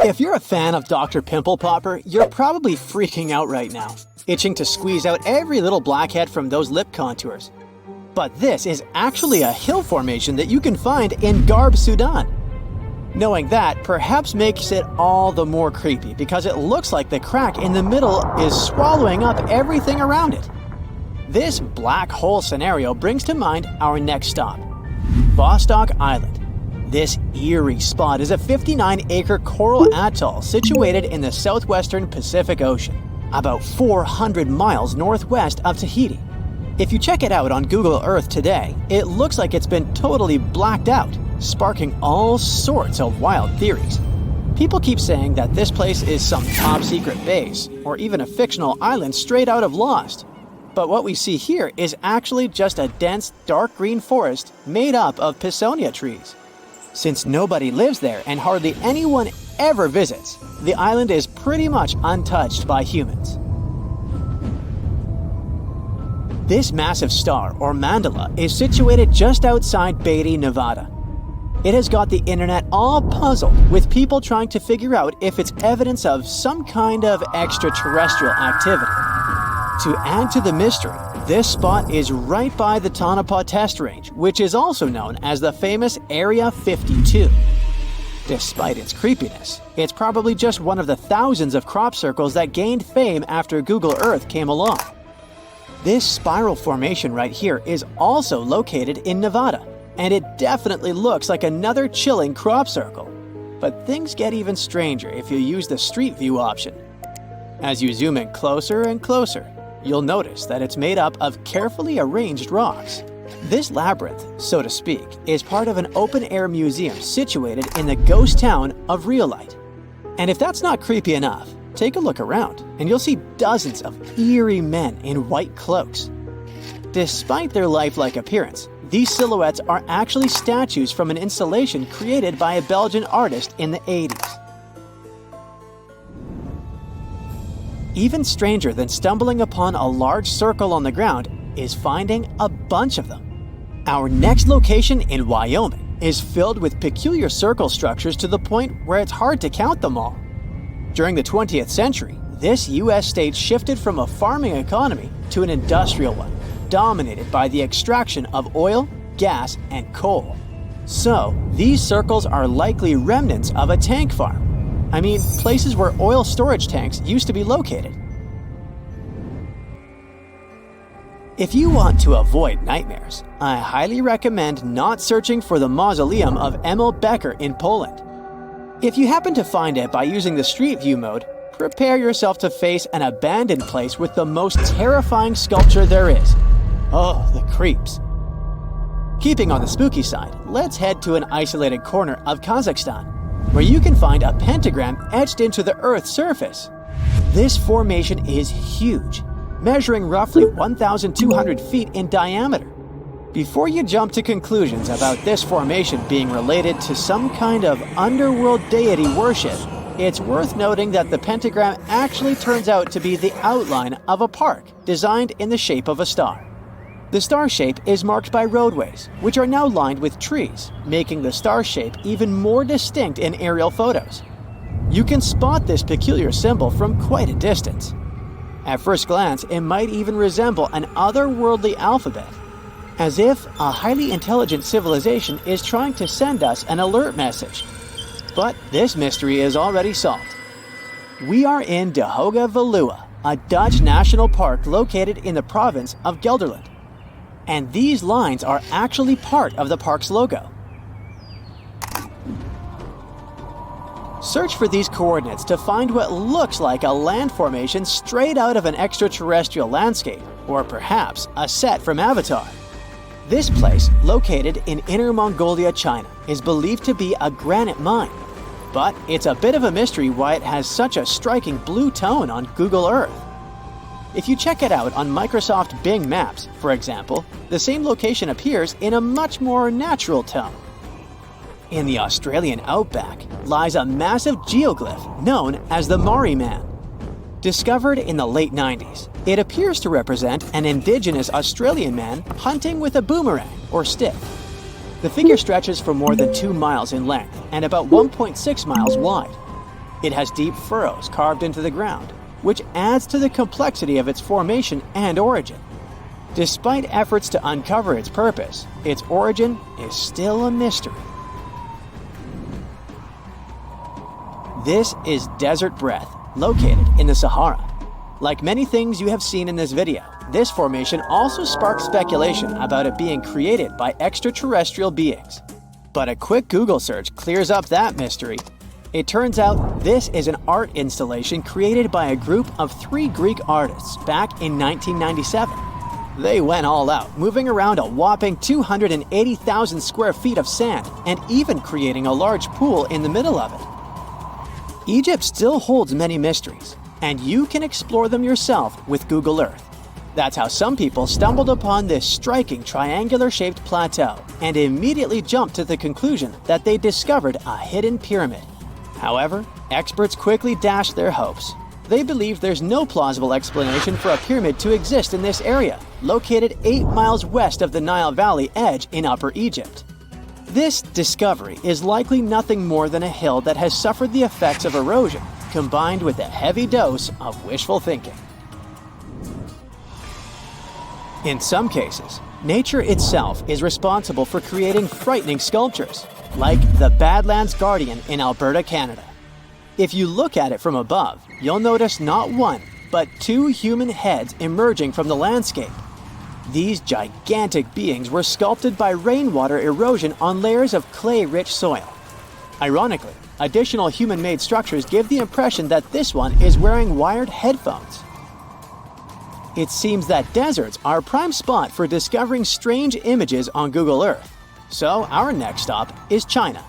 If you're a fan of Dr. Pimple Popper, you're probably freaking out right now, itching to squeeze out every little blackhead from those lip contours. But this is actually a hill formation that you can find in Garb, Sudan. Knowing that perhaps makes it all the more creepy because it looks like the crack in the middle is swallowing up everything around it. This black hole scenario brings to mind our next stop, Vostok Island. This eerie spot is a 59-acre coral atoll situated in the southwestern Pacific Ocean, about 400 miles northwest of Tahiti. If you check it out on Google Earth today, it looks like it's been totally blacked out, sparking all sorts of wild theories. People keep saying that this place is some top-secret base, or even a fictional island straight out of Lost. But what we see here is actually just a dense, dark green forest made up of Pisonia trees. Since nobody lives there and hardly anyone ever visits, the island is pretty much untouched by humans. This massive star, or mandala, is situated just outside Beatty, Nevada. It has got the internet all puzzled, with people trying to figure out if it's evidence of some kind of extraterrestrial activity. To add to the mystery, this spot is right by the Tonopah Test Range, which is also known as the famous Area 52. Despite its creepiness, it's probably just one of the thousands of crop circles that gained fame after Google Earth came along. This spiral formation right here is also located in Nevada, and it definitely looks like another chilling crop circle. But things get even stranger if you use the Street View option. As you zoom in closer and closer, you'll notice that it's made up of carefully arranged rocks. This labyrinth, so to speak, is part of an open-air museum situated in the ghost town of Rhyolite. And if that's not creepy enough, take a look around and you'll see dozens of eerie men in white cloaks. Despite their lifelike appearance, these silhouettes are actually statues from an installation created by a Belgian artist in the 80s. Even stranger than stumbling upon a large circle on the ground is finding a bunch of them. Our next location in Wyoming is filled with peculiar circle structures to the point where it's hard to count them all. During the 20th century, this U.S. state shifted from a farming economy to an industrial one, dominated by the extraction of oil, gas, and coal. So, these circles are likely remnants of a tank farm. I mean, places where oil storage tanks used to be located. If you want to avoid nightmares, I highly recommend not searching for the mausoleum of Emil Becker in Poland. If you happen to find it by using the Street View mode, prepare yourself to face an abandoned place with the most terrifying sculpture there is. Oh, the creeps. Keeping on the spooky side, let's head to an isolated corner of Kazakhstan, where you can find a pentagram etched into the Earth's surface. This formation is huge, measuring roughly 1,200 feet in diameter. Before you jump to conclusions about this formation being related to some kind of underworld deity worship, it's worth noting that the pentagram actually turns out to be the outline of a park designed in the shape of a star. The star shape is marked by roadways, which are now lined with trees, making the star shape even more distinct in aerial photos. You can spot this peculiar symbol from quite a distance. At first glance, it might even resemble an otherworldly alphabet, as if a highly intelligent civilization is trying to send us an alert message. But this mystery is already solved. We are in De Hoge Veluwe, a Dutch national park located in the province of Gelderland. And these lines are actually part of the park's logo. Search for these coordinates to find what looks like a land formation straight out of an extraterrestrial landscape, or perhaps a set from Avatar. This place, located in Inner Mongolia, China, is believed to be a granite mine. But it's a bit of a mystery why it has such a striking blue tone on Google Earth. If you check it out on Microsoft Bing Maps, for example, the same location appears in a much more natural tone. In the Australian outback lies a massive geoglyph known as the Maori Man. Discovered in the late 90s, it appears to represent an indigenous Australian man hunting with a boomerang or stick. The figure stretches for more than 2 miles in length and about 1.6 miles wide. It has deep furrows carved into the ground, which adds to the complexity of its formation and origin. Despite efforts to uncover its purpose, its origin is still a mystery. This is Desert Breath, located in the Sahara. Like many things you have seen in this video, this formation also sparks speculation about it being created by extraterrestrial beings. But a quick Google search clears up that mystery. It turns out this is an art installation created by a group of 3 Greek artists back in 1997. They went all out, moving around a whopping 280,000 square feet of sand and even creating a large pool in the middle of it. Egypt still holds many mysteries, and you can explore them yourself with Google Earth. That's how some people stumbled upon this striking triangular-shaped plateau and immediately jumped to the conclusion that they discovered a hidden pyramid. However, experts quickly dashed their hopes. They believe there's no plausible explanation for a pyramid to exist in this area, located 8 miles west of the Nile Valley edge in Upper Egypt. This discovery is likely nothing more than a hill that has suffered the effects of erosion, combined with a heavy dose of wishful thinking. In some cases, nature itself is responsible for creating frightening sculptures, like the Badlands Guardian in Alberta, Canada. If you look at it from above, you'll notice not one, but 2 human heads emerging from the landscape. These gigantic beings were sculpted by rainwater erosion on layers of clay-rich soil. Ironically, additional human-made structures give the impression that this one is wearing wired headphones. It seems that deserts are a prime spot for discovering strange images on Google Earth. So our next stop is China.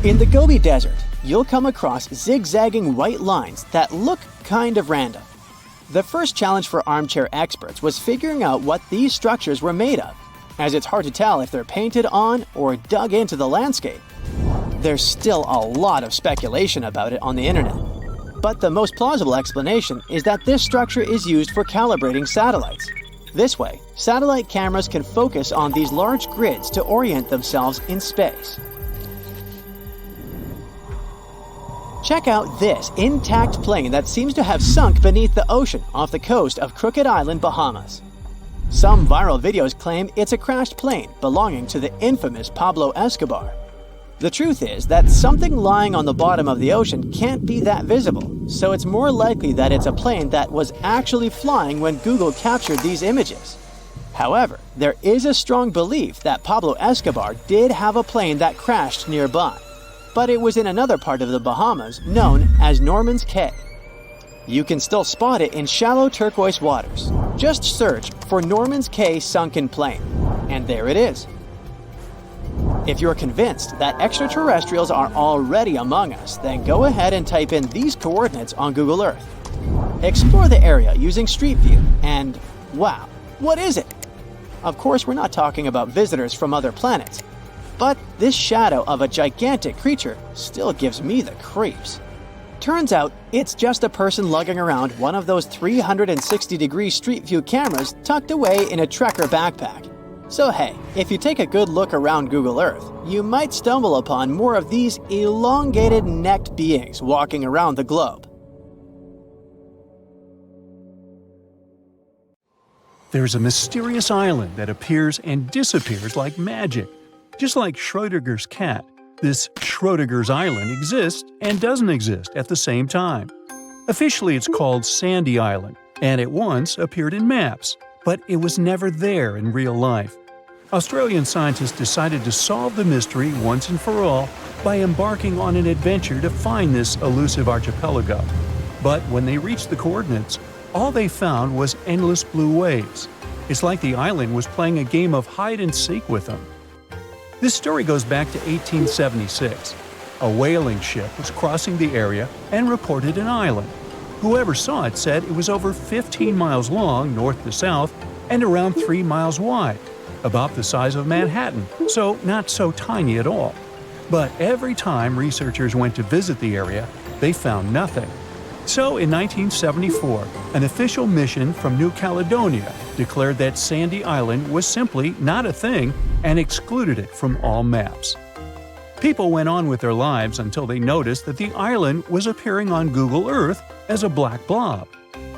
In the Gobi Desert, you'll come across zigzagging white lines that look kind of random. The first challenge for armchair experts was figuring out what these structures were made of, as it's hard to tell if they're painted on or dug into the landscape. There's still a lot of speculation about it on the internet. But the most plausible explanation is that this structure is used for calibrating satellites. This way, satellite cameras can focus on these large grids to orient themselves in space. Check out this intact plane that seems to have sunk beneath the ocean off the coast of Crooked Island, Bahamas. Some viral videos claim it's a crashed plane belonging to the infamous Pablo Escobar. The truth is that something lying on the bottom of the ocean can't be that visible, so it's more likely that it's a plane that was actually flying when Google captured these images. However, there is a strong belief that Pablo Escobar did have a plane that crashed nearby, but it was in another part of the Bahamas known as Norman's Cay. You can still spot it in shallow turquoise waters. Just search for Norman's Cay sunken plane, and there it is. If you're convinced that extraterrestrials are already among us, then go ahead and type in these coordinates on Google Earth. Explore the area using Street View, and wow, what is it? Of course, we're not talking about visitors from other planets, but this shadow of a gigantic creature still gives me the creeps. Turns out, it's just a person lugging around one of those 360-degree Street View cameras tucked away in a trekker backpack. So hey, if you take a good look around Google Earth, you might stumble upon more of these elongated necked beings walking around the globe. There's a mysterious island that appears and disappears like magic. Just like Schrödinger's cat, this Schrödinger's island exists and doesn't exist at the same time. Officially it's called Sandy Island, and it once appeared in maps, but it was never there in real life. Australian scientists decided to solve the mystery once and for all by embarking on an adventure to find this elusive archipelago. But when they reached the coordinates, all they found was endless blue waves. It's like the island was playing a game of hide-and-seek with them. This story goes back to 1876. A whaling ship was crossing the area and reported an island. Whoever saw it said it was over 15 miles long north to south and around 3 miles wide, about the size of Manhattan, so not so tiny at all. But every time researchers went to visit the area, they found nothing. So in 1974, an official mission from New Caledonia declared that Sandy Island was simply not a thing and excluded it from all maps. People went on with their lives until they noticed that the island was appearing on Google Earth as a black blob.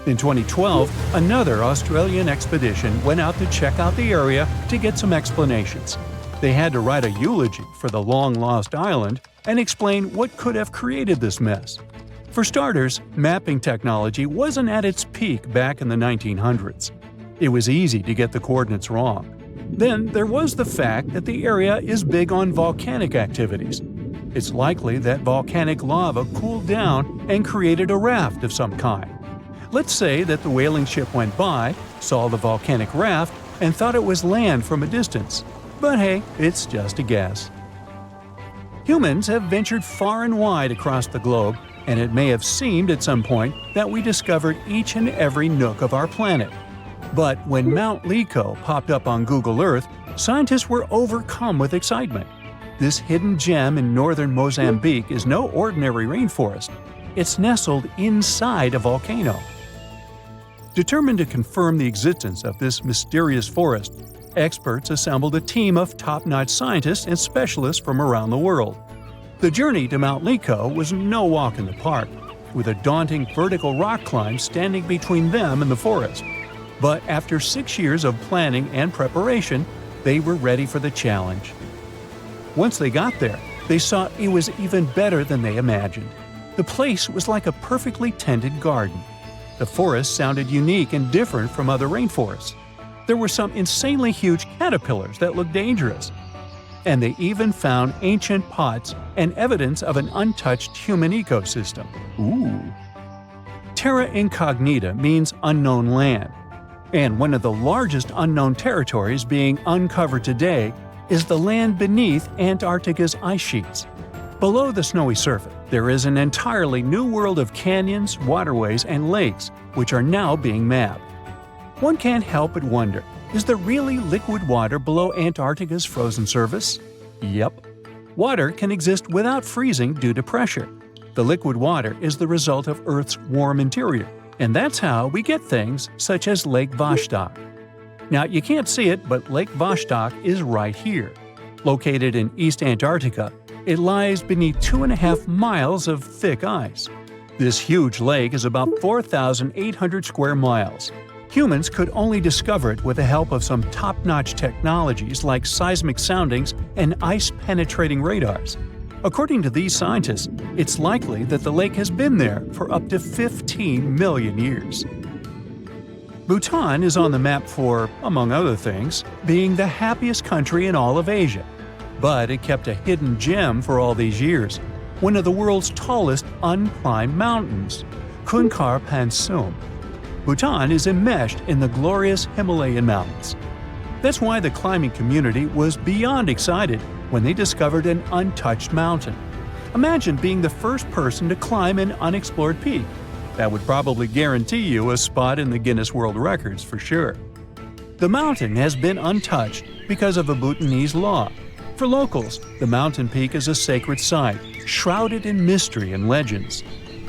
In 2012, another Australian expedition went out to check out the area to get some explanations. They had to write a eulogy for the long-lost island and explain what could have created this mess. For starters, mapping technology wasn't at its peak back in the 1900s. It was easy to get the coordinates wrong. Then there was the fact that the area is big on volcanic activities. It's likely that volcanic lava cooled down and created a raft of some kind. Let's say that the whaling ship went by, saw the volcanic raft, and thought it was land from a distance. But hey, it's just a guess. Humans have ventured far and wide across the globe, and it may have seemed at some point that we discovered each and every nook of our planet. But when Mount Liko popped up on Google Earth, scientists were overcome with excitement. This hidden gem in northern Mozambique is no ordinary rainforest. It's nestled inside a volcano. Determined to confirm the existence of this mysterious forest, experts assembled a team of top-notch scientists and specialists from around the world. The journey to Mount Liko was no walk in the park, with a daunting vertical rock climb standing between them and the forest. But after 6 years of planning and preparation, they were ready for the challenge. Once they got there, they saw it was even better than they imagined. The place was like a perfectly tended garden. The forest sounded unique and different from other rainforests. There were some insanely huge caterpillars that looked dangerous. And they even found ancient pots and evidence of an untouched human ecosystem. Ooh! Terra incognita means unknown land. And one of the largest unknown territories being uncovered today is the land beneath Antarctica's ice sheets. Below the snowy surface, there is an entirely new world of canyons, waterways, and lakes, which are now being mapped. One can't help but wonder, is there really liquid water below Antarctica's frozen surface? Yep. Water can exist without freezing due to pressure. The liquid water is the result of Earth's warm interior, and that's how we get things such as Lake Vostok. Now, you can't see it, but Lake Vostok is right here. Located in East Antarctica, it lies beneath 2.5 miles of thick ice. This huge lake is about 4,800 square miles. Humans could only discover it with the help of some top-notch technologies like seismic soundings and ice-penetrating radars. According to these scientists, it's likely that the lake has been there for up to 15 million years. Bhutan is on the map for, among other things, being the happiest country in all of Asia. But it kept a hidden gem for all these years, one of the world's tallest unclimbed mountains, Kunkar Pansum. Bhutan is enmeshed in the glorious Himalayan mountains. That's why the climbing community was beyond excited when they discovered an untouched mountain. Imagine being the first person to climb an unexplored peak. That would probably guarantee you a spot in the Guinness World Records for sure. The mountain has been untouched because of a Bhutanese law. For locals, the mountain peak is a sacred site, shrouded in mystery and legends.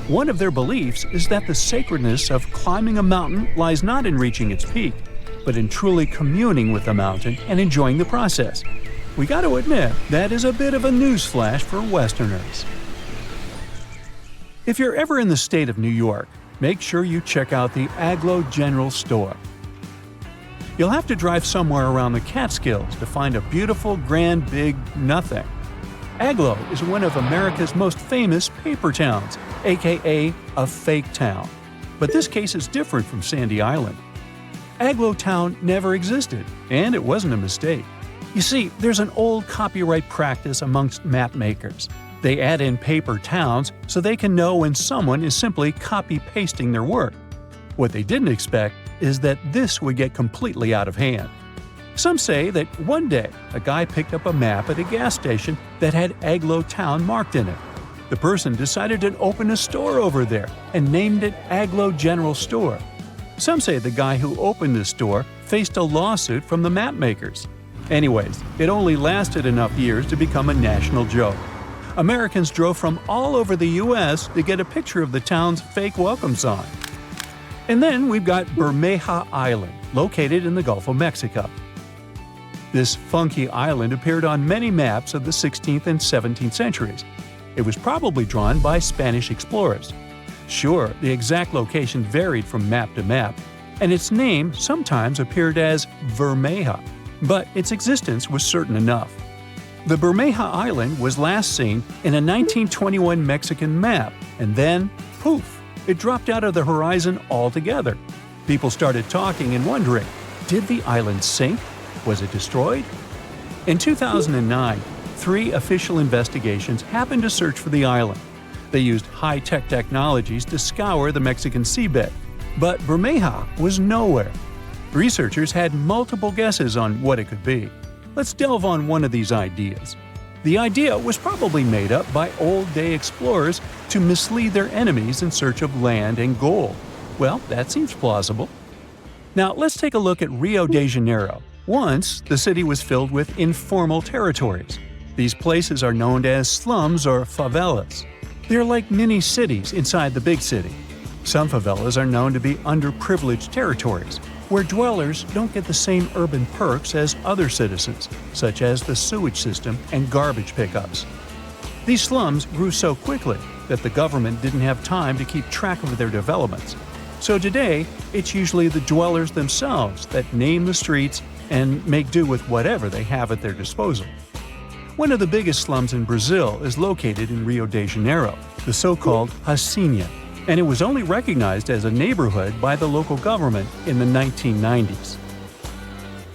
One of their beliefs is that the sacredness of climbing a mountain lies not in reaching its peak, but in truly communing with the mountain and enjoying the process. We got to admit, that is a bit of a newsflash for Westerners. If you're ever in the state of New York, make sure you check out the Aglo General Store. You'll have to drive somewhere around the Catskills to find a beautiful, grand, big nothing. Aglo is one of America's most famous paper towns, aka a fake town. But this case is different from Sandy Island. Aglo Town never existed, and it wasn't a mistake. You see, there's an old copyright practice amongst map makers. They add in paper towns so they can know when someone is simply copy-pasting their work. What they didn't expect is that this would get completely out of hand. Some say that one day a guy picked up a map at a gas station that had Aglo Town marked in it. The person decided to open a store over there and named it Aglo General Store. Some say the guy who opened this store faced a lawsuit from the map makers. Anyways, it only lasted enough years to become a national joke. Americans drove from all over the U.S. to get a picture of the town's fake welcome sign. And then we've got Bermeja Island, located in the Gulf of Mexico. This funky island appeared on many maps of the 16th and 17th centuries. It was probably drawn by Spanish explorers. Sure, the exact location varied from map to map, and its name sometimes appeared as Bermeja, but its existence was certain enough. The Bermeja Island was last seen in a 1921 Mexican map, and then, poof, it dropped out of the horizon altogether. People started talking and wondering, did the island sink? Was it destroyed? In 2009, 3 official investigations happened to search for the island. They used high-tech technologies to scour the Mexican seabed, but Bermeja was nowhere. Researchers had multiple guesses on what it could be. Let's delve on one of these ideas. The idea was probably made up by old-day explorers to mislead their enemies in search of land and gold. Well, that seems plausible. Now, let's take a look at Rio de Janeiro. Once, the city was filled with informal territories. These places are known as slums or favelas. They're like mini-cities inside the big city. Some favelas are known to be underprivileged territories, where dwellers don't get the same urban perks as other citizens, such as the sewage system and garbage pickups. These slums grew so quickly that the government didn't have time to keep track of their developments. So today, it's usually the dwellers themselves that name the streets and make do with whatever they have at their disposal. One of the biggest slums in Brazil is located in Rio de Janeiro, the so-called Hacienda, and it was only recognized as a neighborhood by the local government in the 1990s.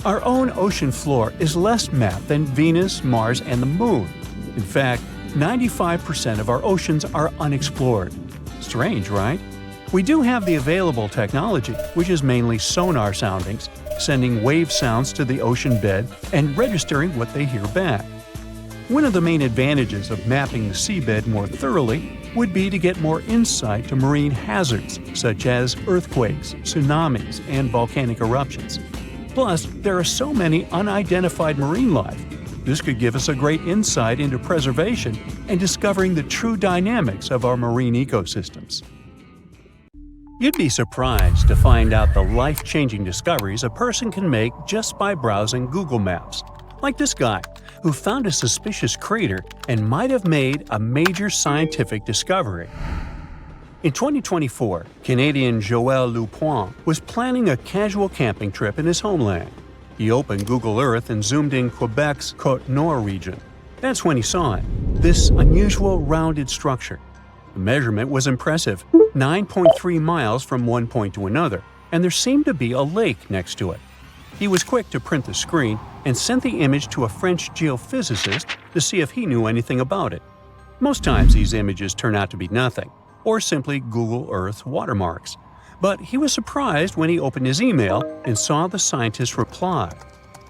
Our own ocean floor is less mapped than Venus, Mars, and the Moon. In fact, 95% of our oceans are unexplored. Strange, right? We do have the available technology, which is mainly sonar soundings, sending wave sounds to the ocean bed and registering what they hear back. One of the main advantages of mapping the seabed more thoroughly would be to get more insight to marine hazards such as earthquakes, tsunamis, and volcanic eruptions. Plus, there are so many unidentified marine life. This could give us a great insight into preservation and discovering the true dynamics of our marine ecosystems. You'd be surprised to find out the life-changing discoveries a person can make just by browsing Google Maps. Like this guy, who found a suspicious crater and might have made a major scientific discovery. In 2024, Canadian Joël Lupoint was planning a casual camping trip in his homeland. He opened Google Earth and zoomed in Quebec's Côte-Nord region. That's when he saw it, this unusual rounded structure. The measurement was impressive, 9.3 miles from one point to another, and there seemed to be a lake next to it. He was quick to print the screen and sent the image to a French geophysicist to see if he knew anything about it. Most times these images turn out to be nothing, or simply Google Earth watermarks. But he was surprised when he opened his email and saw the scientist's reply.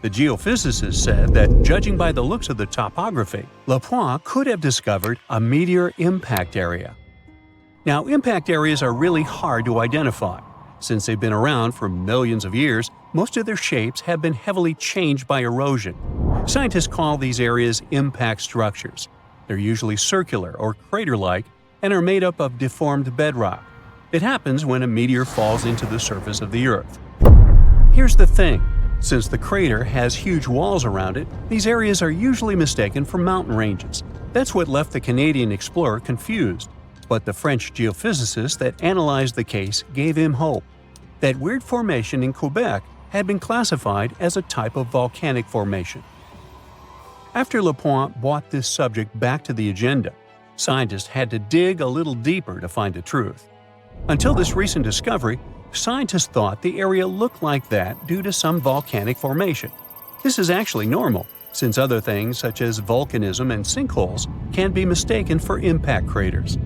The geophysicist said that, judging by the looks of the topography, Lapointe could have discovered a meteor impact area. Now, impact areas are really hard to identify. Since they've been around for millions of years, most of their shapes have been heavily changed by erosion. Scientists call these areas impact structures. They're usually circular or crater-like and are made up of deformed bedrock. It happens when a meteor falls into the surface of the Earth. Here's the thing. Since the crater has huge walls around it, these areas are usually mistaken for mountain ranges. That's what left the Canadian explorer confused. But the French geophysicist that analyzed the case gave him hope. That weird formation in Quebec had been classified as a type of volcanic formation. After Lapointe brought this subject back to the agenda, scientists had to dig a little deeper to find the truth. Until this recent discovery, scientists thought the area looked like that due to some volcanic formation. This is actually normal, since other things such as volcanism and sinkholes can be mistaken for impact craters.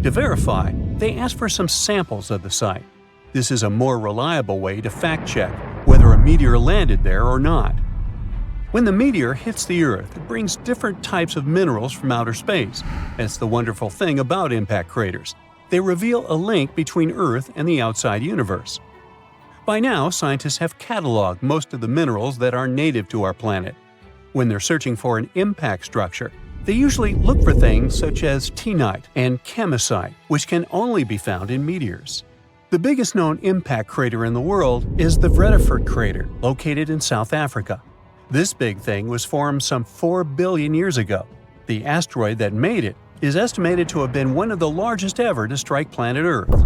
To verify, they asked for some samples of the site. This is a more reliable way to fact-check whether a meteor landed there or not. When the meteor hits the Earth, it brings different types of minerals from outer space. That's the wonderful thing about impact craters. They reveal a link between Earth and the outside universe. By now, scientists have cataloged most of the minerals that are native to our planet. When they're searching for an impact structure, they usually look for things such as teenite and chemisite, which can only be found in meteors. The biggest known impact crater in the world is the Vredefort crater, located in South Africa. This big thing was formed some 4 billion years ago. The asteroid that made it is estimated to have been one of the largest ever to strike planet Earth.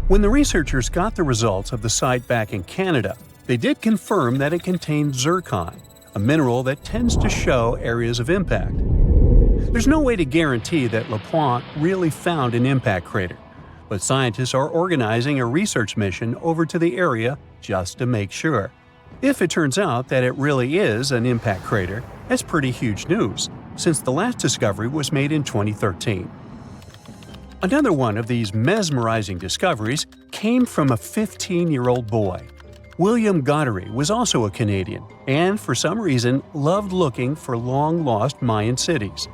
When the researchers got the results of the site back in Canada, they did confirm that it contained zircon, a mineral that tends to show areas of impact. There's no way to guarantee that LaPointe really found an impact crater, but scientists are organizing a research mission over to the area just to make sure. If it turns out that it really is an impact crater, that's pretty huge news, since the last discovery was made in 2013. Another one of these mesmerizing discoveries came from a 15-year-old boy. William Goddery was also a Canadian, and for some reason loved looking for long-lost Mayan cities.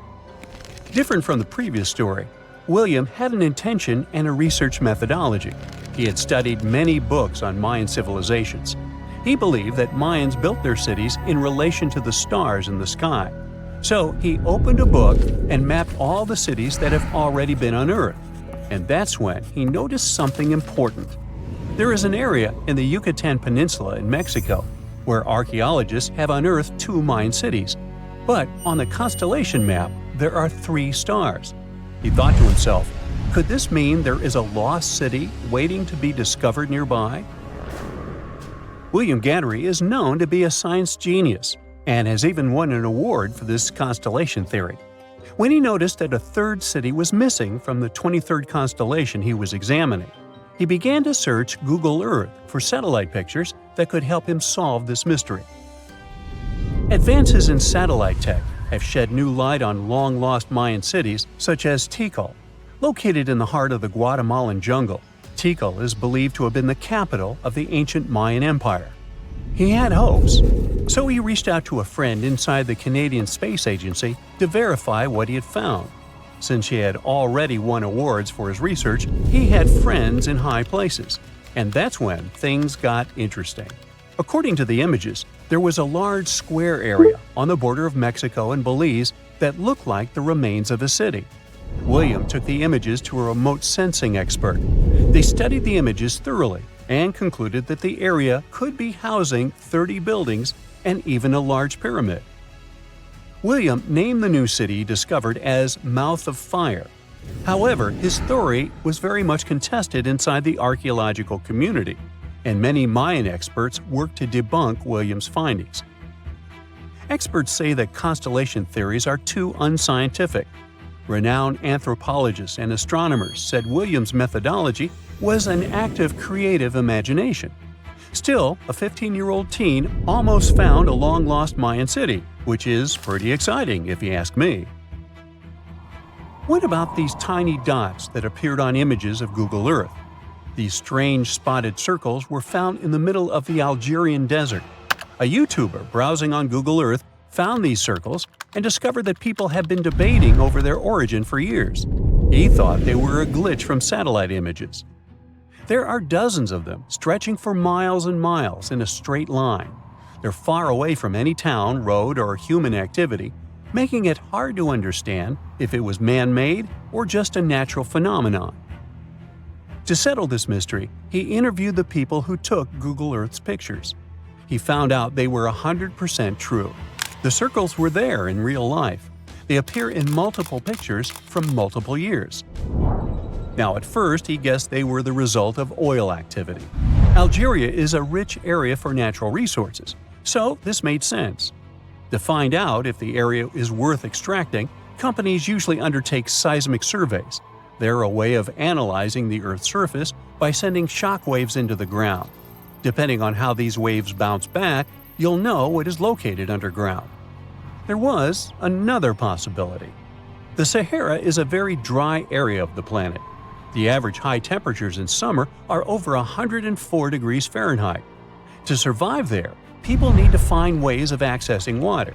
Different from the previous story, William had an intention and a research methodology. He had studied many books on Mayan civilizations. He believed that Mayans built their cities in relation to the stars in the sky. So he opened a book and mapped all the cities that have already been unearthed. And that's when he noticed something important. There is an area in the Yucatan Peninsula in Mexico where archaeologists have unearthed 2 Mayan cities. But on the constellation map, there are 3 stars. He thought to himself, could this mean there is a lost city waiting to be discovered nearby? William Goddery is known to be a science genius and has even won an award for this constellation theory. When he noticed that a 3rd city was missing from the 23rd constellation he was examining, he began to search Google Earth for satellite pictures that could help him solve this mystery. Advances in satellite tech have shed new light on long-lost Mayan cities such as Tikal. Located in the heart of the Guatemalan jungle, Tikal is believed to have been the capital of the ancient Mayan Empire. He had hopes, so he reached out to a friend inside the Canadian Space Agency to verify what he had found. Since he had already won awards for his research, he had friends in high places, and that's when things got interesting. According to the images, there was a large square area on the border of Mexico and Belize that looked like the remains of a city. William took the images to a remote sensing expert. They studied the images thoroughly and concluded that the area could be housing 30 buildings and even a large pyramid. William named the new city discovered as Mouth of Fire. However, his theory was very much contested inside the archaeological community, and many Mayan experts worked to debunk William's findings. Experts say that constellation theories are too unscientific. Renowned anthropologists and astronomers said William's methodology was an act of creative imagination. Still, a 15-year-old teen almost found a long-lost Mayan city, which is pretty exciting if you ask me. What about these tiny dots that appeared on images of Google Earth? These strange spotted circles were found in the middle of the Algerian desert. A YouTuber browsing on Google Earth found these circles and discovered that people had been debating over their origin for years. He thought they were a glitch from satellite images. There are dozens of them, stretching for miles and miles in a straight line. They're far away from any town, road, or human activity, making it hard to understand if it was man-made or just a natural phenomenon. To settle this mystery, he interviewed the people who took Google Earth's pictures. He found out they were 100% true. The circles were there in real life. They appear in multiple pictures from multiple years. Now, at first, he guessed they were the result of oil activity. Algeria is a rich area for natural resources, so this made sense. To find out if the area is worth extracting, companies usually undertake seismic surveys. They're a way of analyzing the Earth's surface by sending shock waves into the ground. Depending on how these waves bounce back, you'll know what is located underground. There was another possibility. The Sahara is a very dry area of the planet. The average high temperatures in summer are over 104 degrees Fahrenheit. To survive there, people need to find ways of accessing water.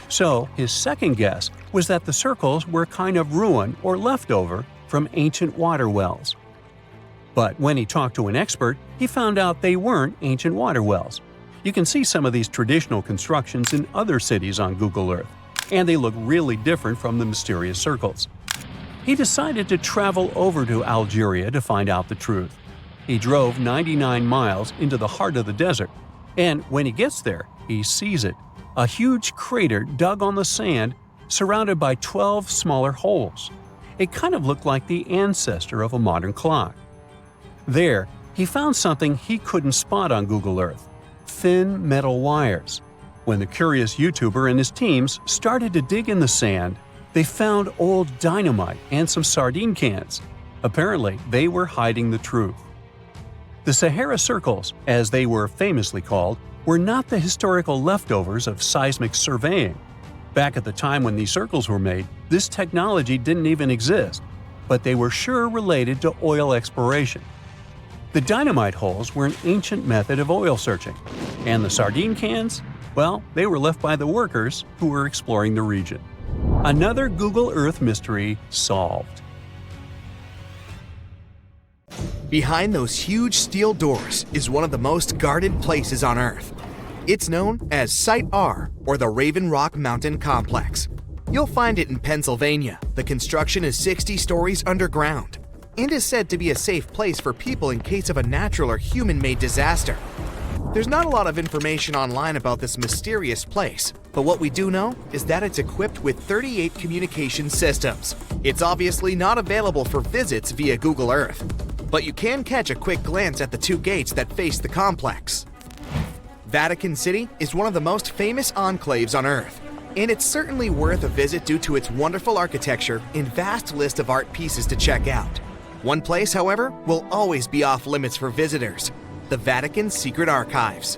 So his second guess was that the circles were kind of ruin or leftover from ancient water wells. But when he talked to an expert, he found out they weren't ancient water wells. You can see some of these traditional constructions in other cities on Google Earth, and they look really different from the mysterious circles. He decided to travel over to Algeria to find out the truth. He drove 99 miles into the heart of the desert, and when he gets there, he sees it. a huge crater dug on the sand surrounded by 12 smaller holes. It kind of looked like the ancestor of a modern clock. There, he found something he couldn't spot on Google Earth: thin metal wires. When the curious YouTuber and his teams started to dig in the sand, they found old dynamite and some sardine cans. Apparently, they were hiding the truth. The Sahara Circles, as they were famously called, were not the historical leftovers of seismic surveying. Back at the time when these circles were made, this technology didn't even exist, but they were sure related to oil exploration. The dynamite holes were an ancient method of oil searching, and the sardine cans? Well, they were left by the workers who were exploring the region. Another Google Earth mystery solved. Behind those huge steel doors is one of the most guarded places on Earth. It's known as Site R, or the Raven Rock Mountain Complex. You'll find it in Pennsylvania. The construction is 60 stories underground and is said to be a safe place for people in case of a natural or human-made disaster. There's not a lot of information online about this mysterious place, but what we do know is that it's equipped with 38 communication systems. It's obviously not available for visits via Google Earth, but you can catch a quick glance at the two gates that face the complex. Vatican City is one of the most famous enclaves on Earth, and it's certainly worth a visit due to its wonderful architecture and vast list of art pieces to check out. One place, however, will always be off limits for visitors: the Vatican's secret archives.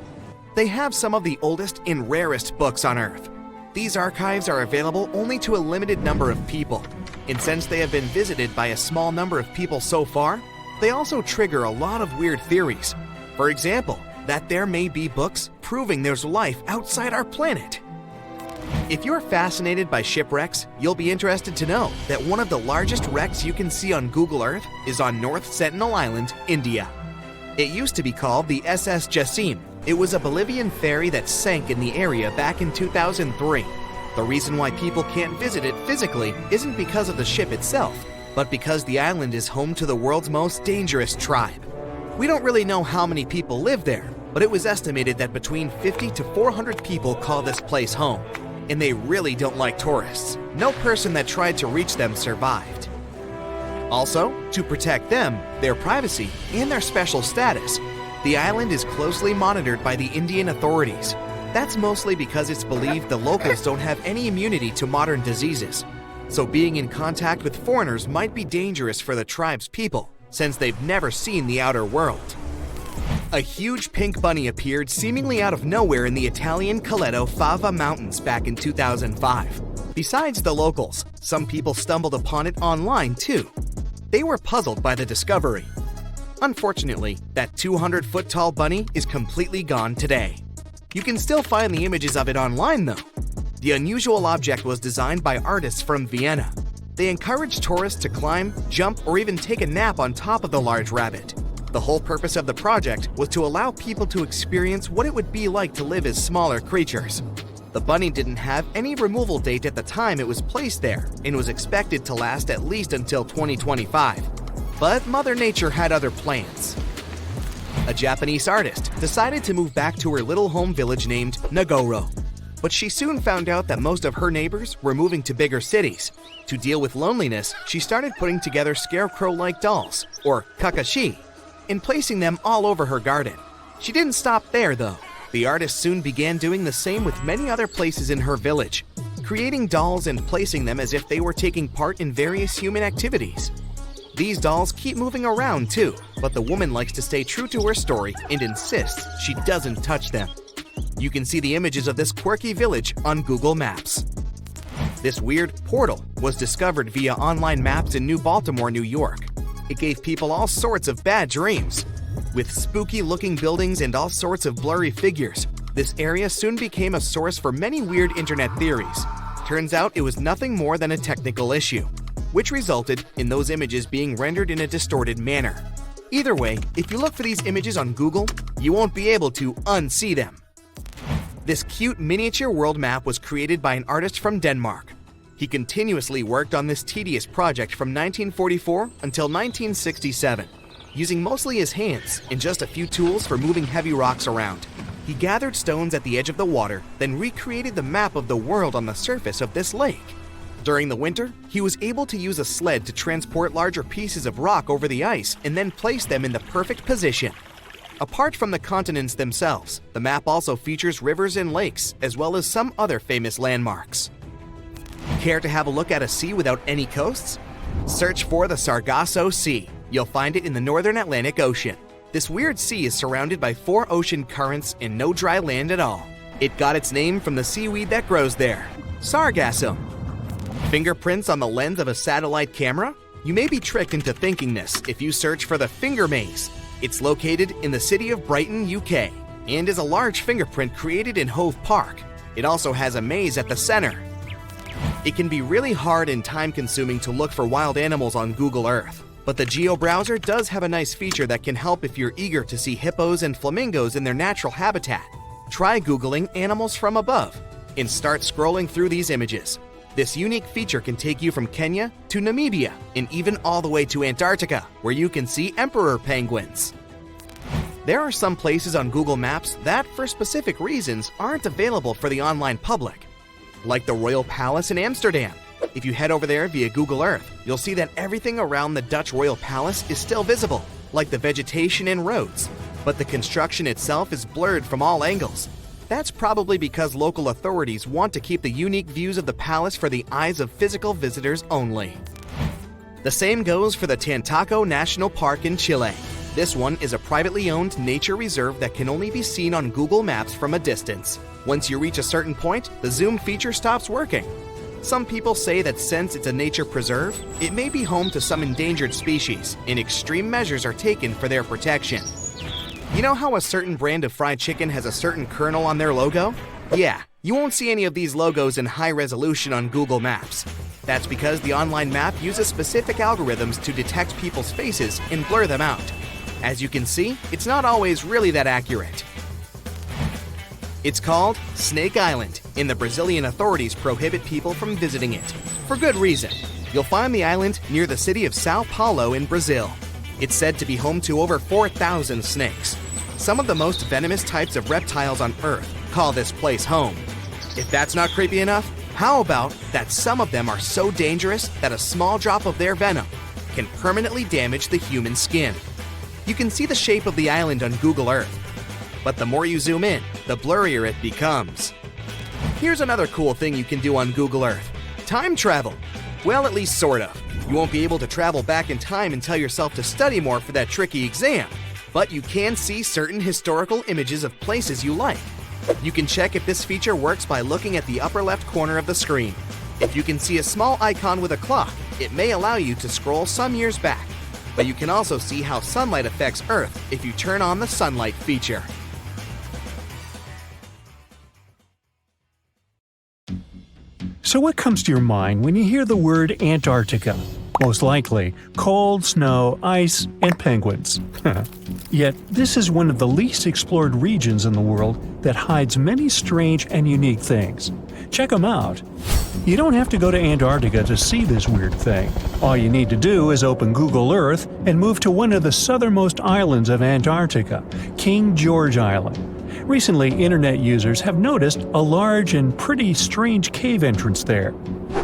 They have some of the oldest and rarest books on Earth. These archives are available only to a limited number of people, and since they have been visited by a small number of people so far, they also trigger a lot of weird theories. For example, that there may be books proving there's life outside our planet. If you're fascinated by shipwrecks, you'll be interested to know that one of the largest wrecks you can see on Google Earth is on North Sentinel Island, India. It used to be called the SS Jassim. It was a Bolivian ferry that sank in the area back in 2003. The reason why people can't visit it physically isn't because of the ship itself, but because the island is home to the world's most dangerous tribe. We don't really know how many people live there, but it was estimated that between 50 to 400 people call this place home. And they really don't like tourists. No person that tried to reach them survived. Also, to protect them, their privacy, and their special status, the island is closely monitored by the Indian authorities. That's mostly because it's believed the locals don't have any immunity to modern diseases. So being in contact with foreigners might be dangerous for the tribe's people, since they've never seen the outer world. A huge pink bunny appeared seemingly out of nowhere in the Italian Coleto Fava Mountains back in 2005. Besides the locals, some people stumbled upon it online too. They were puzzled by the discovery. Unfortunately, that 200-foot-tall bunny is completely gone today. You can still find the images of it online though. The unusual object was designed by artists from Vienna. They encouraged tourists to climb, jump, or even take a nap on top of the large rabbit. The whole purpose of the project was to allow people to experience what it would be like to live as smaller creatures. The bunny didn't have any removal date at the time it was placed there and was expected to last at least until 2025. But Mother Nature had other plans. A Japanese artist decided to move back to her little home village named Nagoro. But she soon found out that most of her neighbors were moving to bigger cities. To deal with loneliness, she started putting together scarecrow-like dolls, or kakashi, and placing them all over her garden. She didn't stop there though. The artist soon began doing the same with many other places in her village, creating dolls and placing them as if they were taking part in various human activities. These dolls keep moving around too, but the woman likes to stay true to her story and insists she doesn't touch them. You can see the images of this quirky village on Google Maps. This weird portal was discovered via online maps in New Baltimore, New York. It gave people all sorts of bad dreams. With spooky-looking buildings and all sorts of blurry figures, this area soon became a source for many weird internet theories. Turns out it was nothing more than a technical issue, which resulted in those images being rendered in a distorted manner. Either way, if you look for these images on Google, you won't be able to unsee them. This cute miniature world map was created by an artist from Denmark. He continuously worked on this tedious project from 1944 until 1967, using mostly his hands and just a few tools for moving heavy rocks around. He gathered stones at the edge of the water, then recreated the map of the world on the surface of this lake. During the winter, he was able to use a sled to transport larger pieces of rock over the ice and then place them in the perfect position. Apart from the continents themselves, the map also features rivers and lakes, as well as some other famous landmarks. Care to have a look at a sea without any coasts? Search for the Sargasso Sea. You'll find it in the northern Atlantic Ocean. This weird sea is surrounded by 4 ocean currents and no dry land at all. It got its name from the seaweed that grows there, sargassum. Fingerprints on the lens of a satellite camera? You may be tricked into thinking this if you search for the Finger Maze. It's located in the city of Brighton, UK, and is a large fingerprint created in Hove Park. It also has a maze at the center. It can be really hard and time-consuming to look for wild animals on Google Earth, but the Geo browser does have a nice feature that can help if you're eager to see hippos and flamingos in their natural habitat. Try Googling animals from above and start scrolling through these images. This unique feature can take you from Kenya to Namibia and even all the way to Antarctica, where you can see emperor penguins. There are some places on Google Maps that, for specific reasons, aren't available for the online public, like the Royal Palace in Amsterdam. If you head over there via Google Earth, you'll see that everything around the Dutch Royal Palace is still visible, like the vegetation and roads, but the construction itself is blurred from all angles. That's probably because local authorities want to keep the unique views of the palace for the eyes of physical visitors only. The same goes for the Tantaco National Park in Chile. This one is a privately owned nature reserve that can only be seen on Google Maps from a distance. Once you reach a certain point, the zoom feature stops working. Some people say that since it's a nature preserve, it may be home to some endangered species, and extreme measures are taken for their protection. You know how a certain brand of fried chicken has a certain kernel on their logo? Yeah, you won't see any of these logos in high resolution on Google Maps. That's because the online map uses specific algorithms to detect people's faces and blur them out. As you can see, it's not always really that accurate. It's called Snake Island, and the Brazilian authorities prohibit people from visiting it. For good reason. You'll find the island near the city of Sao Paulo in Brazil. It's said to be home to over 4,000 snakes. Some of the most venomous types of reptiles on Earth call this place home. If that's not creepy enough, how about that some of them are so dangerous that a small drop of their venom can permanently damage the human skin? You can see the shape of the island on Google Earth, but the more you zoom in, the blurrier it becomes. Here's another cool thing you can do on Google Earth: time travel. Well, at least sort of. You won't be able to travel back in time and tell yourself to study more for that tricky exam, but you can see certain historical images of places you like. You can check if this feature works by looking at the upper left corner of the screen. If you can see a small icon with a clock, it may allow you to scroll some years back, but you can also see how sunlight affects Earth if you turn on the sunlight feature. So what comes to your mind when you hear the word Antarctica? Most likely, cold, snow, ice, and penguins. Yet, this is one of the least explored regions in the world that hides many strange and unique things. Check them out. You don't have to go to Antarctica to see this weird thing. All you need to do is open Google Earth and move to one of the southernmost islands of Antarctica, King George Island. Recently, internet users have noticed a large and pretty strange cave entrance there.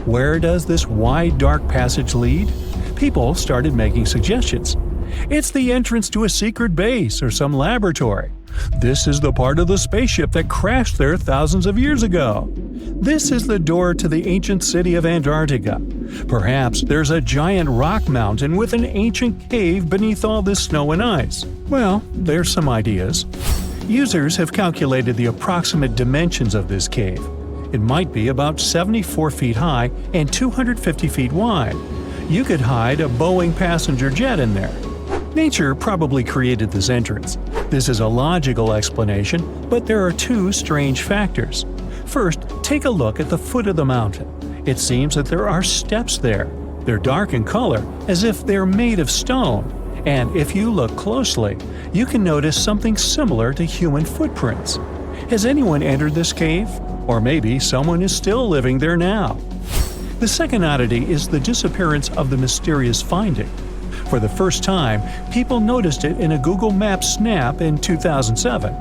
Where does this wide, dark passage lead? People started making suggestions. It's the entrance to a secret base or some laboratory. This is the part of the spaceship that crashed there thousands of years ago. This is the door to the ancient city of Antarctica. Perhaps there's a giant rock mountain with an ancient cave beneath all this snow and ice. Well, there's some ideas. Users have calculated the approximate dimensions of this cave. It might be about 74 feet high and 250 feet wide. You could hide a Boeing passenger jet in there. Nature probably created this entrance. This is a logical explanation, but there are two strange factors. First, take a look at the foot of the mountain. It seems that there are steps there. They're dark in color, as if they're made of stone. And if you look closely, you can notice something similar to human footprints. Has anyone entered this cave? Or maybe someone is still living there now. The second oddity is the disappearance of the mysterious finding. For the first time, people noticed it in a Google Maps snap in 2007.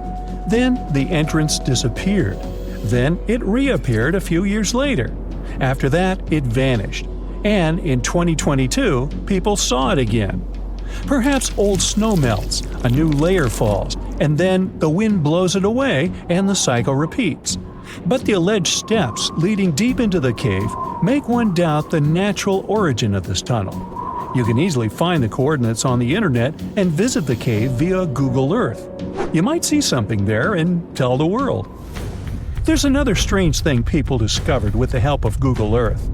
Then the entrance disappeared. Then it reappeared a few years later. After that, it vanished. And in 2022, people saw it again. Perhaps old snow melts, a new layer falls, and then the wind blows it away and the cycle repeats. But the alleged steps leading deep into the cave make one doubt the natural origin of this tunnel. You can easily find the coordinates on the internet and visit the cave via Google Earth. You might see something there and tell the world. There's another strange thing people discovered with the help of Google Earth.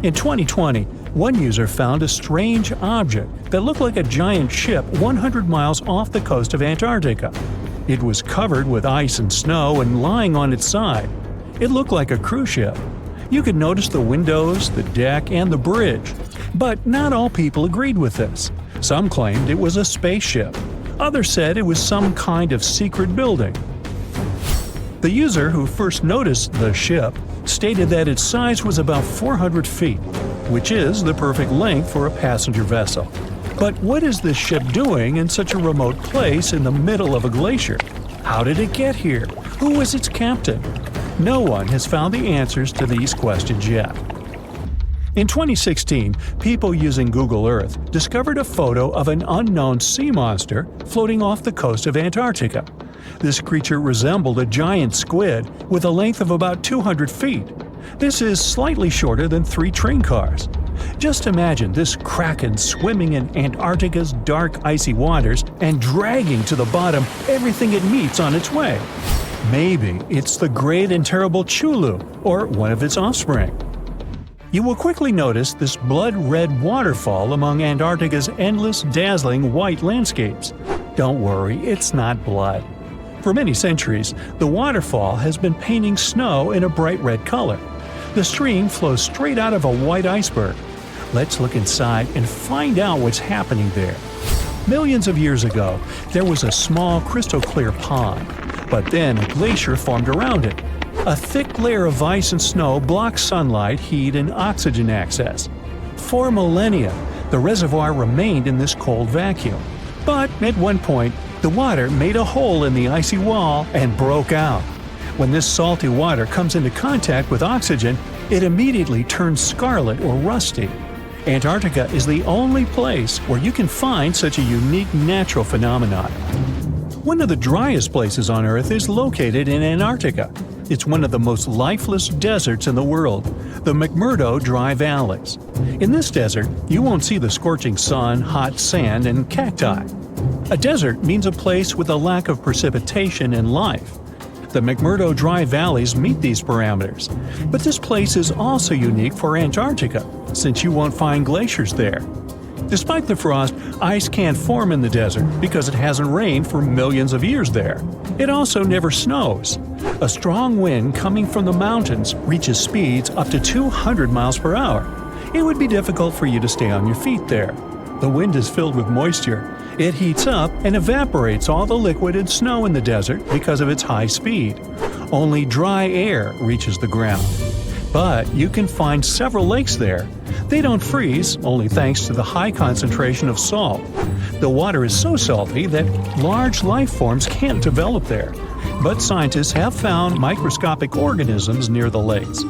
In 2020, one user found a strange object that looked like a giant ship 100 miles off the coast of Antarctica. It was covered with ice and snow and lying on its side. It looked like a cruise ship. You could notice the windows, the deck, and the bridge. But not all people agreed with this. Some claimed it was a spaceship. Others said it was some kind of secret building. The user who first noticed the ship stated that its size was about 400 feet, which is the perfect length for a passenger vessel. But what is this ship doing in such a remote place in the middle of a glacier? How did it get here? Who was its captain? No one has found the answers to these questions yet. In 2016, people using Google Earth discovered a photo of an unknown sea monster floating off the coast of Antarctica. This creature resembled a giant squid with a length of about 200 feet. This is slightly shorter than 3 train cars. Just imagine this kraken swimming in Antarctica's dark, icy waters and dragging to the bottom everything it meets on its way. Maybe it's the great and terrible Chulu, or one of its offspring. You will quickly notice this blood-red waterfall among Antarctica's endless, dazzling white landscapes. Don't worry, it's not blood. For many centuries, the waterfall has been painting snow in a bright red color. The stream flows straight out of a white iceberg. Let's look inside and find out what's happening there. Millions of years ago, there was a small crystal-clear pond, but then a glacier formed around it. A thick layer of ice and snow blocks sunlight, heat, and oxygen access. For millennia, the reservoir remained in this cold vacuum. But at one point, the water made a hole in the icy wall and broke out. When this salty water comes into contact with oxygen, it immediately turns scarlet or rusty. Antarctica is the only place where you can find such a unique natural phenomenon. One of the driest places on Earth is located in Antarctica. It's one of the most lifeless deserts in the world, the McMurdo Dry Valleys. In this desert, you won't see the scorching sun, hot sand, and cacti. A desert means a place with a lack of precipitation and life. The McMurdo Dry Valleys meet these parameters. But this place is also unique for Antarctica, since you won't find glaciers there. Despite the frost, ice can't form in the desert because it hasn't rained for millions of years there. It also never snows. A strong wind coming from the mountains reaches speeds up to 200 miles per hour. It would be difficult for you to stay on your feet there. The wind is filled with moisture. It heats up and evaporates all the liquid and snow in the desert because of its high speed. Only dry air reaches the ground. But you can find several lakes there. They don't freeze, only thanks to the high concentration of salt. The water is so salty that large life forms can't develop there. But scientists have found microscopic organisms near the lakes.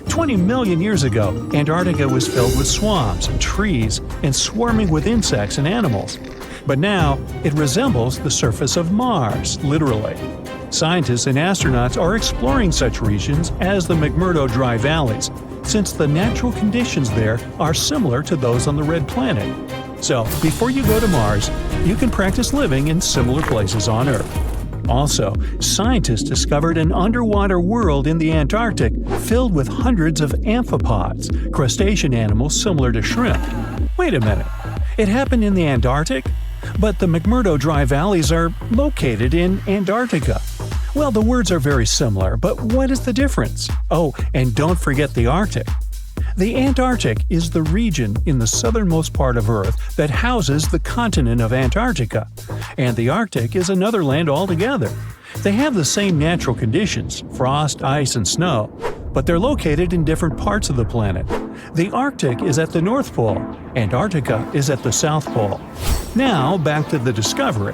20 million years ago, Antarctica was filled with swamps and trees and swarming with insects and animals. But now, it resembles the surface of Mars, literally. Scientists and astronauts are exploring such regions as the McMurdo Dry Valleys, since the natural conditions there are similar to those on the Red Planet. So, before you go to Mars, you can practice living in similar places on Earth. Also, scientists discovered an underwater world in the Antarctic filled with hundreds of amphipods, crustacean animals similar to shrimp. Wait a minute, it happened in the Antarctic? But the McMurdo Dry Valleys are located in Antarctica. Well, the words are very similar, but what is the difference? Oh, and don't forget the Arctic. The Antarctic is the region in the southernmost part of Earth that houses the continent of Antarctica, and the Arctic is another land altogether. They have the same natural conditions, frost, ice, and snow, but they're located in different parts of the planet. The Arctic is at the North Pole, Antarctica is at the South Pole. Now, back to the discovery.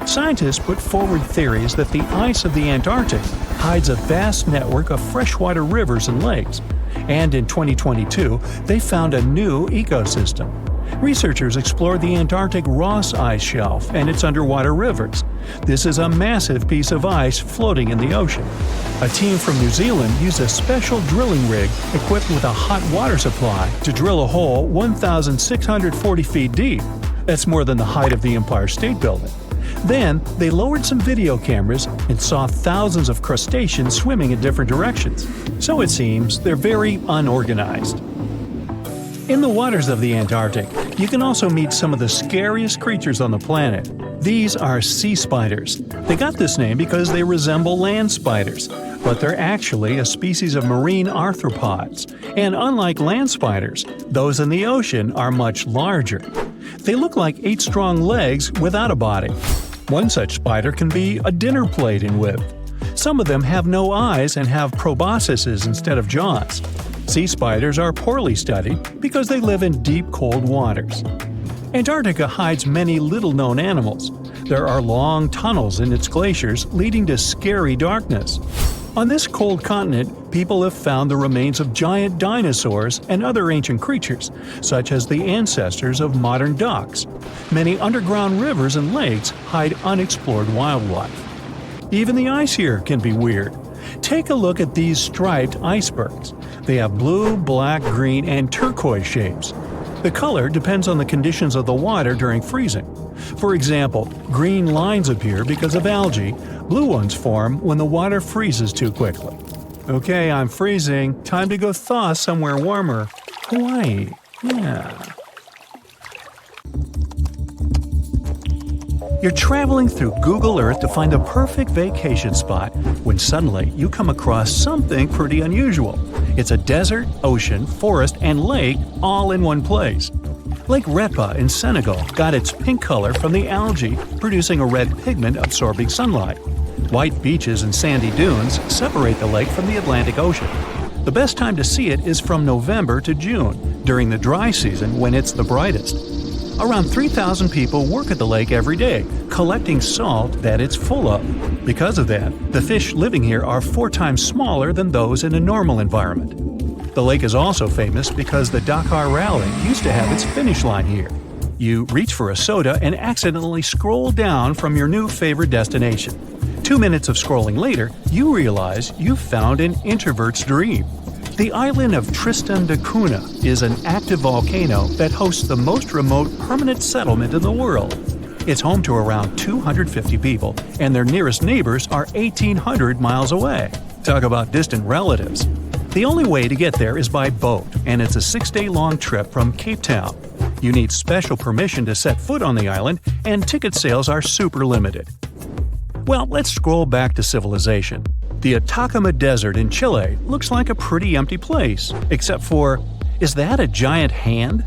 Scientists put forward theories that the ice of the Antarctic hides a vast network of freshwater rivers and lakes. And in 2022, they found a new ecosystem. Researchers explored the Antarctic Ross Ice Shelf and its underwater rivers. This is a massive piece of ice floating in the ocean. A team from New Zealand used a special drilling rig equipped with a hot water supply to drill a hole 1,640 feet deep. That's more than the height of the Empire State Building. Then, they lowered some video cameras and saw thousands of crustaceans swimming in different directions. So it seems they're very unorganized. In the waters of the Antarctic, you can also meet some of the scariest creatures on the planet. These are sea spiders. They got this name because they resemble land spiders, but they're actually a species of marine arthropods. And unlike land spiders, those in the ocean are much larger. They look like 8 strong legs without a body. One such spider can be a dinner plate in width. Some of them have no eyes and have proboscises instead of jaws. Sea spiders are poorly studied because they live in deep, cold waters. Antarctica hides many little-known animals. There are long tunnels in its glaciers leading to scary darkness. On this cold continent, people have found the remains of giant dinosaurs and other ancient creatures, such as the ancestors of modern ducks. Many underground rivers and lakes hide unexplored wildlife. Even the ice here can be weird. Take a look at these striped icebergs. They have blue, black, green, and turquoise shapes. The color depends on the conditions of the water during freezing. For example, green lines appear because of algae. Blue ones form when the water freezes too quickly. Okay, I'm freezing. Time to go thaw somewhere warmer. Hawaii. Yeah. You're traveling through Google Earth to find the perfect vacation spot when suddenly you come across something pretty unusual. It's a desert, ocean, forest, and lake all in one place. Lake Repa in Senegal got its pink color from the algae producing a red pigment absorbing sunlight. White beaches and sandy dunes separate the lake from the Atlantic Ocean. The best time to see it is from November to June, during the dry season when it's the brightest. Around 3,000 people work at the lake every day, collecting salt that it's full of. Because of that, the fish living here are 4 times smaller than those in a normal environment. The lake is also famous because the Dakar Rally used to have its finish line here. You reach for a soda and accidentally scroll down from your new favorite destination. 2 minutes of scrolling later, you realize you've found an introvert's dream. The island of Tristan da Cunha is an active volcano that hosts the most remote permanent settlement in the world. It's home to around 250 people, and their nearest neighbors are 1,800 miles away. Talk about distant relatives. The only way to get there is by boat, and it's a 6-day-long trip from Cape Town. You need special permission to set foot on the island, and ticket sales are super limited. Well, let's scroll back to civilization. The Atacama Desert in Chile looks like a pretty empty place, except for, is that a giant hand?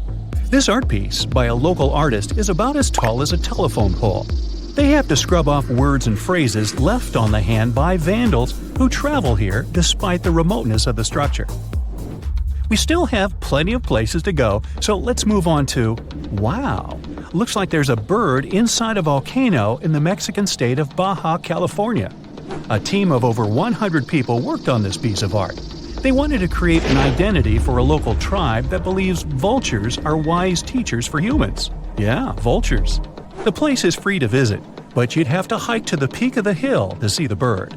This art piece, by a local artist, is about as tall as a telephone pole. They have to scrub off words and phrases left on the hand by vandals who travel here despite the remoteness of the structure. We still have plenty of places to go, so let's move on to, wow, looks like there's a bird inside a volcano in the Mexican state of Baja California. A team of over 100 people worked on this piece of art. They wanted to create an identity for a local tribe that believes vultures are wise teachers for humans. Yeah, vultures. The place is free to visit, but you'd have to hike to the peak of the hill to see the bird.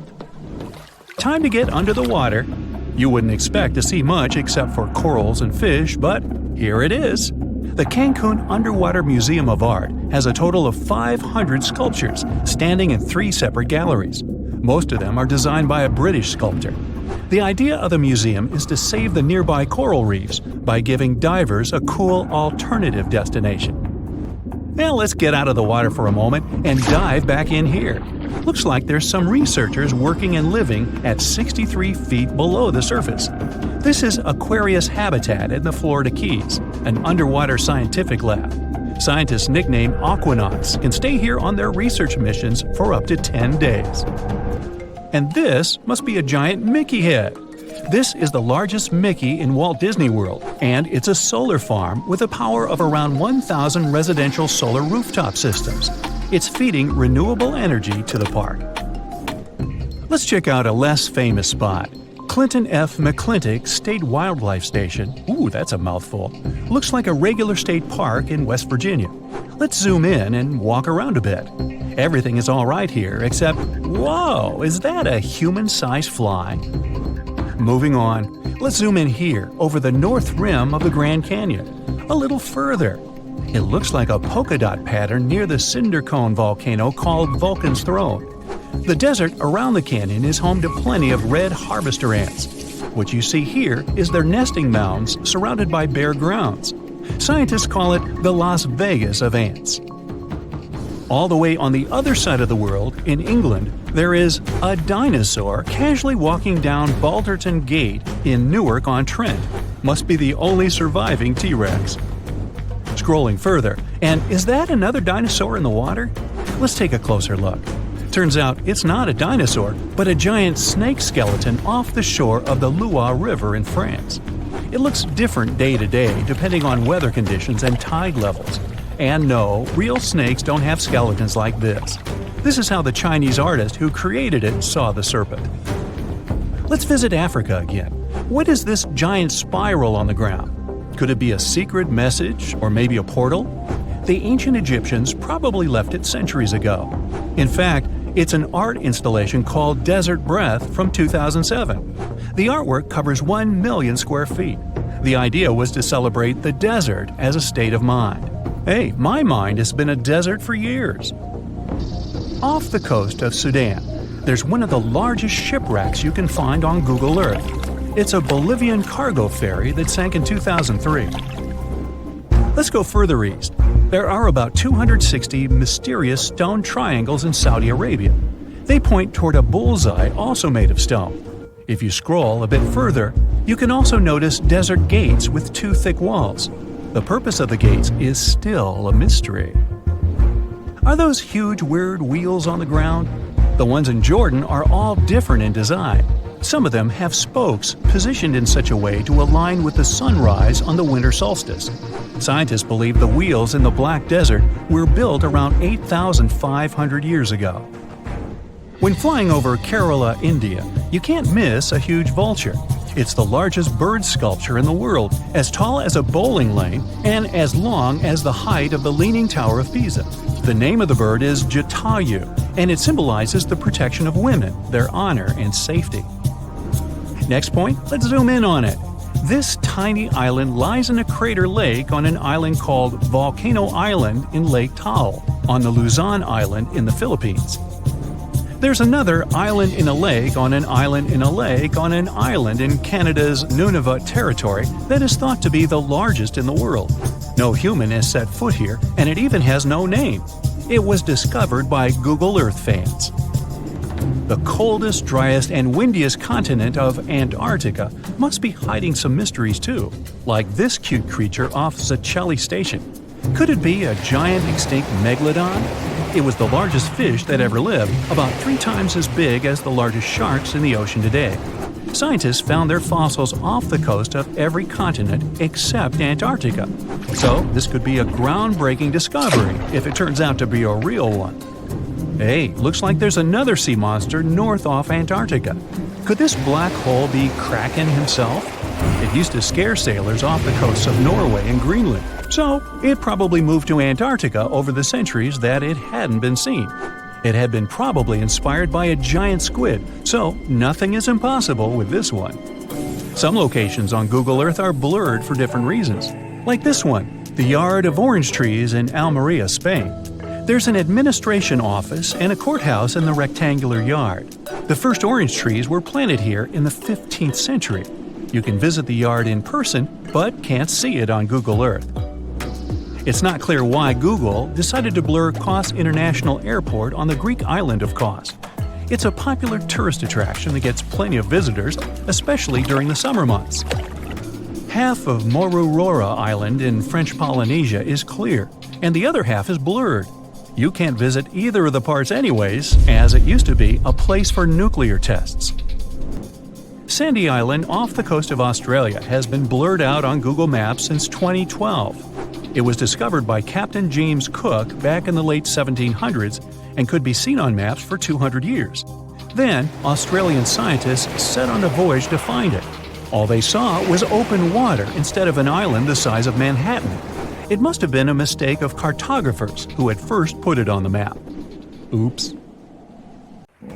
Time to get under the water. You wouldn't expect to see much except for corals and fish, but here it is. The Cancun Underwater Museum of Art has a total of 500 sculptures standing in 3 separate galleries. Most of them are designed by a British sculptor. The idea of the museum is to save the nearby coral reefs by giving divers a cool alternative destination. Now let's get out of the water for a moment and dive back in here. Looks like there's some researchers working and living at 63 feet below the surface. This is Aquarius Habitat in the Florida Keys, an underwater scientific lab. Scientists nicknamed Aquanauts can stay here on their research missions for up to 10 days. And this must be a giant Mickey head. This is the largest Mickey in Walt Disney World, and it's a solar farm with a power of around 1,000 residential solar rooftop systems. It's feeding renewable energy to the park. Let's check out a less famous spot. Clinton F. McClintock State Wildlife Station. Ooh, that's a mouthful. Looks like a regular state park in West Virginia. Let's zoom in and walk around a bit. Everything is all right here, except, whoa, is that a human-sized fly? Moving on, let's zoom in here, over the north rim of the Grand Canyon. A little further. It looks like a polka dot pattern near the cinder cone volcano called Vulcan's Throne. The desert around the canyon is home to plenty of red harvester ants. What you see here is their nesting mounds surrounded by bare grounds. Scientists call it the Las Vegas of ants. All the way on the other side of the world, in England, there is a dinosaur casually walking down Balderton Gate in Newark-on-Trent. Must be the only surviving T-Rex. Scrolling further, and is that another dinosaur in the water? Let's take a closer look. Turns out it's not a dinosaur, but a giant snake skeleton off the shore of the Loire River in France. It looks different day to day depending on weather conditions and tide levels. And no, real snakes don't have skeletons like this. This is how the Chinese artist who created it saw the serpent. Let's visit Africa again. What is this giant spiral on the ground? Could it be a secret message or maybe a portal? The ancient Egyptians probably left it centuries ago. In fact, it's an art installation called Desert Breath from 2007. The artwork covers 1 million square feet. The idea was to celebrate the desert as a state of mind. Hey, my mind has been a desert for years. Off the coast of Sudan, there's one of the largest shipwrecks you can find on Google Earth. It's a Bolivian cargo ferry that sank in 2003. Let's go further east. There are about 260 mysterious stone triangles in Saudi Arabia. They point toward a bullseye also made of stone. If you scroll a bit further, you can also notice desert gates with 2 thick walls. The purpose of the gates is still a mystery. Are those huge weird wheels on the ground? The ones in Jordan are all different in design. Some of them have spokes positioned in such a way to align with the sunrise on the winter solstice. Scientists believe the wheels in the Black Desert were built around 8,500 years ago. When flying over Kerala, India, you can't miss a huge vulture. It's the largest bird sculpture in the world, as tall as a bowling lane and as long as the height of the Leaning Tower of Pisa. The name of the bird is Jatayu, and it symbolizes the protection of women, their honor and safety. Next point, let's zoom in on it. This tiny island lies in a crater lake on an island called Volcano Island in Lake Taal, on the Luzon Island in the Philippines. There's another island in a lake on an island in a lake on an island in Canada's Nunavut territory that is thought to be the largest in the world. No human has set foot here, and it even has no name. It was discovered by Google Earth fans. The coldest, driest, and windiest continent of Antarctica must be hiding some mysteries too, like this cute creature off Zacelli Station. Could it be a giant extinct megalodon? It was the largest fish that ever lived, about 3 times as big as the largest sharks in the ocean today. Scientists found their fossils off the coast of every continent except Antarctica. So this could be a groundbreaking discovery if it turns out to be a real one. Hey, looks like there's another sea monster north off Antarctica. Could this black hole be Kraken himself? It used to scare sailors off the coasts of Norway and Greenland, so it probably moved to Antarctica over the centuries that it hadn't been seen. It had been probably inspired by a giant squid, so nothing is impossible with this one. Some locations on Google Earth are blurred for different reasons, like this one, the Yard of Orange Trees in Almeria, Spain. There's an administration office and a courthouse in the rectangular yard. The first orange trees were planted here in the 15th century. You can visit the yard in person, but can't see it on Google Earth. It's not clear why Google decided to blur Kos International Airport on the Greek island of Kos. It's a popular tourist attraction that gets plenty of visitors, especially during the summer months. Half of Moruroa Island in French Polynesia is clear, and the other half is blurred. You can't visit either of the parts anyways, as it used to be a place for nuclear tests. Sandy Island off the coast of Australia has been blurred out on Google Maps since 2012. It was discovered by Captain James Cook back in the late 1700s and could be seen on maps for 200 years. Then, Australian scientists set on a voyage to find it. All they saw was open water instead of an island the size of Manhattan. It must have been a mistake of cartographers who had first put it on the map. Oops.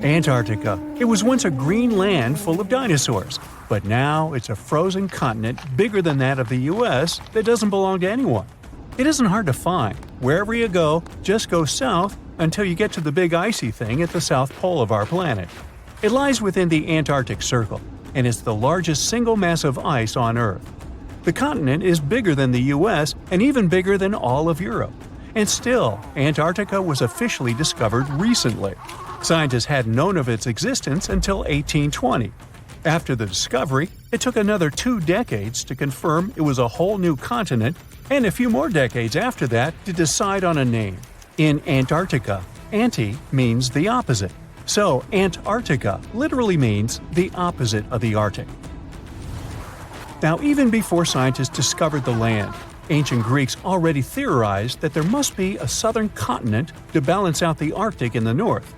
Antarctica. It was once a green land full of dinosaurs, but now it's a frozen continent bigger than that of the US that doesn't belong to anyone. It isn't hard to find. Wherever you go, just go south until you get to the big icy thing at the south pole of our planet. It lies within the Antarctic Circle, and it's the largest single mass of ice on Earth. The continent is bigger than the US and even bigger than all of Europe. And still, Antarctica was officially discovered recently. Scientists hadn't known of its existence until 1820. After the discovery, it took another 2 decades to confirm it was a whole new continent, and a few more decades after that to decide on a name. In Antarctica, anti means the opposite, so Antarctica literally means the opposite of the Arctic. Now, even before scientists discovered the land, ancient Greeks already theorized that there must be a southern continent to balance out the Arctic in the north.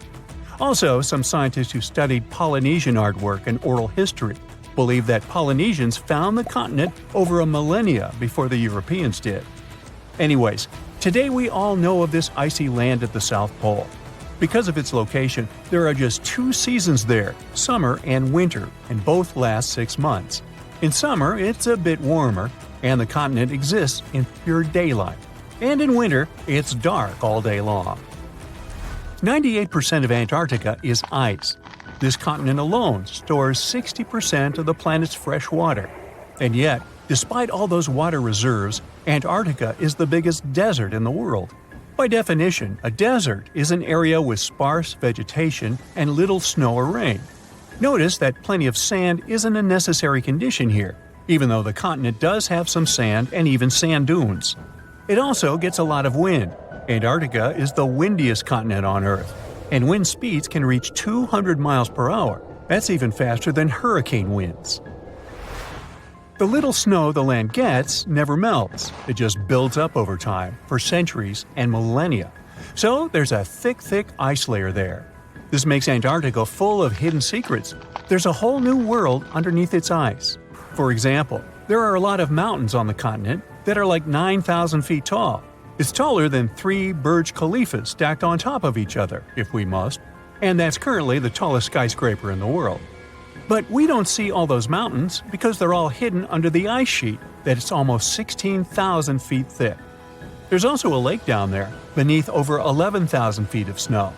Also, some scientists who studied Polynesian artwork and oral history believe that Polynesians found the continent over a millennia before the Europeans did. Anyways, today we all know of this icy land at the South Pole. Because of its location, there are just 2 seasons there, summer and winter, and both last 6 months. In summer, it's a bit warmer, and the continent exists in pure daylight. And in winter, it's dark all day long. 98% of Antarctica is ice. This continent alone stores 60% of the planet's fresh water. And yet, despite all those water reserves, Antarctica is the biggest desert in the world. By definition, a desert is an area with sparse vegetation and little snow or rain. Notice that plenty of sand isn't a necessary condition here, even though the continent does have some sand and even sand dunes. It also gets a lot of wind. Antarctica is the windiest continent on Earth, and wind speeds can reach 200 miles per hour. That's even faster than hurricane winds. The little snow the land gets never melts. It just builds up over time, for centuries and millennia. So there's a thick ice layer there. This makes Antarctica full of hidden secrets. There's a whole new world underneath its ice. For example, there are a lot of mountains on the continent that are like 9,000 feet tall. It's taller than 3 Burj Khalifas stacked on top of each other, if we must, and that's currently the tallest skyscraper in the world. But we don't see all those mountains because they're all hidden under the ice sheet that's almost 16,000 feet thick. There's also a lake down there, beneath over 11,000 feet of snow.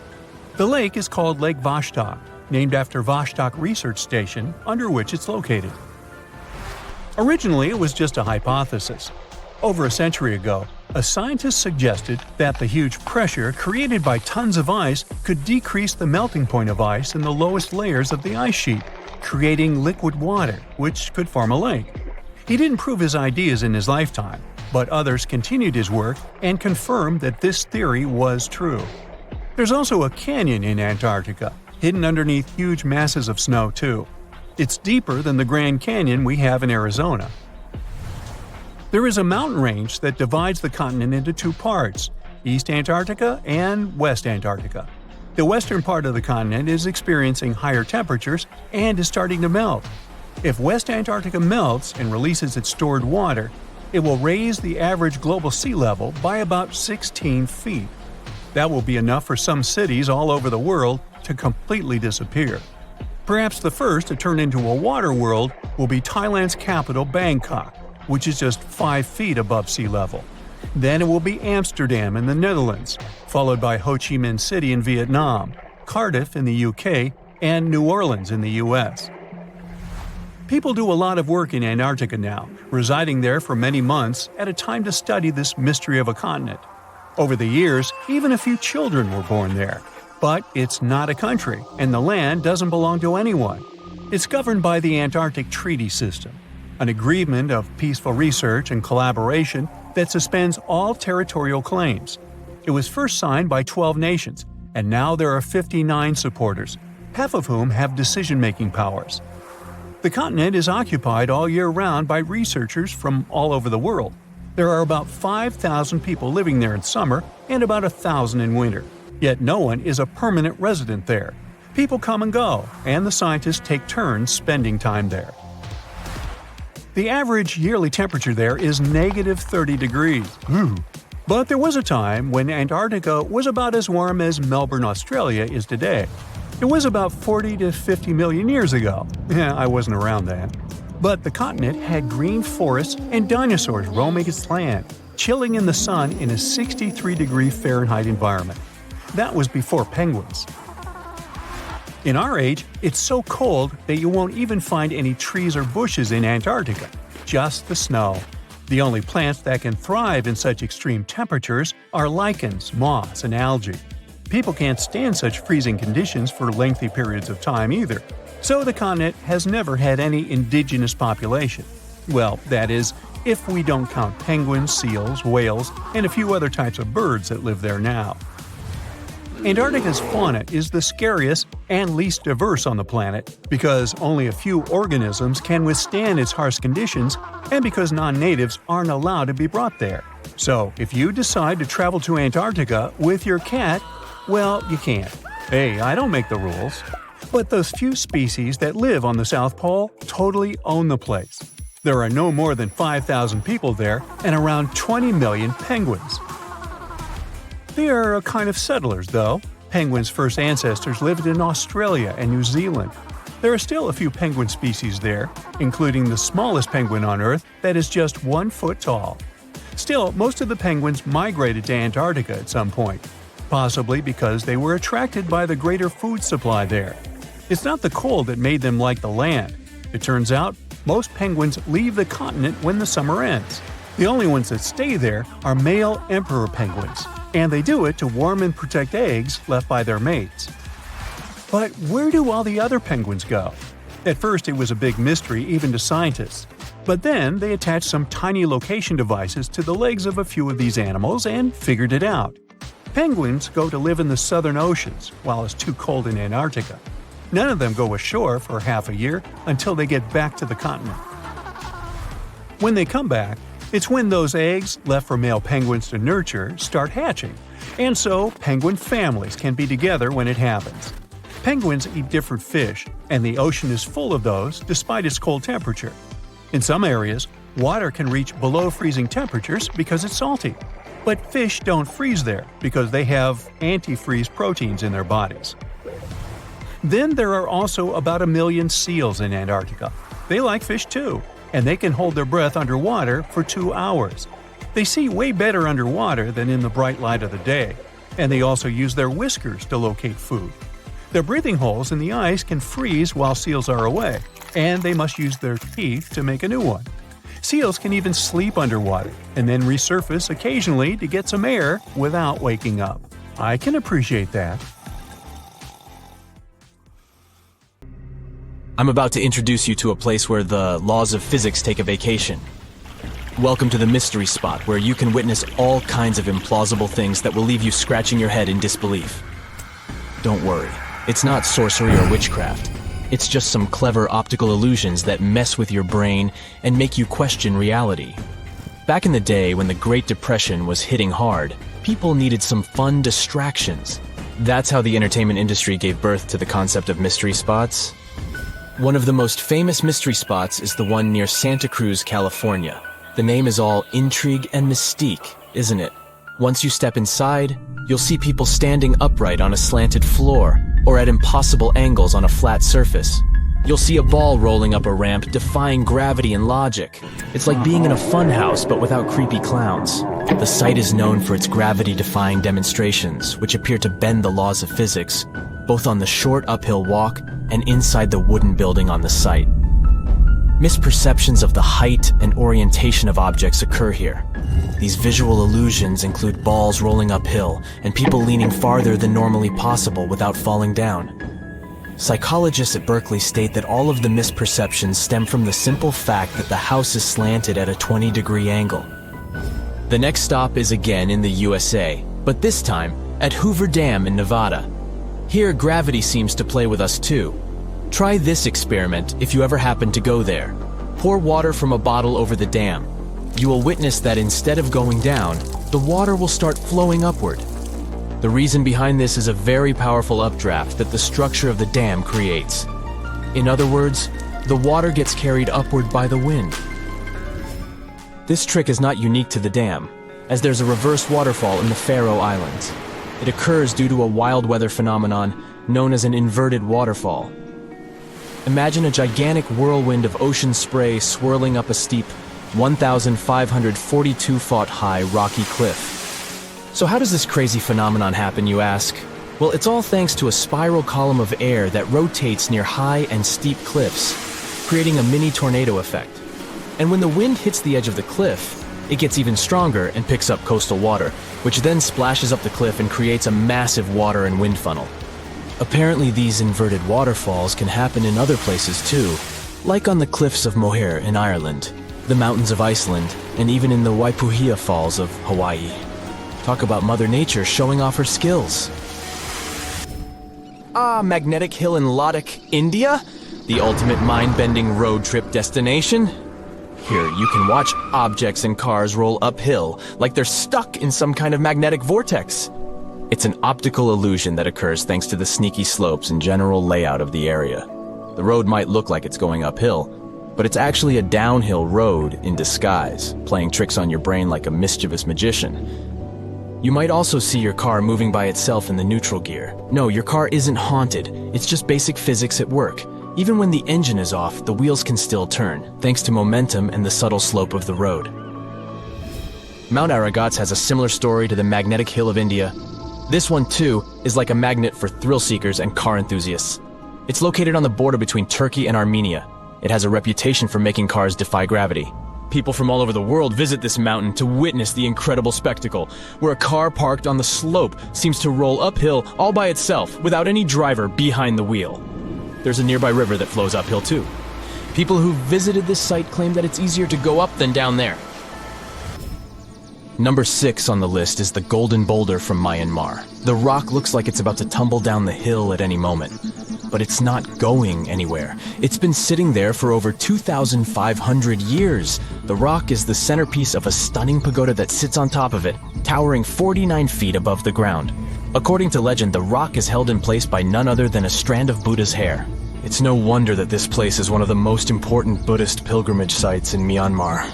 The lake is called Lake Vostok, named after Vostok Research Station, under which it's located. Originally, it was just a hypothesis. Over a century ago, a scientist suggested that the huge pressure created by tons of ice could decrease the melting point of ice in the lowest layers of the ice sheet, creating liquid water, which could form a lake. He didn't prove his ideas in his lifetime, but others continued his work and confirmed that this theory was true. There's also a canyon in Antarctica, hidden underneath huge masses of snow too. It's deeper than the Grand Canyon we have in Arizona. There is a mountain range that divides the continent into 2 parts, East Antarctica and West Antarctica. The western part of the continent is experiencing higher temperatures and is starting to melt. If West Antarctica melts and releases its stored water, it will raise the average global sea level by about 16 feet. That will be enough for some cities all over the world to completely disappear. Perhaps the first to turn into a water world will be Thailand's capital, Bangkok, which is just 5 feet above sea level. Then it will be Amsterdam in the Netherlands, followed by Ho Chi Minh City in Vietnam, Cardiff in the UK, and New Orleans in the US. People do a lot of work in Antarctica now, residing there for many months at a time to study this mystery of a continent. Over the years, even a few children were born there. But it's not a country, and the land doesn't belong to anyone. It's governed by the Antarctic Treaty System, an agreement of peaceful research and collaboration that suspends all territorial claims. It was first signed by 12 nations, and now there are 59 supporters, half of whom have decision-making powers. The continent is occupied all year round by researchers from all over the world. There are about 5,000 people living there in summer and about 1,000 in winter. Yet no one is a permanent resident there. People come and go, and the scientists take turns spending time there. The average yearly temperature there is negative 30 degrees. But there was a time when Antarctica was about as warm as Melbourne, Australia is today. It was about 40 to 50 million years ago. I wasn't around then. But the continent had green forests and dinosaurs roaming its land, chilling in the sun in a 63-degree Fahrenheit environment. That was before penguins. In our age, it's so cold that you won't even find any trees or bushes in Antarctica, just the snow. The only plants that can thrive in such extreme temperatures are lichens, moss, and algae. People can't stand such freezing conditions for lengthy periods of time either, so the continent has never had any indigenous population. Well, that is, if we don't count penguins, seals, whales, and a few other types of birds that live there now. Antarctica's fauna is the scariest and least diverse on the planet because only a few organisms can withstand its harsh conditions and because non-natives aren't allowed to be brought there. So, if you decide to travel to Antarctica with your cat, well, you can't. Hey, I don't make the rules. But those few species that live on the South Pole totally own the place. There are no more than 5,000 people there and around 20 million penguins. They are a kind of settlers, though. Penguins' first ancestors lived in Australia and New Zealand. There are still a few penguin species there, including the smallest penguin on Earth that is just 1 foot tall. Still, most of the penguins migrated to Antarctica at some point, possibly because they were attracted by the greater food supply there. It's not the cold that made them like the land. It turns out, most penguins leave the continent when the summer ends. The only ones that stay there are male emperor penguins, and they do it to warm and protect eggs left by their mates. But where do all the other penguins go? At first it was a big mystery even to scientists, but then they attached some tiny location devices to the legs of a few of these animals and figured it out. Penguins go to live in the southern oceans while it's too cold in Antarctica. None of them go ashore for half a year until they get back to the continent. When they come back, it's when those eggs, left for male penguins to nurture, start hatching, and so penguin families can be together when it happens. Penguins eat different fish, and the ocean is full of those despite its cold temperature. In some areas, water can reach below freezing temperatures because it's salty. But fish don't freeze there because they have antifreeze proteins in their bodies. Then there are also about 1 million seals in Antarctica. They like fish too, and they can hold their breath underwater for 2 hours. They see way better underwater than in the bright light of the day, and they also use their whiskers to locate food. Their breathing holes in the ice can freeze while seals are away, and they must use their teeth to make a new one. Seals can even sleep underwater and then resurface occasionally to get some air without waking up. I can appreciate that. I'm about to introduce you to a place where the laws of physics take a vacation. Welcome to the mystery spot, where you can witness all kinds of implausible things that will leave you scratching your head in disbelief. Don't worry, it's not sorcery or witchcraft. It's just some clever optical illusions that mess with your brain and make you question reality. Back in the day when the Great Depression was hitting hard, people needed some fun distractions. That's how the entertainment industry gave birth to the concept of mystery spots. One of the most famous mystery spots is the one near Santa Cruz, California. The name is all intrigue and mystique, isn't it? Once you step inside, you'll see people standing upright on a slanted floor or at impossible angles on a flat surface. You'll see a ball rolling up a ramp defying gravity and logic. It's like being in a funhouse but without creepy clowns. The site is known for its gravity-defying demonstrations, which appear to bend the laws of physics, both on the short uphill walk and inside the wooden building on the site. Misperceptions of the height and orientation of objects occur here. These visual illusions include balls rolling uphill and people leaning farther than normally possible without falling down. Psychologists at Berkeley state that all of the misperceptions stem from the simple fact that the house is slanted at a 20-degree angle. The next stop is again in the USA, but this time at Hoover Dam in Nevada. Here, gravity seems to play with us too. Try this experiment if you ever happen to go there. Pour water from a bottle over the dam. you will witness that instead of going down, the water will start flowing upward. The reason behind this is a very powerful updraft that the structure of the dam creates. In other words, the water gets carried upward by the wind. This trick is not unique to the dam, as there's a reverse waterfall in the Faroe Islands. It occurs due to a wild weather phenomenon known as an inverted waterfall. Imagine a gigantic whirlwind of ocean spray swirling up a steep, 1,542-foot high rocky cliff. So how does this crazy phenomenon happen, you ask? Well, it's all thanks to a spiral column of air that rotates near high and steep cliffs, creating a mini tornado effect. And when the wind hits the edge of the cliff, it gets even stronger and picks up coastal water, which then splashes up the cliff and creates a massive water and wind funnel. Apparently, these inverted waterfalls can happen in other places too, like on the cliffs of Moher in Ireland, the mountains of Iceland, and even in the Waipuhia Falls of Hawaii. Talk about Mother Nature showing off her skills. Magnetic Hill in Ladakh, India? The ultimate mind-bending road trip destination? Here, you can watch objects and cars roll uphill like they're stuck in some kind of magnetic vortex. It's an optical illusion that occurs thanks to the sneaky slopes and general layout of the area. The road might look like it's going uphill, but it's actually a downhill road in disguise, playing tricks on your brain like a mischievous magician. You might also see your car moving by itself in the neutral gear. No, your car isn't haunted, it's just basic physics at work. Even when the engine is off, the wheels can still turn, thanks to momentum and the subtle slope of the road. Mount Aragats has a similar story to the Magnetic Hill of India. This one, too, is like a magnet for thrill seekers and car enthusiasts. It's located on the border between Turkey and Armenia. It has a reputation for making cars defy gravity. People from all over the world visit this mountain to witness the incredible spectacle, where a car parked on the slope seems to roll uphill all by itself without any driver behind the wheel. There's a nearby river that flows uphill too. People who visited this site claim that it's easier to go up than down there. Number 6 on the list is the Golden Boulder from Myanmar. The rock looks like it's about to tumble down the hill at any moment, but it's not going anywhere. It's been sitting there for over 2,500 years. The rock is the centerpiece of a stunning pagoda that sits on top of it, towering 49 feet above the ground. According to legend, the rock is held in place by none other than a strand of Buddha's hair. It's no wonder that this place is one of the most important Buddhist pilgrimage sites in Myanmar.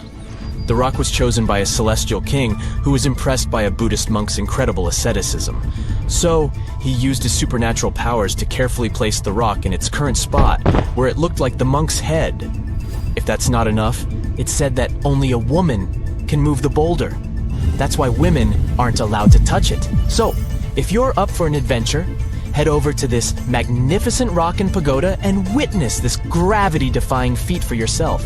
The rock was chosen by a celestial king who was impressed by a Buddhist monk's incredible asceticism. So, he used his supernatural powers to carefully place the rock in its current spot, where it looked like the monk's head. If that's not enough, it's said that only a woman can move the boulder. That's why women aren't allowed to touch it. So, if you're up for an adventure, head over to this magnificent rock and pagoda and witness this gravity-defying feat for yourself.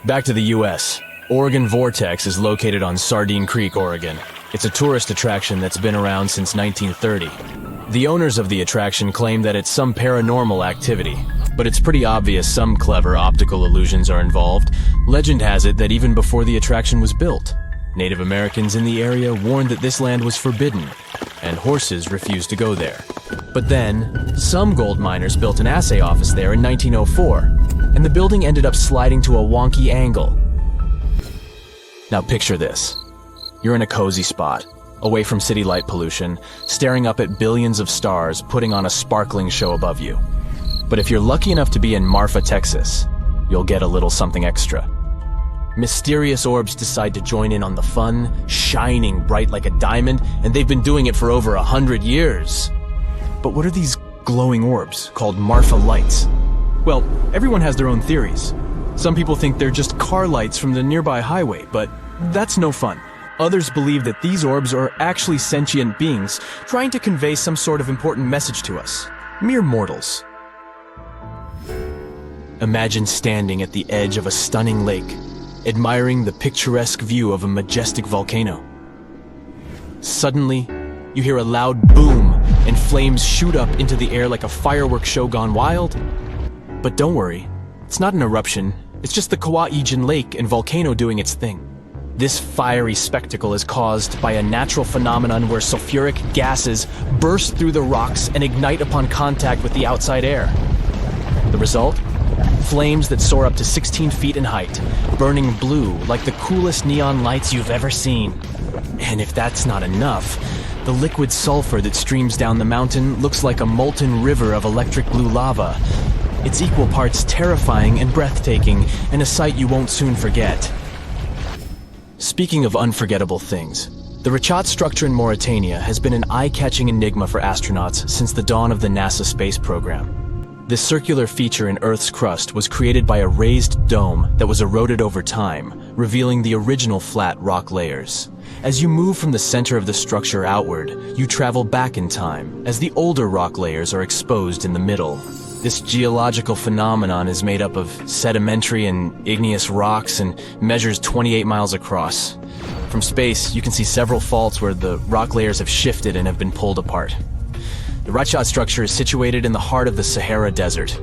Back to the US. Oregon Vortex is located on Sardine Creek, Oregon. It's a tourist attraction that's been around since 1930. The owners of the attraction claim that it's some paranormal activity, but it's pretty obvious some clever optical illusions are involved. Legend has it that even before the attraction was built, Native Americans in the area warned that this land was forbidden, and horses refused to go there. But then, some gold miners built an assay office there in 1904, and the building ended up sliding to a wonky angle. Now picture this. You're in a cozy spot, away from city light pollution, staring up at billions of stars putting on a sparkling show above you. But if you're lucky enough to be in Marfa, Texas, you'll get a little something extra. Mysterious orbs decide to join in on the fun, shining bright like a diamond, and they've been doing it for over 100 years. But what are these glowing orbs called Marfa lights? Well, everyone has their own theories. Some people think they're just car lights from the nearby highway, but that's no fun. Others believe that these orbs are actually sentient beings trying to convey some sort of important message to us, mere mortals. Imagine standing at the edge of a stunning lake, admiring the picturesque view of a majestic volcano. Suddenly, you hear a loud boom and flames shoot up into the air like a fireworks show gone wild. But don't worry, it's not an eruption, it's just the Kauai'an Lake and volcano doing its thing. This fiery spectacle is caused by a natural phenomenon where sulfuric gases burst through the rocks and ignite upon contact with the outside air. The result? Flames that soar up to 16 feet in height, burning blue like the coolest neon lights you've ever seen. And if that's not enough, the liquid sulfur that streams down the mountain looks like a molten river of electric blue lava. It's equal parts terrifying and breathtaking, and a sight you won't soon forget. Speaking of unforgettable things, the Richat structure in Mauritania has been an eye-catching enigma for astronauts since the dawn of the NASA space program. This circular feature in Earth's crust was created by a raised dome that was eroded over time, revealing the original flat rock layers. As you move from the center of the structure outward, you travel back in time, as the older rock layers are exposed in the middle. This geological phenomenon is made up of sedimentary and igneous rocks and measures 28 miles across. From space, you can see several faults where the rock layers have shifted and have been pulled apart. The Richat structure is situated in the heart of the Sahara Desert.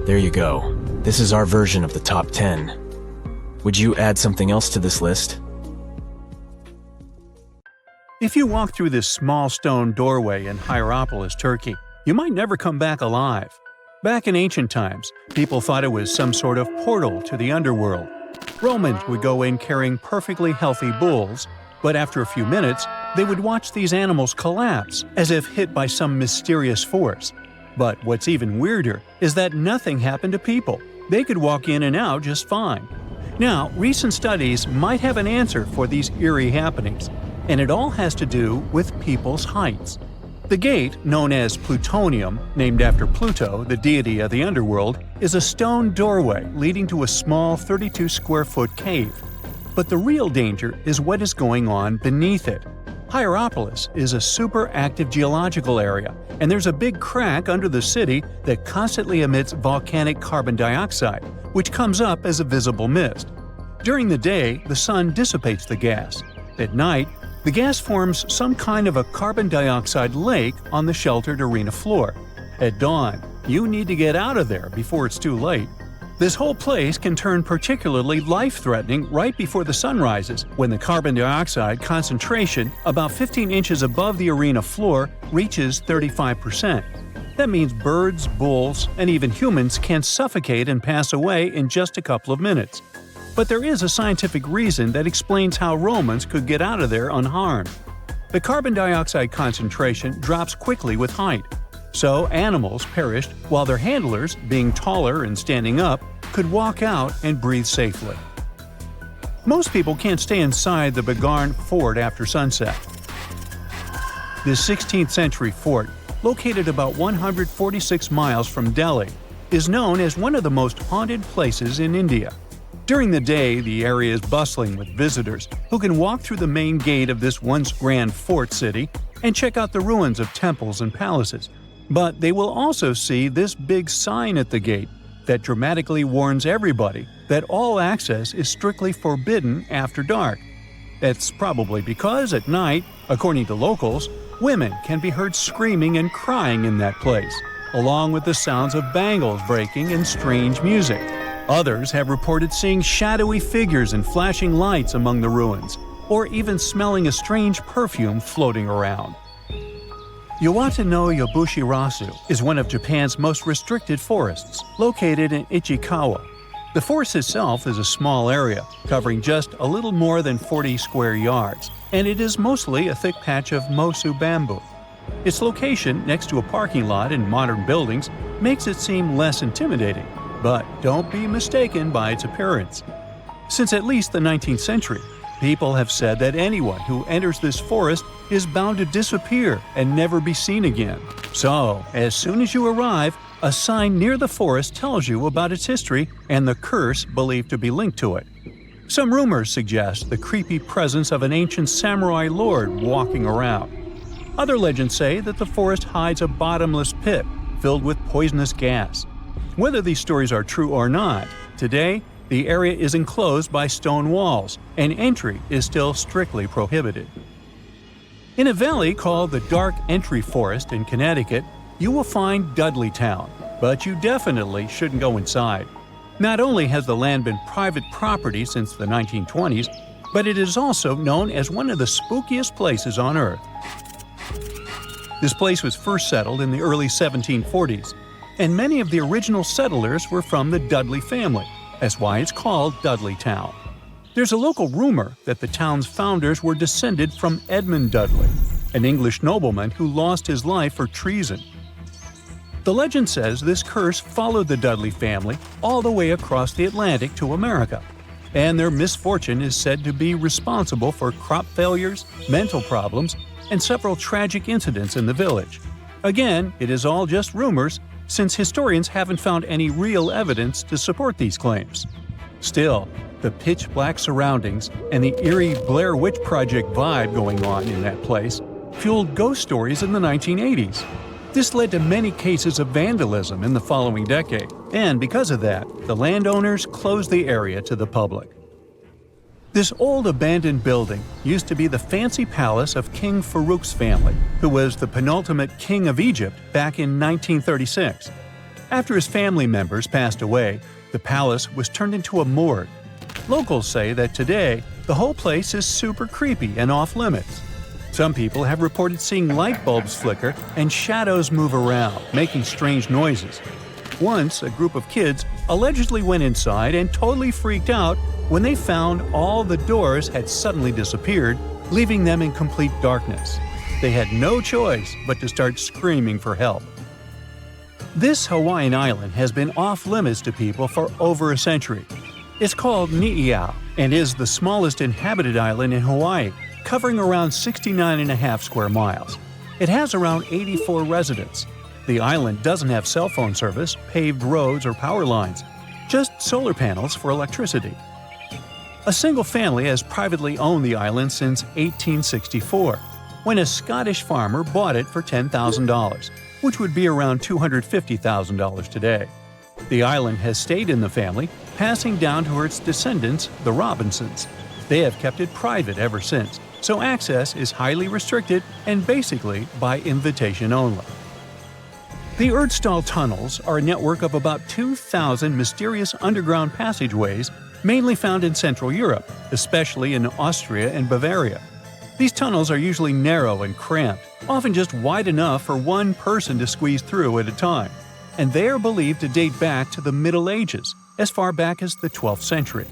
There you go. This is our version of the top 10. Would you add something else to this list? If you walk through this small stone doorway in Hierapolis, Turkey, you might never come back alive. Back in ancient times, people thought it was some sort of portal to the underworld. Romans would go in carrying perfectly healthy bulls, but after a few minutes, they would watch these animals collapse as if hit by some mysterious force. But what's even weirder is that nothing happened to people. They could walk in and out just fine. Now, recent studies might have an answer for these eerie happenings, and it all has to do with people's heights. The gate, known as Plutonium, named after Pluto, the deity of the underworld, is a stone doorway leading to a small 32-square-foot cave. But the real danger is what is going on beneath it. Hierapolis is a super active geological area, and there's a big crack under the city that constantly emits volcanic carbon dioxide, which comes up as a visible mist. During the day, the sun dissipates the gas. At night, the gas forms some kind of a carbon dioxide lake on the sheltered arena floor. At dawn, you need to get out of there before it's too late. This whole place can turn particularly life-threatening right before the sun rises, when the carbon dioxide concentration, about 15 inches above the arena floor, reaches 35%. That means birds, bulls, and even humans can suffocate and pass away in just a couple of minutes. But there is a scientific reason that explains how Romans could get out of there unharmed. The carbon dioxide concentration drops quickly with height, so animals perished while their handlers, being taller and standing up, could walk out and breathe safely. Most people can't stay inside the Bagarn fort after sunset. This 16th century fort, located about 146 miles from Delhi, is known as one of the most haunted places in India. During the day, the area is bustling with visitors who can walk through the main gate of this once grand fort city and check out the ruins of temples and palaces. But they will also see this big sign at the gate that dramatically warns everybody that all access is strictly forbidden after dark. That's probably because at night, according to locals, women can be heard screaming and crying in that place, along with the sounds of bangles breaking and strange music. Others have reported seeing shadowy figures and flashing lights among the ruins, or even smelling a strange perfume floating around. Yawata no Yabushirasu is one of Japan's most restricted forests, located in Ichikawa. The forest itself is a small area, covering just a little more than 40 square yards, and it is mostly a thick patch of mosu bamboo. Its location next to a parking lot and modern buildings makes it seem less intimidating, but don't be mistaken by its appearance. Since at least the 19th century, people have said that anyone who enters this forest is bound to disappear and never be seen again. So, as soon as you arrive, a sign near the forest tells you about its history and the curse believed to be linked to it. Some rumors suggest the creepy presence of an ancient samurai lord walking around. Other legends say that the forest hides a bottomless pit filled with poisonous gas. Whether these stories are true or not, today, the area is enclosed by stone walls, and entry is still strictly prohibited. In a valley called the Dark Entry Forest in Connecticut, you will find Dudleytown, but you definitely shouldn't go inside. Not only has the land been private property since the 1920s, but it is also known as one of the spookiest places on Earth. This place was first settled in the early 1740s. and many of the original settlers were from the Dudley family. That's why it's called Dudley Town. There's a local rumor that the town's founders were descended from Edmund Dudley, an English nobleman who lost his life for treason. The legend says this curse followed the Dudley family all the way across the Atlantic to America, and their misfortune is said to be responsible for crop failures, mental problems, and several tragic incidents in the village. Again, it is all just rumors, since historians haven't found any real evidence to support these claims. Still, the pitch-black surroundings and the eerie Blair Witch Project vibe going on in that place fueled ghost stories in the 1980s. This led to many cases of vandalism in the following decade, and because of that, the landowners closed the area to the public. This old abandoned building used to be the fancy palace of King Farouk's family, who was the penultimate king of Egypt back in 1936. After his family members passed away, the palace was turned into a morgue. Locals say that today, the whole place is super creepy and off-limits. Some people have reported seeing light bulbs flicker and shadows move around, making strange noises. Once, a group of kids allegedly went inside and totally freaked out when they found all the doors had suddenly disappeared, leaving them in complete darkness. They had no choice but to start screaming for help. This Hawaiian island has been off-limits to people for over a century. It's called Ni'iau and is the smallest inhabited island in Hawaii, covering around 69.5 square miles. It has around 84 residents. The island doesn't have cell phone service, paved roads, or power lines, just solar panels for electricity. A single family has privately owned the island since 1864, when a Scottish farmer bought it for $10,000, which would be around $250,000 today. The island has stayed in the family, passing down to its descendants, the Robinsons. They have kept it private ever since, so access is highly restricted and basically by invitation only. The Erdstall tunnels are a network of about 2,000 mysterious underground passageways mainly found in Central Europe, especially in Austria and Bavaria. These tunnels are usually narrow and cramped, often just wide enough for one person to squeeze through at a time, and they are believed to date back to the Middle Ages, as far back as the 12th century.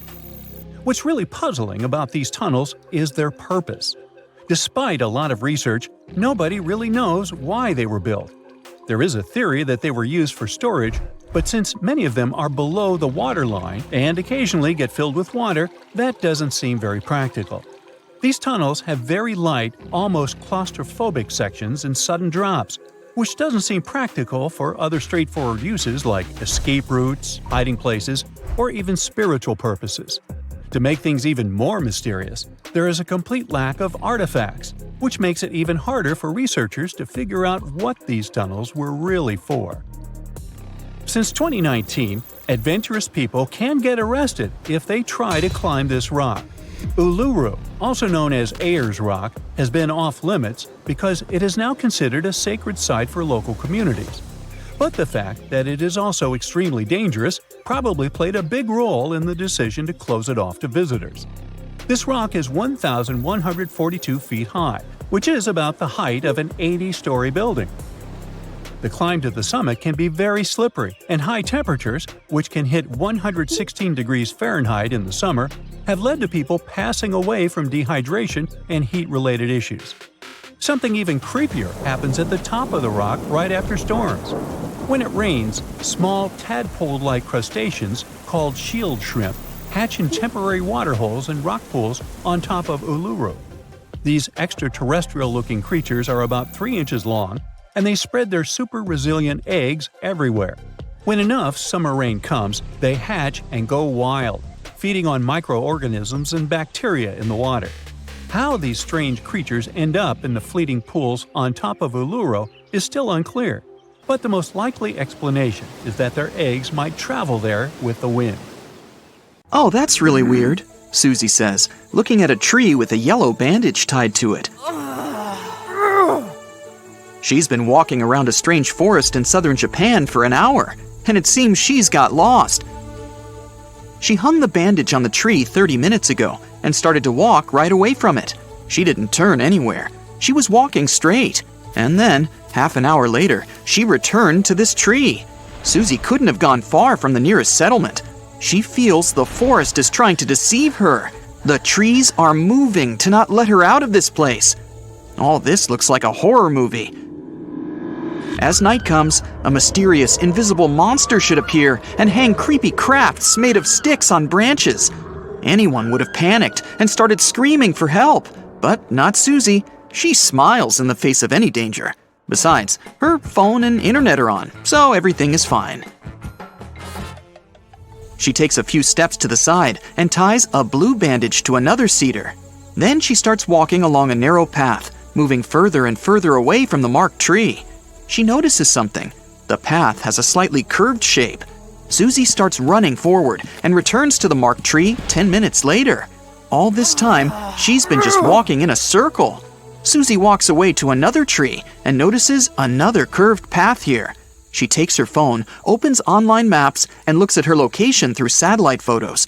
What's really puzzling about these tunnels is their purpose. Despite a lot of research, nobody really knows why they were built. There is a theory that they were used for storage, but since many of them are below the water line and occasionally get filled with water, that doesn't seem very practical. These tunnels have very light, almost claustrophobic sections and sudden drops, which doesn't seem practical for other straightforward uses like escape routes, hiding places, or even spiritual purposes. To make things even more mysterious, there is a complete lack of artifacts, which makes it even harder for researchers to figure out what these tunnels were really for. Since 2019, adventurous people can get arrested if they try to climb this rock. Uluru, also known as Ayers Rock, has been off-limits because it is now considered a sacred site for local communities. But the fact that it is also extremely dangerous probably played a big role in the decision to close it off to visitors. This rock is 1,142 feet high, which is about the height of an 80-story building. The climb to the summit can be very slippery, and high temperatures, which can hit 116 degrees Fahrenheit in the summer, have led to people passing away from dehydration and heat-related issues. Something even creepier happens at the top of the rock right after storms. When it rains, small tadpole-like crustaceans called shield shrimp hatch in temporary waterholes and rock pools on top of Uluru. These extraterrestrial-looking creatures are about 3 inches long, and they spread their super resilient eggs everywhere. When enough summer rain comes, they hatch and go wild, feeding on microorganisms and bacteria in the water. How these strange creatures end up in the fleeting pools on top of Uluru is still unclear, but the most likely explanation is that their eggs might travel there with the wind. "Oh, that's really weird," Susie says, looking at a tree with a yellow bandage tied to it. She's been walking around a strange forest in southern Japan for an hour, and it seems she's got lost. She hung the bandage on the tree 30 minutes ago and started to walk right away from it. She didn't turn anywhere. She was walking straight. And then, half an hour later, she returned to this tree. Susie couldn't have gone far from the nearest settlement. She feels the forest is trying to deceive her. The trees are moving to not let her out of this place. All this looks like a horror movie. As night comes, a mysterious, invisible monster should appear and hang creepy crafts made of sticks on branches. Anyone would have panicked and started screaming for help, but not Susie. She smiles in the face of any danger. Besides, her phone and internet are on, so everything is fine. She takes a few steps to the side and ties a blue bandage to another cedar. Then she starts walking along a narrow path, moving further and further away from the marked tree. She notices something. The path has a slightly curved shape. Susie starts running forward and returns to the marked tree 10 minutes later. All this time, she's been just walking in a circle. Susie walks away to another tree and notices another curved path here. She takes her phone, opens online maps, and looks at her location through satellite photos.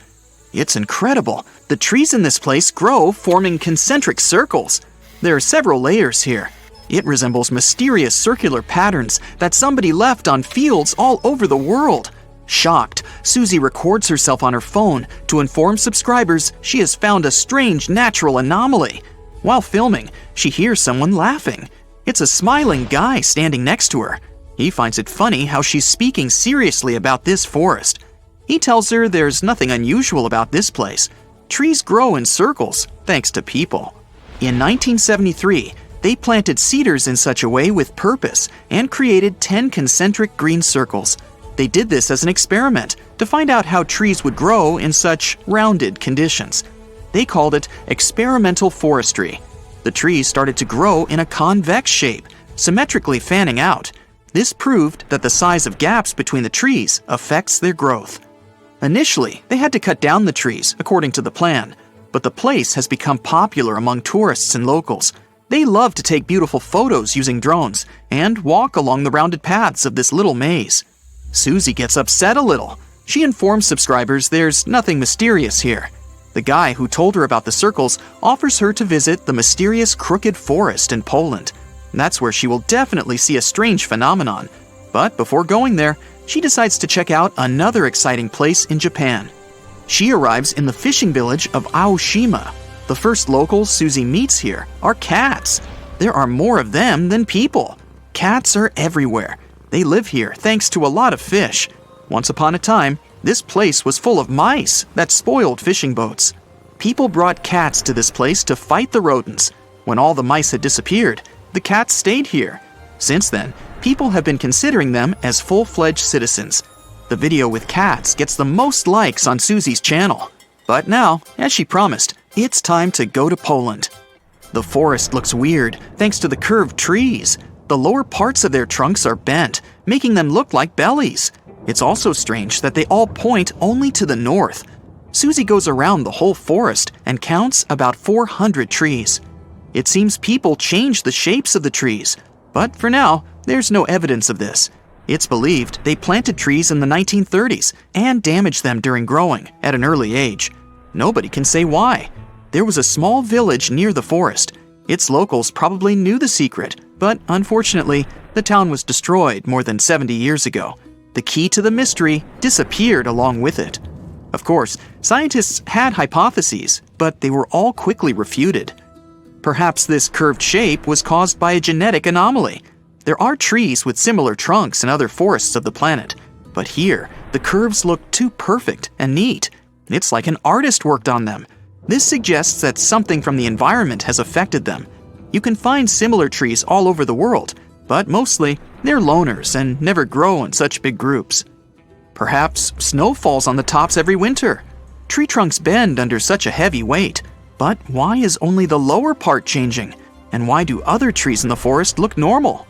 It's incredible. The trees in this place grow, forming concentric circles. There are several layers here. It resembles mysterious circular patterns that somebody left on fields all over the world. Shocked, Susie records herself on her phone to inform subscribers she has found a strange natural anomaly. While filming, she hears someone laughing. It's a smiling guy standing next to her. He finds it funny how she's speaking seriously about this forest. He tells her there's nothing unusual about this place. Trees grow in circles, thanks to people. In 1973, they planted cedars in such a way with purpose and created 10 concentric green circles. They did this as an experiment to find out how trees would grow in such rounded conditions. They called it experimental forestry. The trees started to grow in a convex shape, symmetrically fanning out. This proved that the size of gaps between the trees affects their growth. Initially, they had to cut down the trees according to the plan, but the place has become popular among tourists and locals. They love to take beautiful photos using drones and walk along the rounded paths of this little maze. Susie gets upset a little. She informs subscribers there's nothing mysterious here. The guy who told her about the circles offers her to visit the mysterious Crooked Forest in Poland. That's where she will definitely see a strange phenomenon. But before going there, she decides to check out another exciting place in Japan. She arrives in the fishing village of Aoshima. The first locals Susie meets here are cats. There are more of them than people. Cats are everywhere. They live here thanks to a lot of fish. Once upon a time, this place was full of mice that spoiled fishing boats. People brought cats to this place to fight the rodents. When all the mice had disappeared, the cats stayed here. Since then, people have been considering them as full-fledged citizens. The video with cats gets the most likes on Susie's channel. But now, as she promised, it's time to go to Poland. The forest looks weird thanks to the curved trees. The lower parts of their trunks are bent, making them look like bellies. It's also strange that they all point only to the north. Susie goes around the whole forest and counts about 400 trees. It seems people change the shapes of the trees, but for now, there's no evidence of this. It's believed they planted trees in the 1930s and damaged them during growing at an early age. Nobody can say why. There was a small village near the forest. Its locals probably knew the secret, but unfortunately, the town was destroyed more than 70 years ago. The key to the mystery disappeared along with it. Of course, scientists had hypotheses, but they were all quickly refuted. Perhaps this curved shape was caused by a genetic anomaly. There are trees with similar trunks in other forests of the planet, but here, the curves look too perfect and neat. It's like an artist worked on them. This suggests that something from the environment has affected them. You can find similar trees all over the world, but mostly, they're loners and never grow in such big groups. Perhaps snow falls on the tops every winter. Tree trunks bend under such a heavy weight. But why is only the lower part changing? And why do other trees in the forest look normal?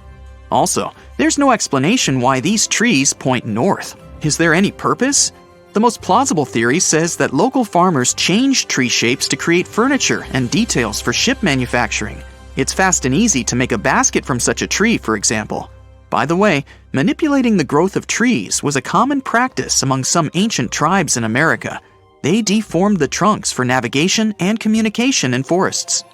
Also, there's no explanation why these trees point north. Is there any purpose? The most plausible theory says that local farmers changed tree shapes to create furniture and details for ship manufacturing. It's fast and easy to make a basket from such a tree, for example. By the way, manipulating the growth of trees was a common practice among some ancient tribes in America. They deformed the trunks for navigation and communication in forests.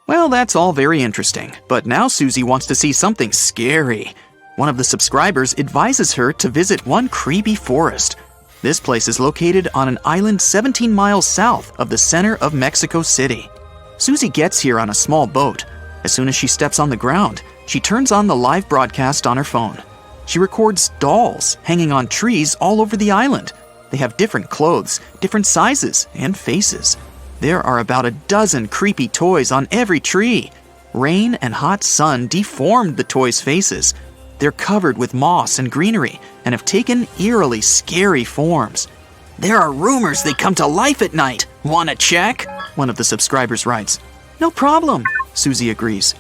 Well, that's all very interesting, but now Susie wants to see something scary. One of the subscribers advises her to visit one creepy forest. This place is located on an island 17 miles south of the center of Mexico City. Susie gets here on a small boat. As soon as she steps on the ground, she turns on the live broadcast on her phone. She records dolls hanging on trees all over the island. They have different clothes, different sizes, and faces. There are about a dozen creepy toys on every tree. Rain and hot sun deformed the toys' faces. They're covered with moss and greenery and have taken eerily scary forms. There are rumors they come to life at night. Wanna check? One of the subscribers writes. No problem, Susie agrees.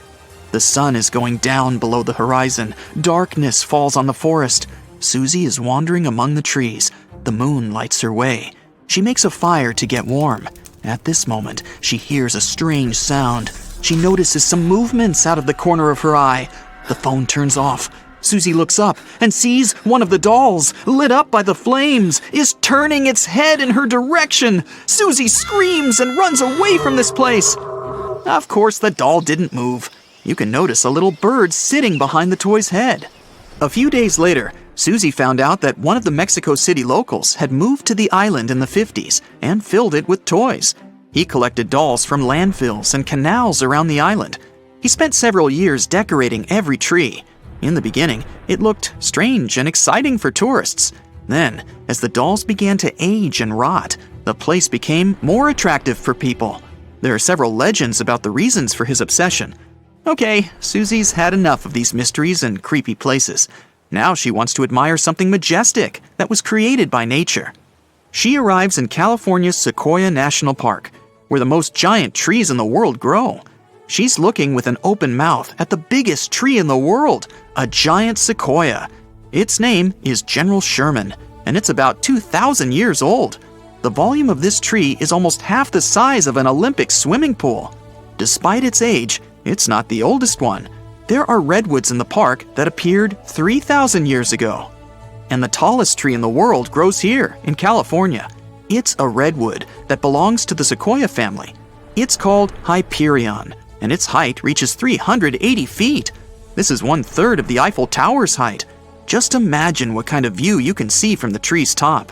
The sun is going down below the horizon. Darkness falls on the forest. Susie is wandering among the trees. The moon lights her way. She makes a fire to get warm. At this moment, she hears a strange sound. She notices some movements out of the corner of her eye. The phone turns off. Susie looks up and sees one of the dolls, lit up by the flames, is turning its head in her direction. Susie screams and runs away from this place. Of course, the doll didn't move. You can notice a little bird sitting behind the toy's head. A few days later, Susie found out that one of the Mexico City locals had moved to the island in the 50s and filled it with toys. He collected dolls from landfills and canals around the island. He spent several years decorating every tree. In the beginning, it looked strange and exciting for tourists. Then, as the dolls began to age and rot, the place became more attractive for people. There are several legends about the reasons for his obsession. Okay, Susie's had enough of these mysteries and creepy places. Now she wants to admire something majestic that was created by nature. She arrives in California's Sequoia National Park, where the most giant trees in the world grow. She's looking with an open mouth at the biggest tree in the world, a giant sequoia. Its name is General Sherman, and it's about 2,000 years old. The volume of this tree is almost half the size of an Olympic swimming pool. Despite its age, it's not the oldest one. There are redwoods in the park that appeared 3,000 years ago. And the tallest tree in the world grows here, in California. It's a redwood that belongs to the sequoia family. It's called Hyperion, and its height reaches 380 feet. This is 1/3 of the Eiffel Tower's height. Just imagine what kind of view you can see from the tree's top.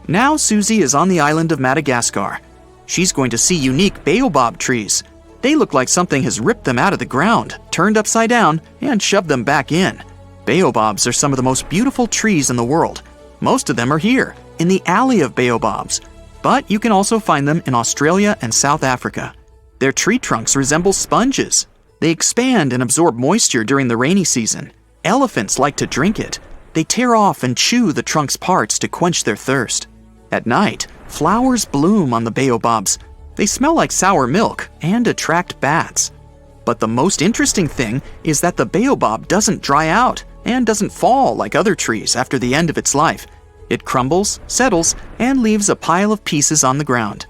Now Susie is on the island of Madagascar. She's going to see unique baobab trees. They look like something has ripped them out of the ground, turned upside down, and shoved them back in. Baobabs are some of the most beautiful trees in the world. Most of them are here, in the Alley of Baobabs. But you can also find them in Australia and South Africa. Their tree trunks resemble sponges. They expand and absorb moisture during the rainy season. Elephants like to drink it. They tear off and chew the trunk's parts to quench their thirst. At night, flowers bloom on the baobabs. They smell like sour milk and attract bats. But the most interesting thing is that the baobab doesn't dry out and doesn't fall like other trees after the end of its life. It crumbles, settles, and leaves a pile of pieces on the ground.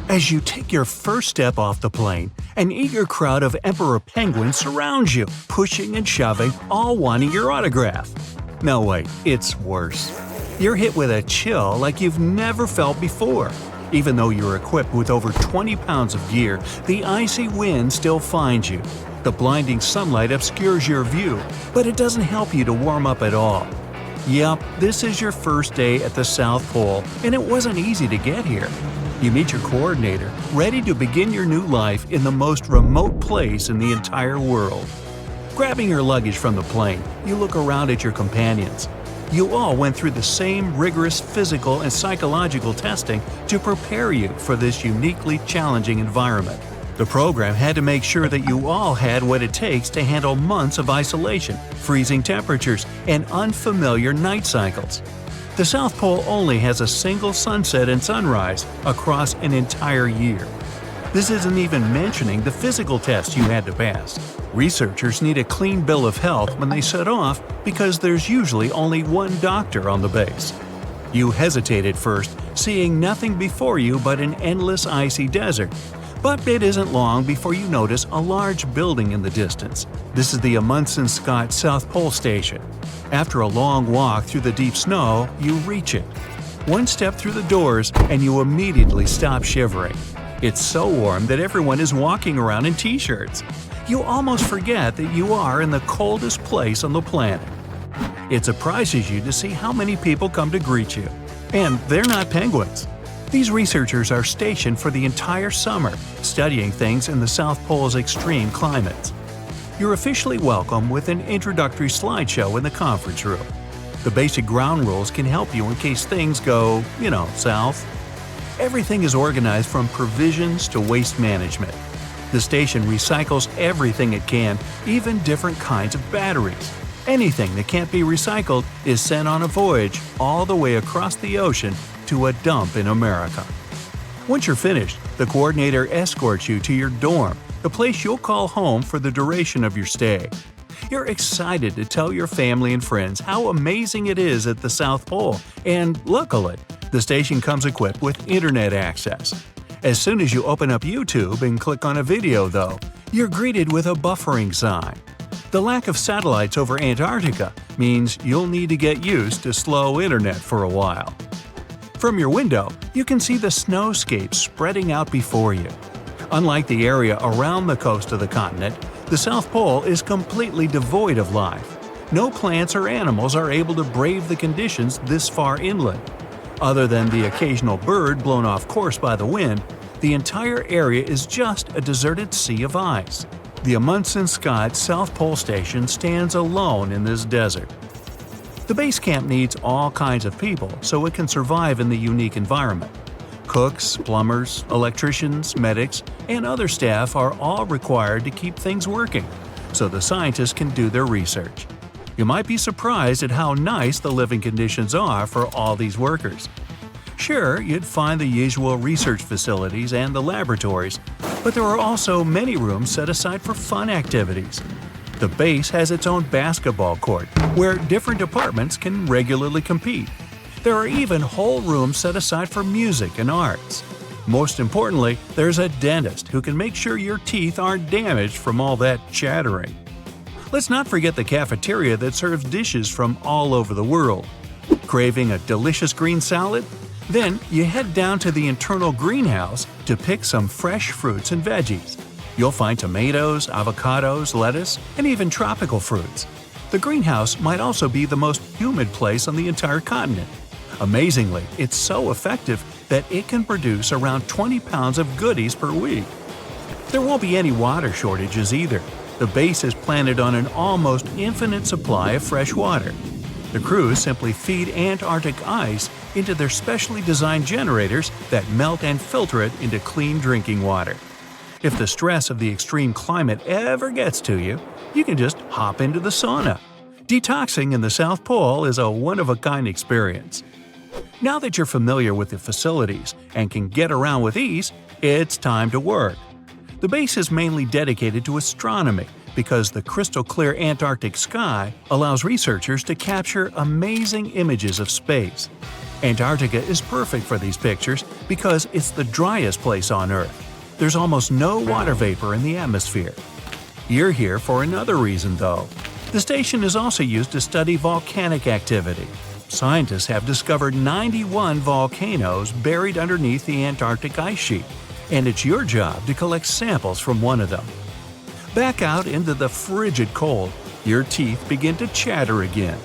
As you take your first step off the plane, an eager crowd of emperor penguins surrounds you, pushing and shoving, all wanting your autograph. No, wait, it's worse. You're hit with a chill like you've never felt before. Even though you're equipped with over 20 pounds of gear, the icy wind still finds you. The blinding sunlight obscures your view, but it doesn't help you to warm up at all. Yep, this is your first day at the South Pole, and it wasn't easy to get here. You meet your coordinator, ready to begin your new life in the most remote place in the entire world. Grabbing your luggage from the plane, you look around at your companions. You all went through the same rigorous physical and psychological testing to prepare you for this uniquely challenging environment. The program had to make sure that you all had what it takes to handle months of isolation, freezing temperatures, and unfamiliar night cycles. The South Pole only has a single sunset and sunrise across an entire year. This isn't even mentioning the physical tests you had to pass. Researchers need a clean bill of health when they set off because there's usually only one doctor on the base. You hesitate at first, seeing nothing before you but an endless icy desert. But it isn't long before you notice a large building in the distance. This is the Amundsen Scott South Pole Station. After a long walk through the deep snow, you reach it. One step through the doors and you immediately stop shivering. It's so warm that everyone is walking around in t-shirts. You almost forget that you are in the coldest place on the planet. It surprises you to see how many people come to greet you. And they're not penguins. These researchers are stationed for the entire summer, studying things in the South Pole's extreme climates. You're officially welcome with an introductory slideshow in the conference room. The basic ground rules can help you in case things go, south. Everything is organized from provisions to waste management. The station recycles everything it can, even different kinds of batteries. Anything that can't be recycled is sent on a voyage all the way across the ocean to a dump in America. Once you're finished, the coordinator escorts you to your dorm, the place you'll call home for the duration of your stay. You're excited to tell your family and friends how amazing it is at the South Pole, and luckily, the station comes equipped with internet access. As soon as you open up YouTube and click on a video, though, you're greeted with a buffering sign. The lack of satellites over Antarctica means you'll need to get used to slow internet for a while. From your window, you can see the snowscape spreading out before you. Unlike the area around the coast of the continent, the South Pole is completely devoid of life. No plants or animals are able to brave the conditions this far inland. Other than the occasional bird blown off course by the wind, the entire area is just a deserted sea of ice. The Amundsen Scott South Pole Station stands alone in this desert. The base camp needs all kinds of people so it can survive in the unique environment. Cooks, plumbers, electricians, medics, and other staff are all required to keep things working, so the scientists can do their research. You might be surprised at how nice the living conditions are for all these workers. Sure, you'd find the usual research facilities and the laboratories, but there are also many rooms set aside for fun activities. The base has its own basketball court, where different departments can regularly compete. There are even whole rooms set aside for music and arts. Most importantly, there's a dentist who can make sure your teeth aren't damaged from all that chattering. Let's not forget the cafeteria that serves dishes from all over the world. Craving a delicious green salad? Then you head down to the internal greenhouse to pick some fresh fruits and veggies. You'll find tomatoes, avocados, lettuce, and even tropical fruits. The greenhouse might also be the most humid place on the entire continent. Amazingly, it's so effective that it can produce around 20 pounds of goodies per week. There won't be any water shortages either. The base is planted on an almost infinite supply of fresh water. The crews simply feed Antarctic ice into their specially designed generators that melt and filter it into clean drinking water. If the stress of the extreme climate ever gets to you, you can just hop into the sauna. Detoxing in the South Pole is a one-of-a-kind experience. Now that you're familiar with the facilities and can get around with ease, it's time to work. The base is mainly dedicated to astronomy because the crystal-clear Antarctic sky allows researchers to capture amazing images of space. Antarctica is perfect for these pictures because it's the driest place on Earth. There's almost no water vapor in the atmosphere. You're here for another reason, though. The station is also used to study volcanic activity. Scientists have discovered 91 volcanoes buried underneath the Antarctic ice sheet, and it's your job to collect samples from one of them. Back out into the frigid cold, your teeth begin to chatter again.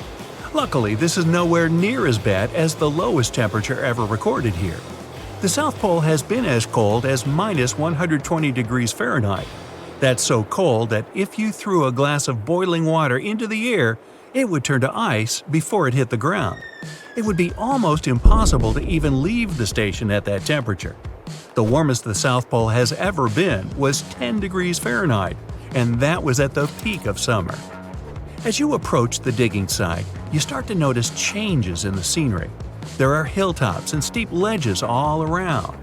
Luckily, this is nowhere near as bad as the lowest temperature ever recorded here. The South Pole has been as cold as minus 120 degrees Fahrenheit. That's so cold that if you threw a glass of boiling water into the air, it would turn to ice before it hit the ground. It would be almost impossible to even leave the station at that temperature. The warmest the South Pole has ever been was 10 degrees Fahrenheit, and that was at the peak of summer. As you approach the digging site, you start to notice changes in the scenery. There are hilltops and steep ledges all around.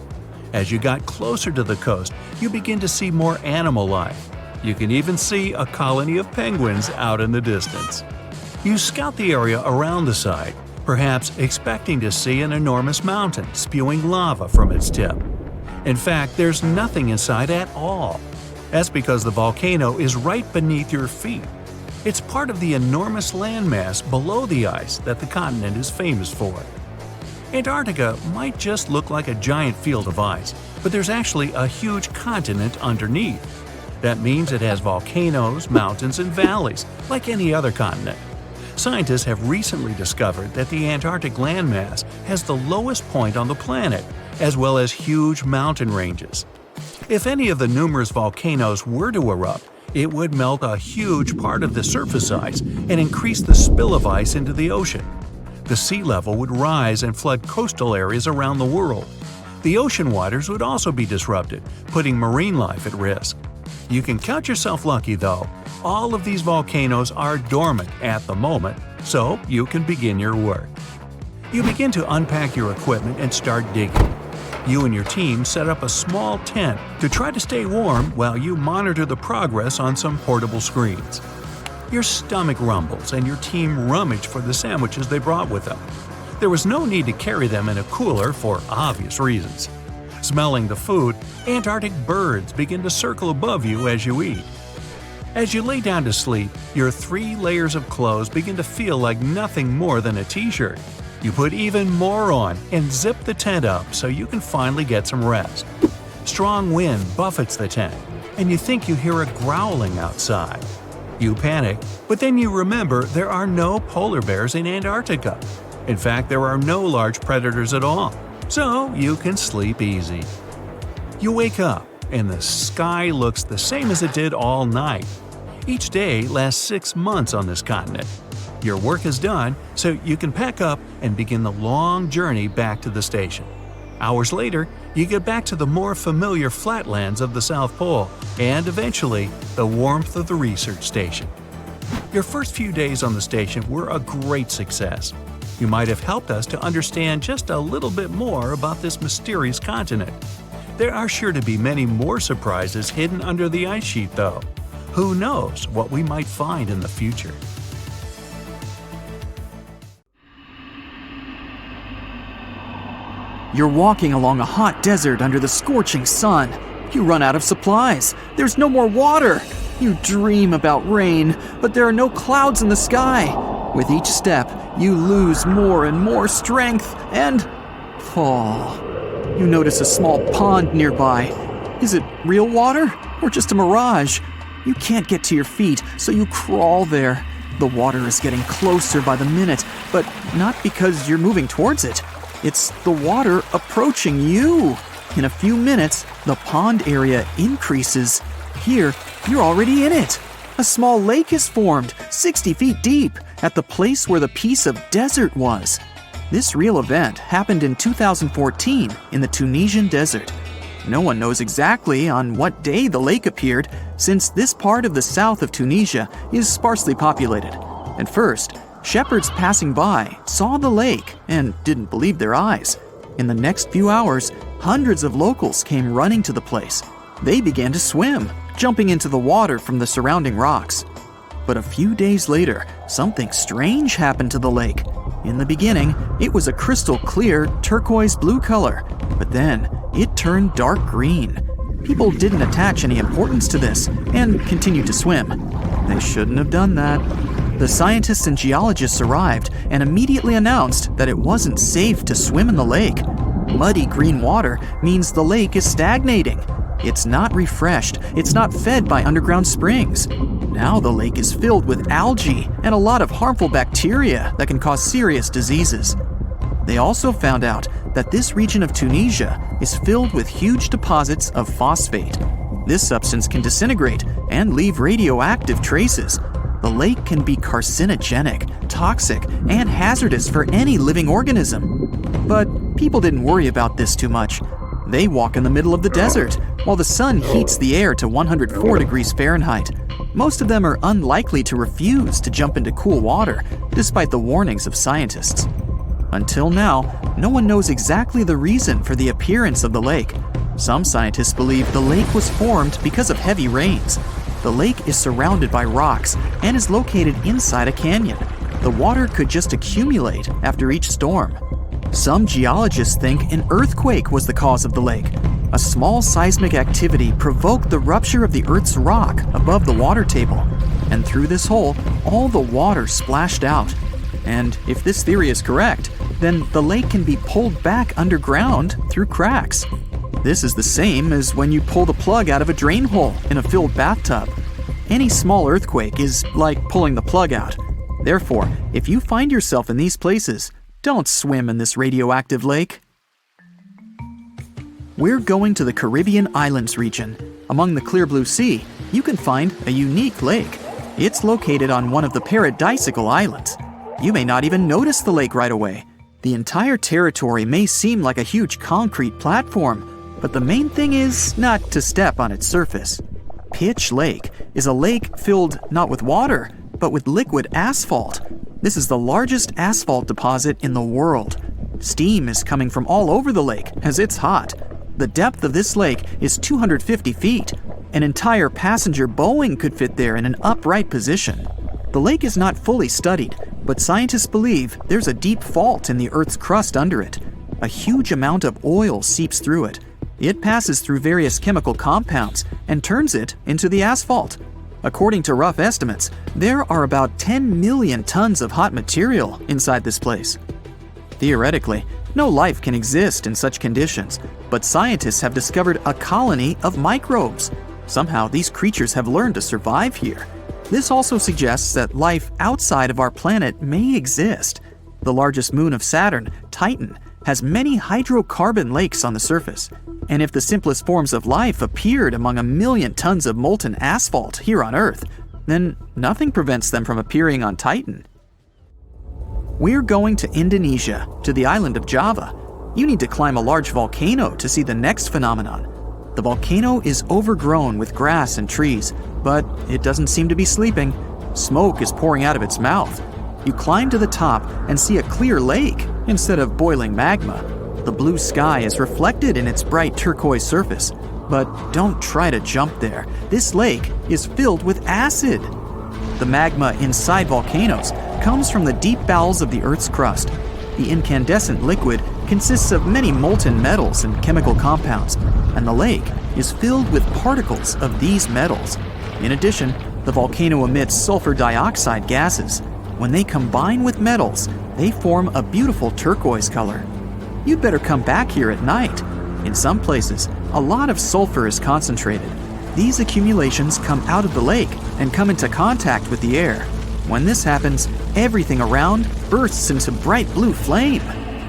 As you got closer to the coast, you begin to see more animal life. You can even see a colony of penguins out in the distance. You scout the area around the site, perhaps expecting to see an enormous mountain spewing lava from its tip. In fact, there's nothing inside at all. That's because the volcano is right beneath your feet. It's part of the enormous landmass below the ice that the continent is famous for. Antarctica might just look like a giant field of ice, but there's actually a huge continent underneath. That means it has volcanoes, mountains, and valleys, like any other continent. Scientists have recently discovered that the Antarctic landmass has the lowest point on the planet, as well as huge mountain ranges. If any of the numerous volcanoes were to erupt, it would melt a huge part of the surface ice and increase the spill of ice into the ocean. The sea level would rise and flood coastal areas around the world. The ocean waters would also be disrupted, putting marine life at risk. You can count yourself lucky, though. All of these volcanoes are dormant at the moment, so you can begin your work. You begin to unpack your equipment and start digging. You and your team set up a small tent to try to stay warm while you monitor the progress on some portable screens. Your stomach rumbles and your team rummage for the sandwiches they brought with them. There was no need to carry them in a cooler for obvious reasons. Smelling the food, Antarctic birds begin to circle above you as you eat. As you lay down to sleep, your 3 layers of clothes begin to feel like nothing more than a t-shirt. You put even more on and zip the tent up so you can finally get some rest. Strong wind buffets the tent, and you think you hear a growling outside. You panic, but then you remember there are no polar bears in Antarctica. In fact, there are no large predators at all, so you can sleep easy. You wake up, and the sky looks the same as it did all night. Each day lasts 6 months on this continent. Your work is done, so you can pack up and begin the long journey back to the station. Hours later, you get back to the more familiar flatlands of the South Pole and eventually the warmth of the research station. Your first few days on the station were a great success. You might have helped us to understand just a little bit more about this mysterious continent. There are sure to be many more surprises hidden under the ice sheet, though. Who knows what we might find in the future? You're walking along a hot desert under the scorching sun. You run out of supplies. There's no more water. You dream about rain, but there are no clouds in the sky. With each step, you lose more and more strength and fall. You notice a small pond nearby. Is it real water or just a mirage? You can't get to your feet, so you crawl there. The water is getting closer by the minute, but not because you're moving towards it. It's the water approaching you. In a few minutes, the pond area increases. Here, you're already in it. A small lake is formed, 60 feet deep, at the place where the piece of desert was. This real event happened in 2014 in the Tunisian desert. No one knows exactly on what day the lake appeared, since this part of the south of Tunisia is sparsely populated. At first, shepherds passing by saw the lake and didn't believe their eyes. In the next few hours, hundreds of locals came running to the place. They began to swim, jumping into the water from the surrounding rocks. But a few days later, something strange happened to the lake. In the beginning, it was a crystal clear turquoise blue color, but then it turned dark green. People didn't attach any importance to this and continued to swim. They shouldn't have done that. The scientists and geologists arrived and immediately announced that it wasn't safe to swim in the lake. Muddy green water means the lake is stagnating. It's not refreshed, it's not fed by underground springs. Now the lake is filled with algae and a lot of harmful bacteria that can cause serious diseases. They also found out that this region of Tunisia is filled with huge deposits of phosphate. This substance can disintegrate and leave radioactive traces. The lake can be carcinogenic, toxic, and hazardous for any living organism. But people didn't worry about this too much. They walk in the middle of the desert, while the sun heats the air to 104 degrees Fahrenheit. Most of them are unlikely to refuse to jump into cool water, despite the warnings of scientists. Until now, no one knows exactly the reason for the appearance of the lake. Some scientists believe the lake was formed because of heavy rains. The lake is surrounded by rocks and is located inside a canyon. The water could just accumulate after each storm. Some geologists think an earthquake was the cause of the lake. A small seismic activity provoked the rupture of the Earth's rock above the water table, and through this hole, all the water splashed out. And if this theory is correct, then the lake can be pulled back underground through cracks. This is the same as when you pull the plug out of a drain hole in a filled bathtub. Any small earthquake is like pulling the plug out. Therefore, if you find yourself in these places, don't swim in this radioactive lake. We're going to the Caribbean Islands region. Among the clear blue sea, you can find a unique lake. It's located on one of the Paradisiacal Islands. You may not even notice the lake right away. The entire territory may seem like a huge concrete platform, but the main thing is not to step on its surface. Pitch Lake is a lake filled not with water, but with liquid asphalt. This is the largest asphalt deposit in the world. Steam is coming from all over the lake as it's hot. The depth of this lake is 250 feet. An entire passenger Boeing could fit there in an upright position. The lake is not fully studied, but scientists believe there's a deep fault in the Earth's crust under it. A huge amount of oil seeps through it. It passes through various chemical compounds and turns it into the asphalt. According to rough estimates, there are about 10 million tons of hot material inside this place. Theoretically, no life can exist in such conditions, but scientists have discovered a colony of microbes. Somehow, these creatures have learned to survive here. This also suggests that life outside of our planet may exist. The largest moon of Saturn, Titan, has many hydrocarbon lakes on the surface. And if the simplest forms of life appeared among 1 million tons of molten asphalt here on Earth, then nothing prevents them from appearing on Titan. We're going to Indonesia, to the island of Java. You need to climb a large volcano to see the next phenomenon. The volcano is overgrown with grass and trees, but it doesn't seem to be sleeping. Smoke is pouring out of its mouth. You climb to the top and see a clear lake instead of boiling magma. The blue sky is reflected in its bright turquoise surface. But don't try to jump there. This lake is filled with acid. The magma inside volcanoes comes from the deep bowels of the Earth's crust. The incandescent liquid consists of many molten metals and chemical compounds, and the lake is filled with particles of these metals. In addition, the volcano emits sulfur dioxide gases. When they combine with metals, they form a beautiful turquoise color. You'd better come back here at night. In some places, a lot of sulfur is concentrated. These accumulations come out of the lake and come into contact with the air. When this happens, everything around bursts into bright blue flame.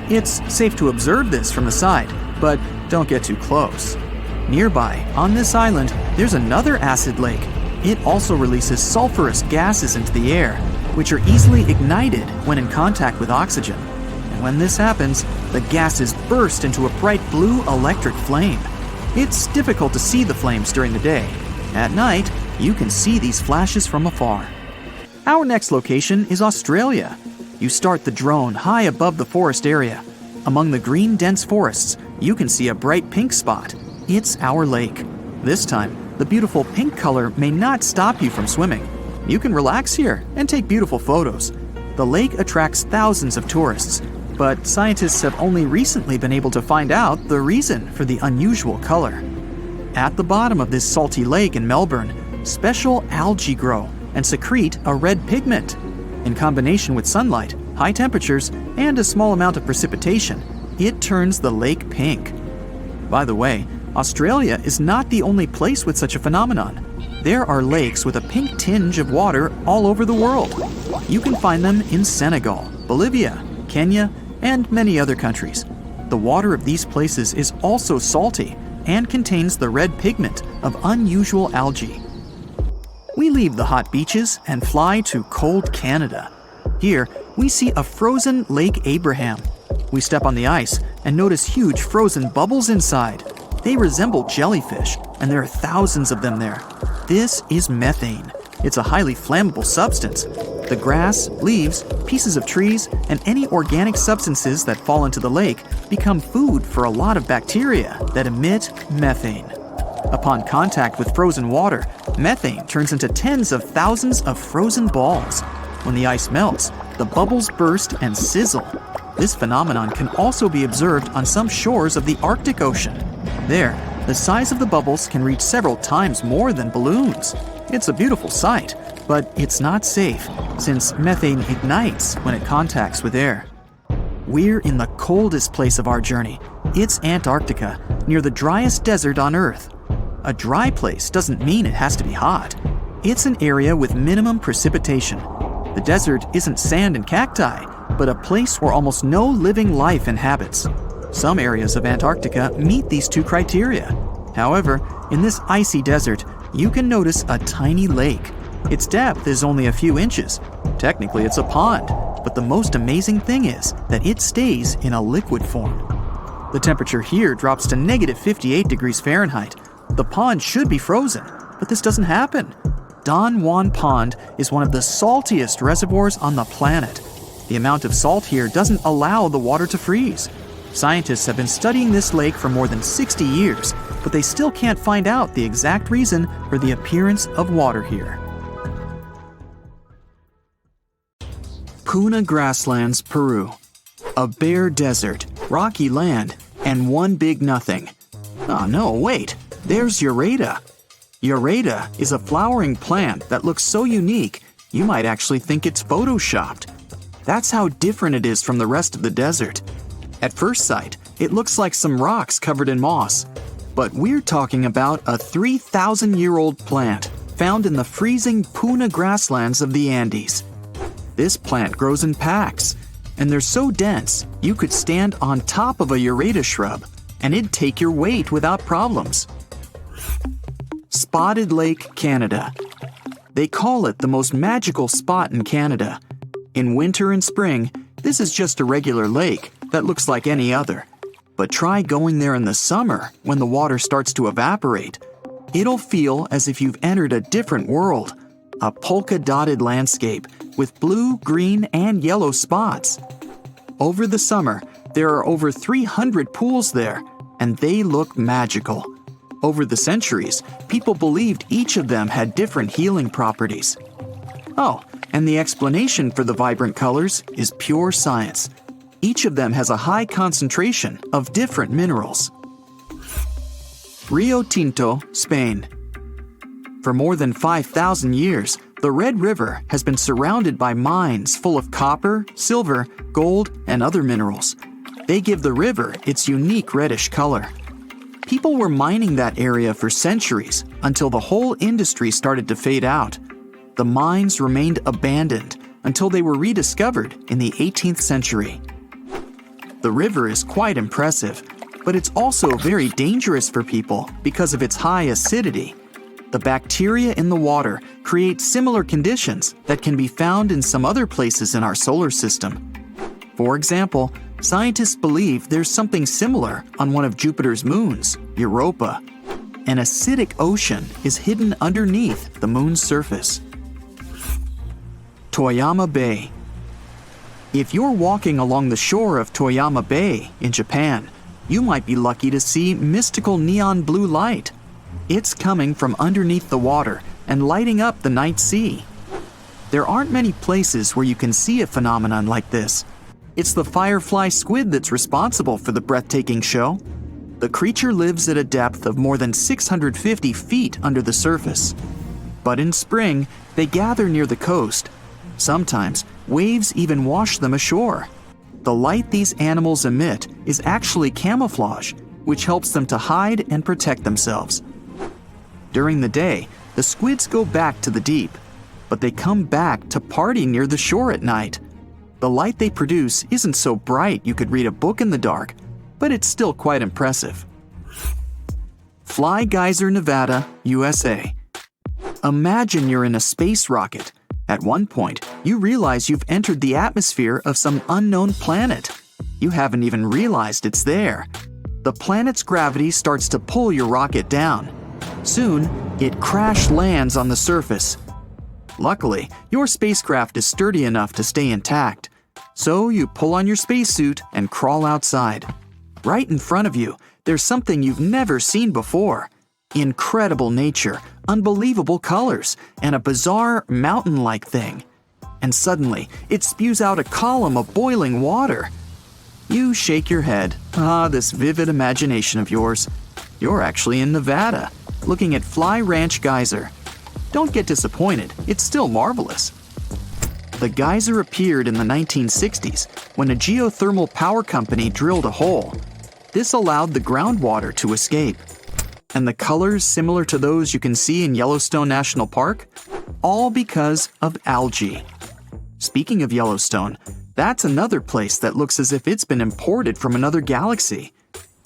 It's safe to observe this from the side, but don't get too close. Nearby, on this island, there's another acid lake. It also releases sulfurous gases into the air, which are easily ignited when in contact with oxygen. And when this happens, the gases burst into a bright blue electric flame. It's difficult to see the flames during the day. At night, you can see these flashes from afar. Our next location is Australia. You start the drone high above the forest area. Among the green, dense forests, you can see a bright pink spot. It's our lake. This time, the beautiful pink color may not stop you from swimming. You can relax here and take beautiful photos. The lake attracts thousands of tourists, but scientists have only recently been able to find out the reason for the unusual color. At the bottom of this salty lake in Melbourne, special algae grow and secrete a red pigment. In combination with sunlight, high temperatures, and a small amount of precipitation, it turns the lake pink. By the way, Australia is not the only place with such a phenomenon. There are lakes with a pink tinge of water all over the world. You can find them in Senegal, Bolivia, Kenya, and many other countries. The water of these places is also salty and contains the red pigment of unusual algae. We leave the hot beaches and fly to cold Canada. Here, we see a frozen Lake Abraham. We step on the ice and notice huge frozen bubbles inside. They resemble jellyfish, and there are thousands of them there. This is methane. It's a highly flammable substance. The grass, leaves, pieces of trees, and any organic substances that fall into the lake become food for a lot of bacteria that emit methane. Upon contact with frozen water, methane turns into tens of thousands of frozen balls. When the ice melts, the bubbles burst and sizzle. This phenomenon can also be observed on some shores of the Arctic Ocean. There, the size of the bubbles can reach several times more than balloons. It's a beautiful sight, but it's not safe since methane ignites when it contacts with air. We're in the coldest place of our journey. It's Antarctica, near the driest desert on Earth. A dry place doesn't mean it has to be hot. It's an area with minimum precipitation. The desert isn't sand and cacti, but a place where almost no living life inhabits. Some areas of Antarctica meet these two criteria. However, in this icy desert, you can notice a tiny lake. Its depth is only a few inches. Technically, it's a pond, but the most amazing thing is that it stays in a liquid form. The temperature here drops to negative 58 degrees Fahrenheit. The pond should be frozen, but this doesn't happen. Don Juan Pond is one of the saltiest reservoirs on the planet. The amount of salt here doesn't allow the water to freeze. Scientists have been studying this lake for more than 60 years, but they still can't find out the exact reason for the appearance of water here. Puna Grasslands, Peru. A bare desert, rocky land, and one big nothing. Oh no, wait, there's Ureta. Ureta is a flowering plant that looks so unique, you might actually think it's photoshopped. That's how different it is from the rest of the desert. At first sight, it looks like some rocks covered in moss. But we're talking about a 3,000-year-old plant found in the freezing Puna grasslands of the Andes. This plant grows in packs, and they're so dense you could stand on top of a Ureta shrub, and it'd take your weight without problems. Spotted Lake, Canada. They call it the most magical spot in Canada. In winter and spring, this is just a regular lake that looks like any other. But try going there in the summer when the water starts to evaporate. It'll feel as if you've entered a different world, a polka-dotted landscape with blue, green, and yellow spots. Over the summer, there are over 300 pools there, and they look magical. Over the centuries, people believed each of them had different healing properties. Oh, and the explanation for the vibrant colors is pure science. Each of them has a high concentration of different minerals. Rio Tinto, Spain. For more than 5,000 years, the Red River has been surrounded by mines full of copper, silver, gold, and other minerals. They give the river its unique reddish color. People were mining that area for centuries until the whole industry started to fade out. The mines remained abandoned until they were rediscovered in the 18th century. The river is quite impressive, but it's also very dangerous for people because of its high acidity. The bacteria in the water create similar conditions that can be found in some other places in our solar system. For example, scientists believe there's something similar on one of Jupiter's moons, Europa. An acidic ocean is hidden underneath the moon's surface. Toyama Bay. If you're walking along the shore of Toyama Bay in Japan, you might be lucky to see mystical neon blue light. It's coming from underneath the water and lighting up the night sea. There aren't many places where you can see a phenomenon like this. It's the firefly squid that's responsible for the breathtaking show. The creature lives at a depth of more than 650 feet under the surface. But in spring, they gather near the coast. Sometimes, waves even wash them ashore. The light these animals emit is actually camouflage, which helps them to hide and protect themselves. During the day, the squids go back to the deep, but they come back to party near the shore at night. The light they produce isn't so bright you could read a book in the dark, but it's still quite impressive. Fly Geyser, Nevada, USA. Imagine you're in a space rocket. At one point, you realize you've entered the atmosphere of some unknown planet. You haven't even realized it's there. The planet's gravity starts to pull your rocket down. Soon, it crash lands on the surface. Luckily, your spacecraft is sturdy enough to stay intact. So you pull on your spacesuit and crawl outside. Right in front of you, there's something you've never seen before. Incredible nature, unbelievable colors, and a bizarre mountain-like thing. And suddenly, it spews out a column of boiling water. You shake your head. This vivid imagination of yours. You're actually in Nevada, looking at Fly Ranch Geyser. Don't get disappointed, it's still marvelous. The geyser appeared in the 1960s when a geothermal power company drilled a hole. This allowed the groundwater to escape. And the colors similar to those you can see in Yellowstone National Park? All because of algae. Speaking of Yellowstone, that's another place that looks as if it's been imported from another galaxy.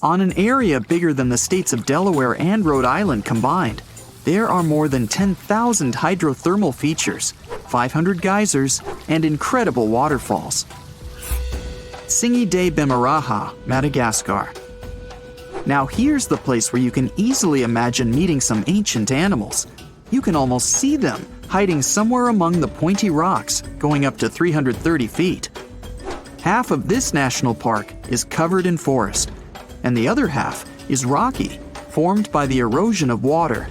On an area bigger than the states of Delaware and Rhode Island combined, there are more than 10,000 hydrothermal features, 500 geysers, and incredible waterfalls. Tsingy de Bemaraha, Madagascar. Now here's the place where you can easily imagine meeting some ancient animals. You can almost see them hiding somewhere among the pointy rocks, going up to 330 feet. Half of this national park is covered in forest, and the other half is rocky, formed by the erosion of water.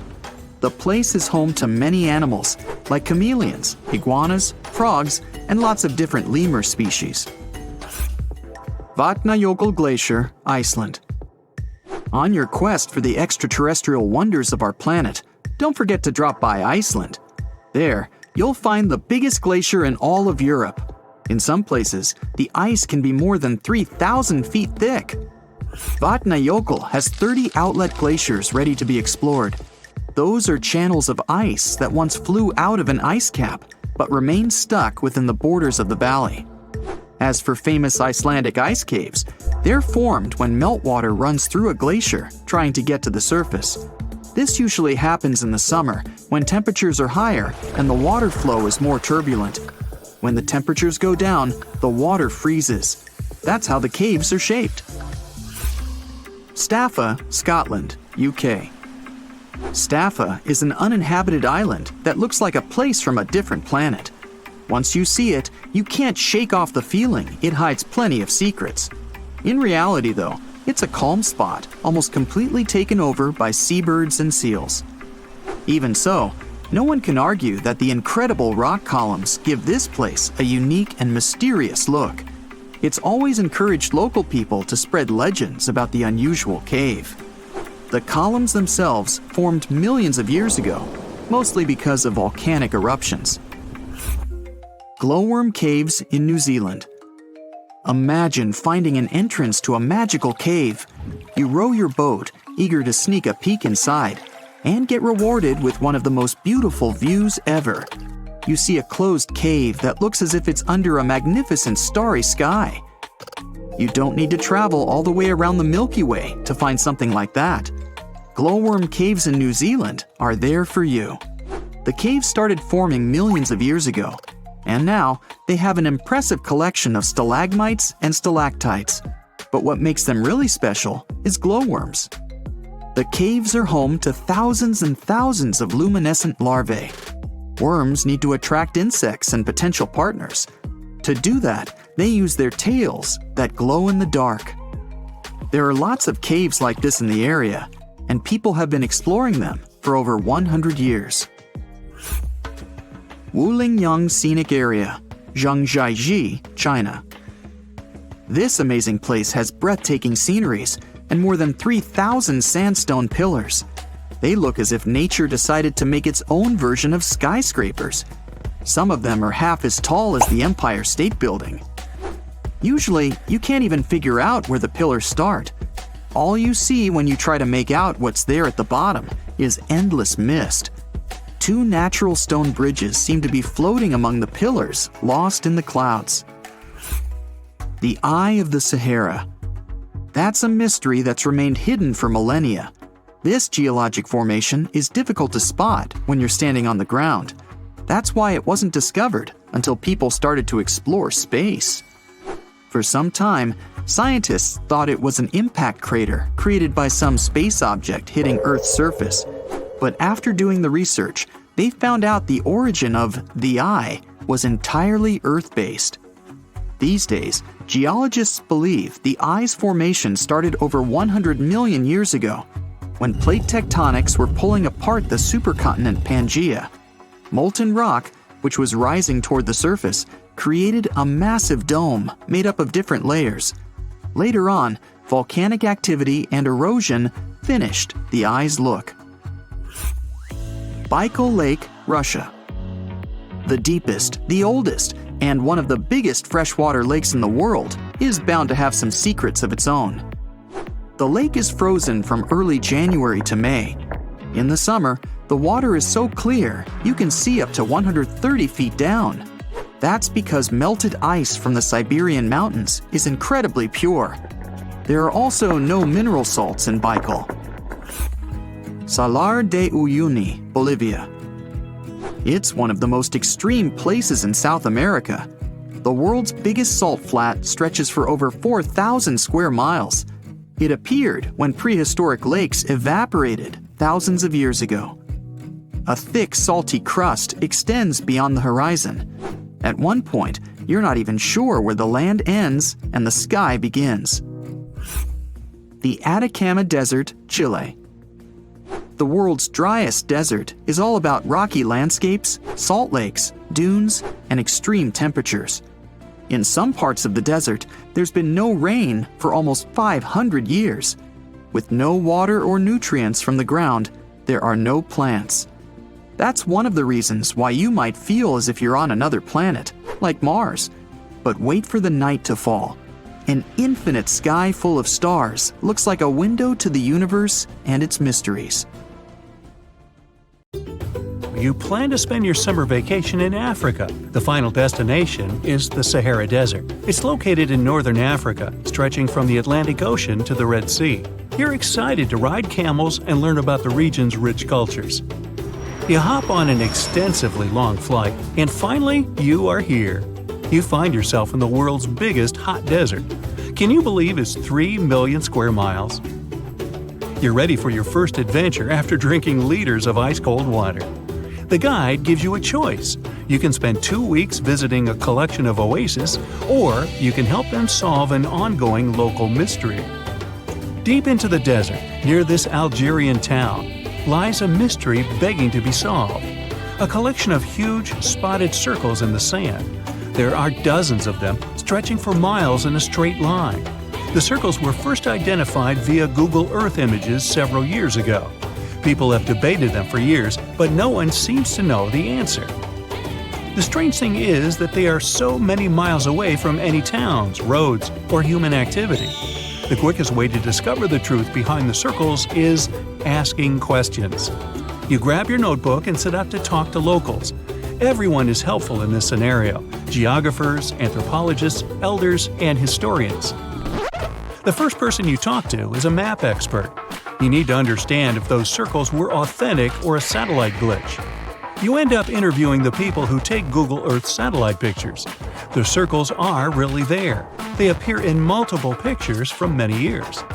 The place is home to many animals, like chameleons, iguanas, frogs, and lots of different lemur species. Vatnajökull Glacier, Iceland. On your quest for the extraterrestrial wonders of our planet, don't forget to drop by Iceland. There, you'll find the biggest glacier in all of Europe. In some places, the ice can be more than 3,000 feet thick. Vatnajökull has 30 outlet glaciers ready to be explored. Those are channels of ice that once flew out of an ice cap, but remained stuck within the borders of the valley. As for famous Icelandic ice caves, they're formed when meltwater runs through a glacier, trying to get to the surface. This usually happens in the summer, when temperatures are higher and the water flow is more turbulent. When the temperatures go down, the water freezes. That's how the caves are shaped. Staffa, Scotland, UK. Staffa is an uninhabited island that looks like a place from a different planet. Once you see it, you can't shake off the feeling it hides plenty of secrets. In reality, though, it's a calm spot, almost completely taken over by seabirds and seals. Even so, no one can argue that the incredible rock columns give this place a unique and mysterious look. It's always encouraged local people to spread legends about the unusual cave. The columns themselves formed millions of years ago, mostly because of volcanic eruptions. Glowworm caves in New Zealand. Imagine finding an entrance to a magical cave. You row your boat, eager to sneak a peek inside, and get rewarded with one of the most beautiful views ever. You see a closed cave that looks as if it's under a magnificent starry sky. You don't need to travel all the way around the Milky Way to find something like that. Glowworm caves in New Zealand are there for you. The caves started forming millions of years ago, and now they have an impressive collection of stalagmites and stalactites. But what makes them really special is glowworms. The caves are home to thousands and thousands of luminescent larvae. Worms need to attract insects and potential partners. To do that, they use their tails that glow in the dark. There are lots of caves like this in the area, and people have been exploring them for over 100 years. Wulingyang Scenic Area, Zhangjiajie, China. This amazing place has breathtaking sceneries and more than 3,000 sandstone pillars. They look as if nature decided to make its own version of skyscrapers. Some of them are half as tall as the Empire State Building. Usually, you can't even figure out where the pillars start. All you see when you try to make out what's there at the bottom is endless mist. Two natural stone bridges seem to be floating among the pillars, lost in the clouds. The Eye of the Sahara. That's a mystery that's remained hidden for millennia. This geologic formation is difficult to spot when you're standing on the ground. That's why it wasn't discovered until people started to explore space. For some time, scientists thought it was an impact crater created by some space object hitting Earth's surface. But after doing the research, they found out the origin of the eye was entirely Earth-based. These days, geologists believe the eye's formation started over 100 million years ago, when plate tectonics were pulling apart the supercontinent Pangaea. Molten rock, which was rising toward the surface, created a massive dome made up of different layers. Later on, volcanic activity and erosion finished the eye's look. Baikal Lake, Russia. The deepest, the oldest, and one of the biggest freshwater lakes in the world is bound to have some secrets of its own. The lake is frozen from early January to May. In the summer, the water is so clear you can see up to 130 feet down. That's because melted ice from the Siberian mountains is incredibly pure. There are also no mineral salts in Baikal. Salar de Uyuni, Bolivia. It's one of the most extreme places in South America. The world's biggest salt flat stretches for over 4,000 square miles. It appeared when prehistoric lakes evaporated thousands of years ago. A thick, salty crust extends beyond the horizon. At one point, you're not even sure where the land ends and the sky begins. The Atacama Desert, Chile. The world's driest desert is all about rocky landscapes, salt lakes, dunes, and extreme temperatures. In some parts of the desert, there's been no rain for almost 500 years. With no water or nutrients from the ground, there are no plants. That's one of the reasons why you might feel as if you're on another planet, like Mars. But wait for the night to fall. An infinite sky full of stars looks like a window to the universe and its mysteries. You plan to spend your summer vacation in Africa. The final destination is the Sahara Desert. It's located in northern Africa, stretching from the Atlantic Ocean to the Red Sea. You're excited to ride camels and learn about the region's rich cultures. You hop on an extensively long flight, and finally, you are here. You find yourself in the world's biggest hot desert. Can you believe it's 3 million square miles? You're ready for your first adventure after drinking liters of ice-cold water. The guide gives you a choice. You can spend 2 weeks visiting a collection of oases, or you can help them solve an ongoing local mystery. Deep into the desert, near this Algerian town, lies a mystery begging to be solved. A collection of huge, spotted circles in the sand. There are dozens of them, stretching for miles in a straight line. The circles were first identified via Google Earth images several years ago. People have debated them for years, but no one seems to know the answer. The strange thing is that they are so many miles away from any towns, roads, or human activity. The quickest way to discover the truth behind the circles is asking questions. You grab your notebook and set out to talk to locals. Everyone is helpful in this scenario: geographers, anthropologists, elders, and historians. The first person you talk to is a map expert. You need to understand if those circles were authentic or a satellite glitch. You end up interviewing the people who take Google Earth satellite pictures. The circles are really there. They appear in multiple pictures from many years.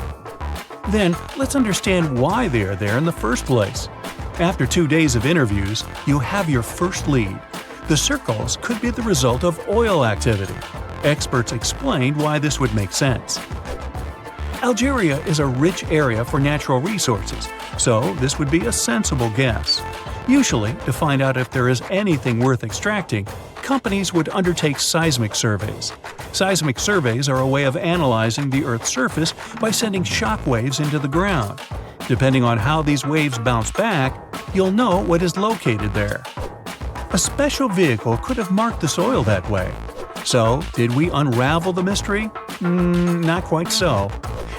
Then, let's understand why they are there in the first place. After 2 days of interviews, you have your first lead. The circles could be the result of oil activity. Experts explained why this would make sense. Algeria is a rich area for natural resources, so this would be a sensible guess. Usually, to find out if there is anything worth extracting, companies would undertake seismic surveys. Seismic surveys are a way of analyzing the Earth's surface by sending shock waves into the ground. Depending on how these waves bounce back, you'll know what is located there. A special vehicle could have marked the soil that way. So, did we unravel the mystery? Not quite so.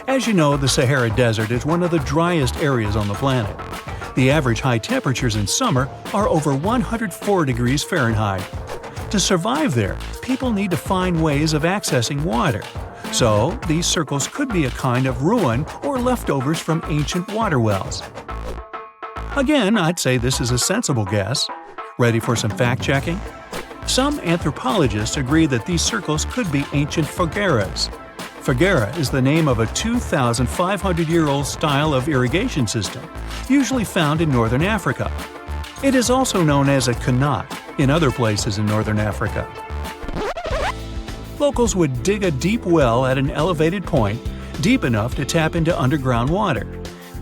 As you know, the Sahara Desert is one of the driest areas on the planet. The average high temperatures in summer are over 104 degrees Fahrenheit. To survive there, people need to find ways of accessing water. So, these circles could be a kind of ruin or leftovers from ancient water wells. Again, I'd say this is a sensible guess. Ready for some fact-checking? Some anthropologists agree that these circles could be ancient fogueras. Foguera is the name of a 2,500-year-old style of irrigation system, usually found in northern Africa. It is also known as a kanat in other places in northern Africa. Locals would dig a deep well at an elevated point, deep enough to tap into underground water.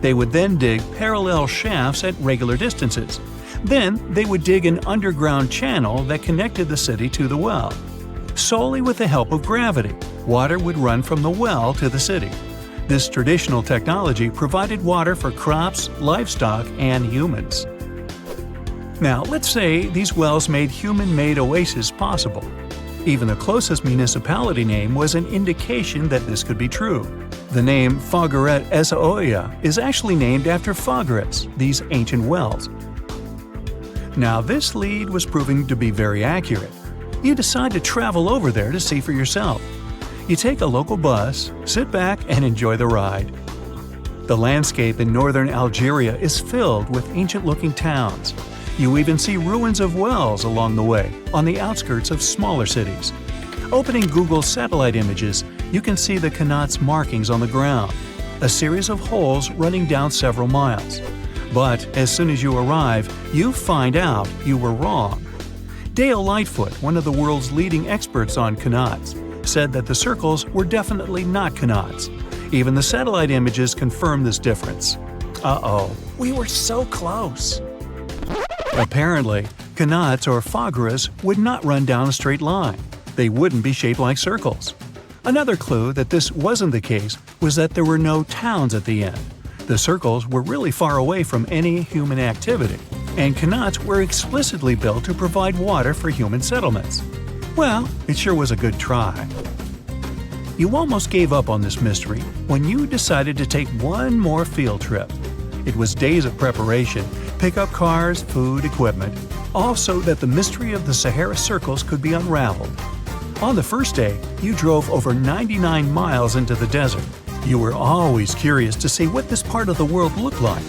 They would then dig parallel shafts at regular distances. Then they would dig an underground channel that connected the city to the well. Solely with the help of gravity, water would run from the well to the city. This traditional technology provided water for crops, livestock, and humans. Now, let's say these wells made human-made oases possible. Even the closest municipality name was an indication that this could be true. The name Fogaret Esaoya is actually named after Fogares, these ancient wells. Now, this lead was proving to be very accurate. You decide to travel over there to see for yourself. You take a local bus, sit back, and enjoy the ride. The landscape in northern Algeria is filled with ancient-looking towns. You even see ruins of wells along the way, on the outskirts of smaller cities. Opening Google satellite images, you can see the Qanat's markings on the ground, a series of holes running down several miles. But as soon as you arrive, you find out you were wrong. Dale Lightfoot, one of the world's leading experts on Qanats, said that the circles were definitely not Qanats. Even the satellite images confirm this difference. Uh-oh, we were so close. Apparently, Qanats or Fogares would not run down a straight line. They wouldn't be shaped like circles. Another clue that this wasn't the case was that there were no towns at the end. The circles were really far away from any human activity, and Qanats were explicitly built to provide water for human settlements. Well, it sure was a good try. You almost gave up on this mystery when you decided to take one more field trip. It was days of preparation, pick up cars, food, equipment, all so that the mystery of the Sahara Circles could be unraveled. On the first day, you drove over 99 miles into the desert. You were always curious to see what this part of the world looked like.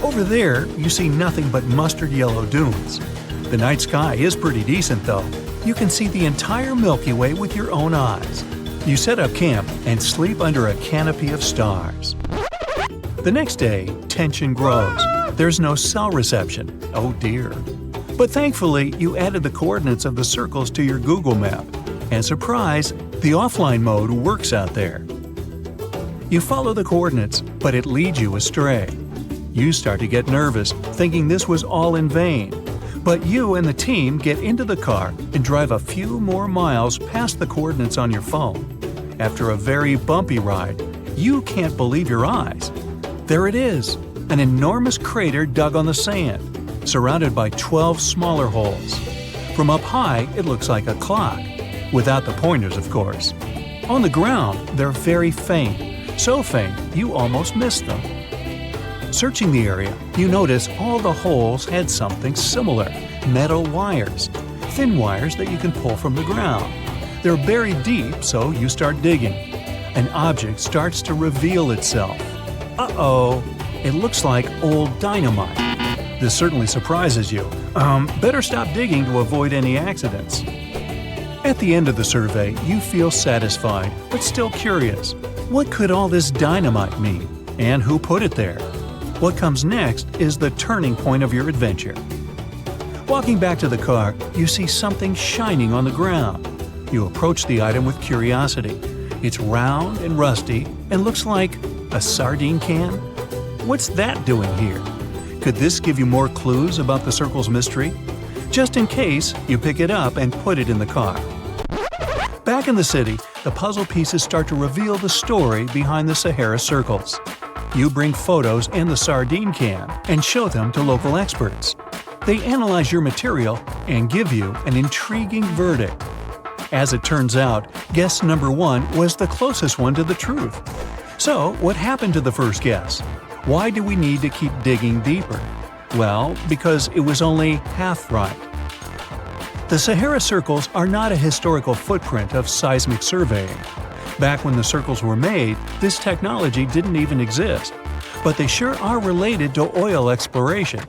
Over there, you see nothing but mustard yellow dunes. The night sky is pretty decent, though. You can see the entire Milky Way with your own eyes. You set up camp and sleep under a canopy of stars. The next day, tension grows. There's no cell reception. Oh dear. But thankfully, you added the coordinates of the circles to your Google map. And surprise, the offline mode works out there. You follow the coordinates, but it leads you astray. You start to get nervous, thinking this was all in vain. But you and the team get into the car and drive a few more miles past the coordinates on your phone. After a very bumpy ride, you can't believe your eyes. There it is, an enormous crater dug on the sand, surrounded by 12 smaller holes. From up high, it looks like a clock, without the pointers, of course. On the ground, they're very faint. So faint, you almost missed them. Searching the area, you notice all the holes had something similar: metal wires. Thin wires that you can pull from the ground. They're buried deep, so you start digging. An object starts to reveal itself. Uh-oh, it looks like old dynamite. This certainly surprises you. Better stop digging to avoid any accidents. At the end of the survey, you feel satisfied, but still curious. What could all this dynamite mean? And who put it there? What comes next is the turning point of your adventure. Walking back to the car, you see something shining on the ground. You approach the item with curiosity. It's round and rusty and looks like a sardine can. What's that doing here? Could this give you more clues about the circle's mystery? Just in case, you pick it up and put it in the car. Back in the city, the puzzle pieces start to reveal the story behind the Sahara Circles. You bring photos and the sardine can and show them to local experts. They analyze your material and give you an intriguing verdict. As it turns out, guess number 1 was the closest one to the truth. So, what happened to the first guess? Why do we need to keep digging deeper? Well, because it was only half right. The Sahara Circles are not a historical footprint of seismic surveying. Back when the circles were made, this technology didn't even exist. But they sure are related to oil exploration.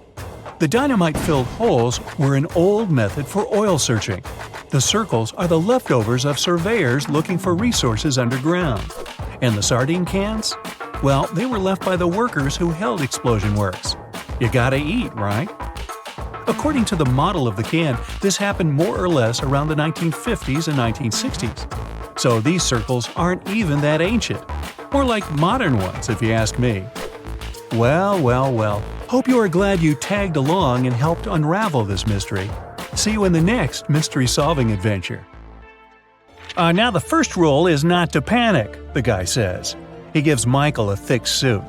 The dynamite-filled holes were an old method for oil searching. The circles are the leftovers of surveyors looking for resources underground. And the sardine cans? Well, they were left by the workers who held explosion works. You gotta eat, right? According to the model of the can, this happened more or less around the 1950s and 1960s. So these circles aren't even that ancient. More like modern ones, if you ask me. Well. Hope you are glad you tagged along and helped unravel this mystery. See you in the next mystery-solving adventure. Now the first rule is not to panic, the guy says. He gives Michael a thick suit.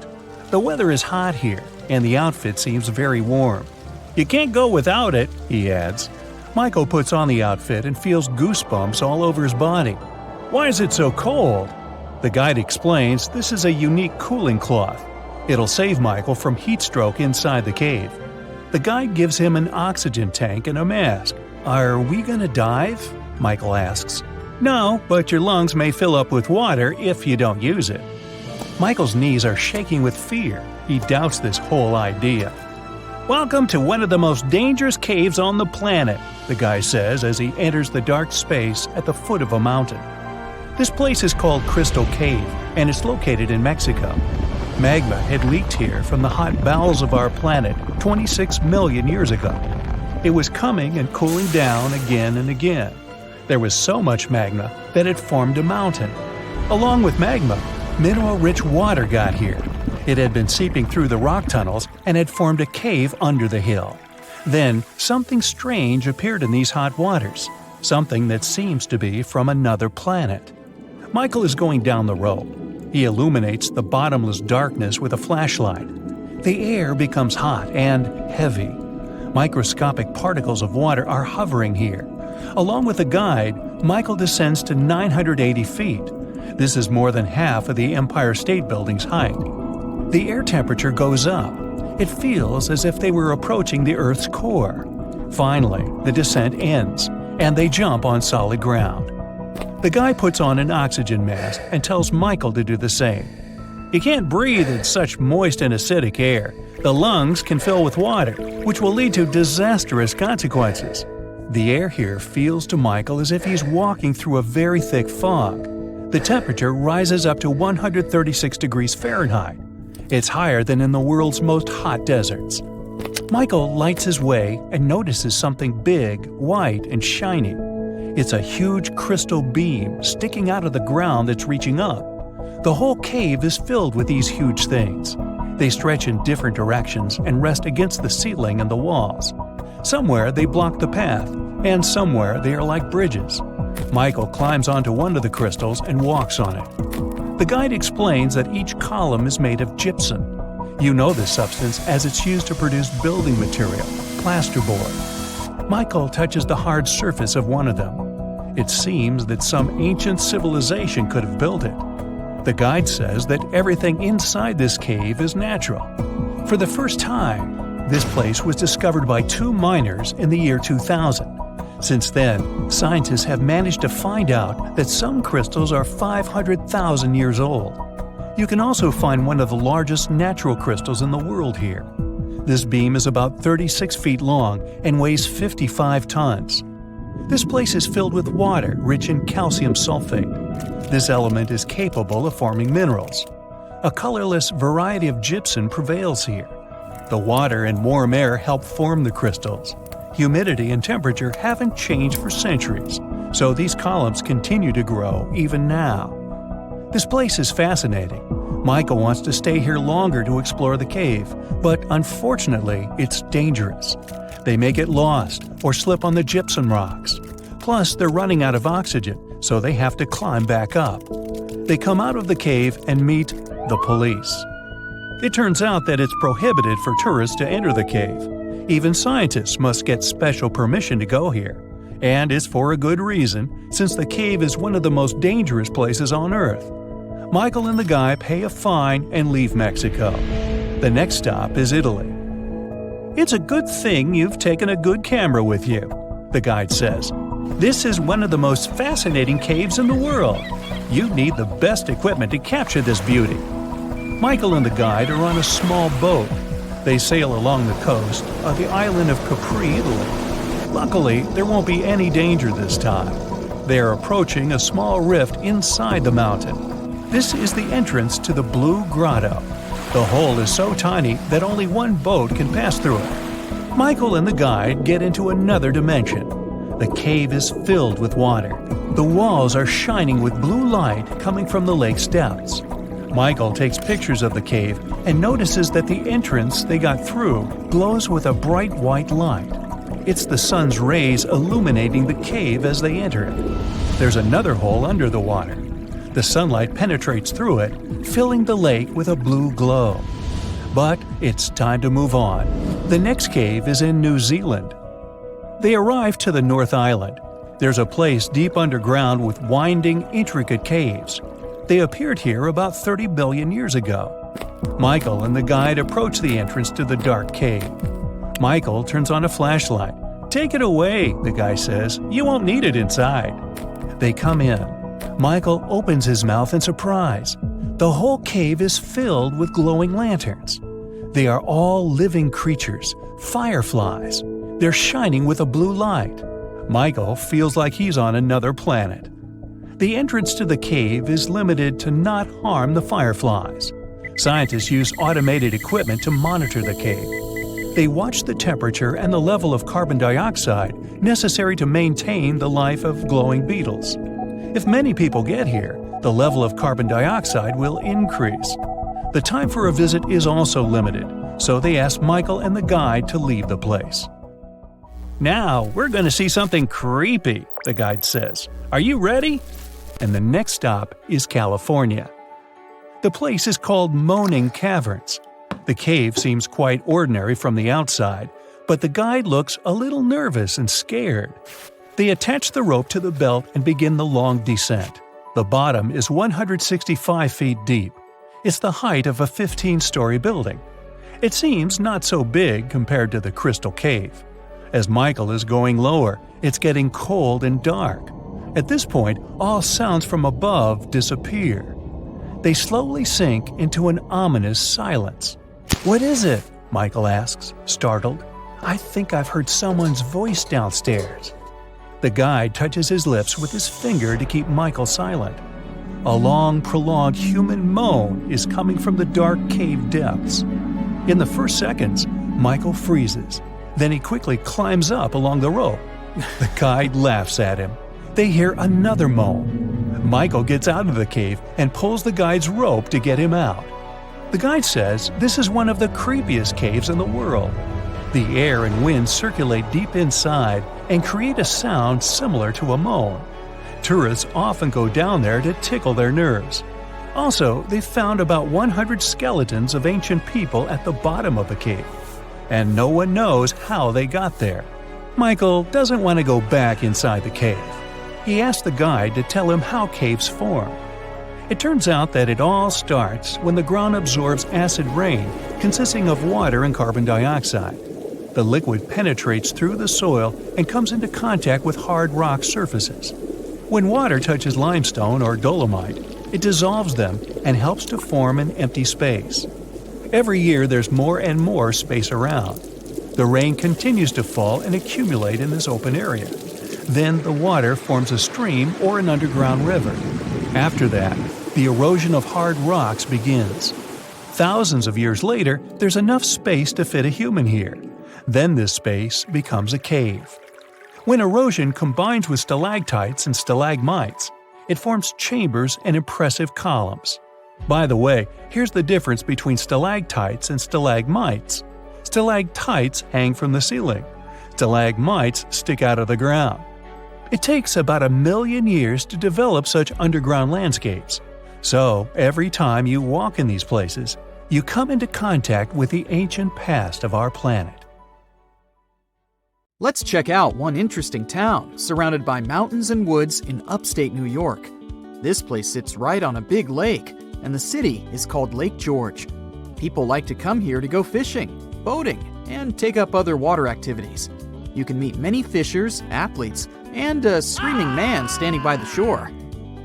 The weather is hot here, and the outfit seems very warm. You can't go without it, he adds. Michael puts on the outfit and feels goosebumps all over his body. Why is it so cold? The guide explains this is a unique cooling cloth. It'll save Michael from heat stroke inside the cave. The guide gives him an oxygen tank and a mask. Are we gonna dive? Michael asks. No, but your lungs may fill up with water if you don't use it. Michael's knees are shaking with fear. He doubts this whole idea. Welcome to one of the most dangerous caves on the planet, the guy says as he enters the dark space at the foot of a mountain. This place is called Crystal Cave, and it's located in Mexico. Magma had leaked here from the hot bowels of our planet 26 million years ago. It was coming and cooling down again and again. There was so much magma that it formed a mountain. Along with magma, mineral-rich water got here. It had been seeping through the rock tunnels and had formed a cave under the hill. Then, something strange appeared in these hot waters, something that seems to be from another planet. Michael is going down the road. He illuminates the bottomless darkness with a flashlight. The air becomes hot and heavy. Microscopic particles of water are hovering here. Along with a guide, Michael descends to 980 feet. This is more than half of the Empire State Building's height. The air temperature goes up. It feels as if they were approaching the Earth's core. Finally, the descent ends, and they jump on solid ground. The guy puts on an oxygen mask and tells Michael to do the same. You can't breathe in such moist and acidic air. The lungs can fill with water, which will lead to disastrous consequences. The air here feels to Michael as if he's walking through a very thick fog. The temperature rises up to 136 degrees Fahrenheit. It's higher than in the world's most hot deserts. Michael lights his way and notices something big, white, and shiny. It's a huge crystal beam sticking out of the ground that's reaching up. The whole cave is filled with these huge things. They stretch in different directions and rest against the ceiling and the walls. Somewhere they block the path, and somewhere they are like bridges. Michael climbs onto one of the crystals and walks on it. The guide explains that each column is made of gypsum. You know this substance as it's used to produce building material, plasterboard. Michael touches the hard surface of one of them. It seems that some ancient civilization could have built it. The guide says that everything inside this cave is natural. For the first time, this place was discovered by two miners in the year 2000. Since then, scientists have managed to find out that some crystals are 500,000 years old. You can also find one of the largest natural crystals in the world here. This beam is about 36 feet long and weighs 55 tons. This place is filled with water rich in calcium sulfate. This element is capable of forming minerals. A colorless variety of gypsum prevails here. The water and warm air help form the crystals. Humidity and temperature haven't changed for centuries, so these columns continue to grow even now. This place is fascinating. Michael wants to stay here longer to explore the cave, but unfortunately, it's dangerous. They may get lost or slip on the gypsum rocks. Plus, they're running out of oxygen, so they have to climb back up. They come out of the cave and meet the police. It turns out that it's prohibited for tourists to enter the cave. Even scientists must get special permission to go here. And it's for a good reason, since the cave is one of the most dangerous places on Earth. Michael and the guy pay a fine and leave Mexico. The next stop is Italy. It's a good thing you've taken a good camera with you, the guide says. This is one of the most fascinating caves in the world. You need the best equipment to capture this beauty. Michael and the guide are on a small boat. They sail along the coast of the island of Capri, Italy. Luckily, there won't be any danger this time. They are approaching a small rift inside the mountain. This is the entrance to the Blue Grotto. The hole is so tiny that only one boat can pass through it. Michael and the guide get into another dimension. The cave is filled with water. The walls are shining with blue light coming from the lake's depths. Michael takes pictures of the cave and notices that the entrance they got through glows with a bright white light. It's the sun's rays illuminating the cave as they enter it. There's another hole under the water. The sunlight penetrates through it, filling the lake with a blue glow. But it's time to move on. The next cave is in New Zealand. They arrive to the North Island. There's a place deep underground with winding, intricate caves. They appeared here about 30 billion years ago. Michael and the guide approach the entrance to the dark cave. Michael turns on a flashlight. "Take it away," the guy says. "You won't need it inside." They come in. Michael opens his mouth in surprise. The whole cave is filled with glowing lanterns. They are all living creatures, fireflies. They're shining with a blue light. Michael feels like he's on another planet. The entrance to the cave is limited to not harm the fireflies. Scientists use automated equipment to monitor the cave. They watch the temperature and the level of carbon dioxide necessary to maintain the life of glowing beetles. If many people get here, the level of carbon dioxide will increase. The time for a visit is also limited, so they ask Michael and the guide to leave the place. "Now, we're going to see something creepy," the guide says. "Are you ready?" And the next stop is California. The place is called Moaning Caverns. The cave seems quite ordinary from the outside, but the guide looks a little nervous and scared. They attach the rope to the belt and begin the long descent. The bottom is 165 feet deep. It's the height of a 15-story building. It seems not so big compared to the Crystal Cave. As Michael is going lower, it's getting cold and dark. At this point, all sounds from above disappear. They slowly sink into an ominous silence. "What is it?" Michael asks, startled. "I think I've heard someone's voice downstairs." The guide touches his lips with his finger to keep Michael silent. A long, prolonged human moan is coming from the dark cave depths. In the first seconds, Michael freezes. Then he quickly climbs up along the rope. The guide laughs at him. They hear another moan. Michael gets out of the cave and pulls the guide's rope to get him out. The guide says this is one of the creepiest caves in the world. The air and wind circulate deep inside and create a sound similar to a moan. Tourists often go down there to tickle their nerves. Also, they found about 100 skeletons of ancient people at the bottom of the cave, and no one knows how they got there. Michael doesn't want to go back inside the cave. He asks the guide to tell him how caves form. It turns out that it all starts when the ground absorbs acid rain consisting of water and carbon dioxide. The liquid penetrates through the soil and comes into contact with hard rock surfaces. When water touches limestone or dolomite, it dissolves them and helps to form an empty space. Every year there's more and more space around. The rain continues to fall and accumulate in this open area. Then the water forms a stream or an underground river. After that, the erosion of hard rocks begins. Thousands of years later, there's enough space to fit a human here. Then this space becomes a cave. When erosion combines with stalactites and stalagmites, it forms chambers and impressive columns. By the way, here's the difference between stalactites and stalagmites. Stalactites hang from the ceiling. Stalagmites stick out of the ground. It takes about 1 million years to develop such underground landscapes. So, every time you walk in these places, you come into contact with the ancient past of our planet. Let's check out one interesting town surrounded by mountains and woods in upstate New York. This place sits right on a big lake, and the city is called Lake George. People like to come here to go fishing, boating, and take up other water activities. You can meet many fishers, athletes, and a screaming man standing by the shore.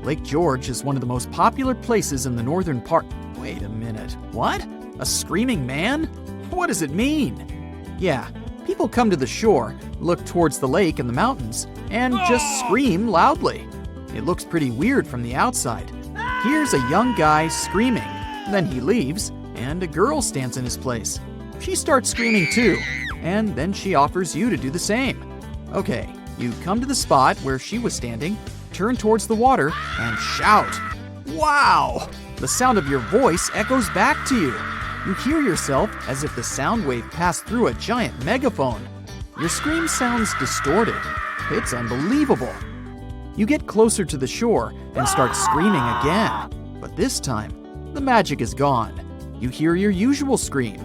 Lake George is one of the most popular places in the northern part. Wait a minute, what? A screaming man? What does it mean? Yeah, people come to the shore, look towards the lake and the mountains, and just scream loudly. It looks pretty weird from the outside. Here's a young guy screaming. Then he leaves, and a girl stands in his place. She starts screaming too, and then she offers you to do the same. Okay, you come to the spot where she was standing, turn towards the water, and shout. Wow! The sound of your voice echoes back to you. You hear yourself as if the sound wave passed through a giant megaphone. Your scream sounds distorted. It's unbelievable. You get closer to the shore and start screaming again. But this time, the magic is gone. You hear your usual scream.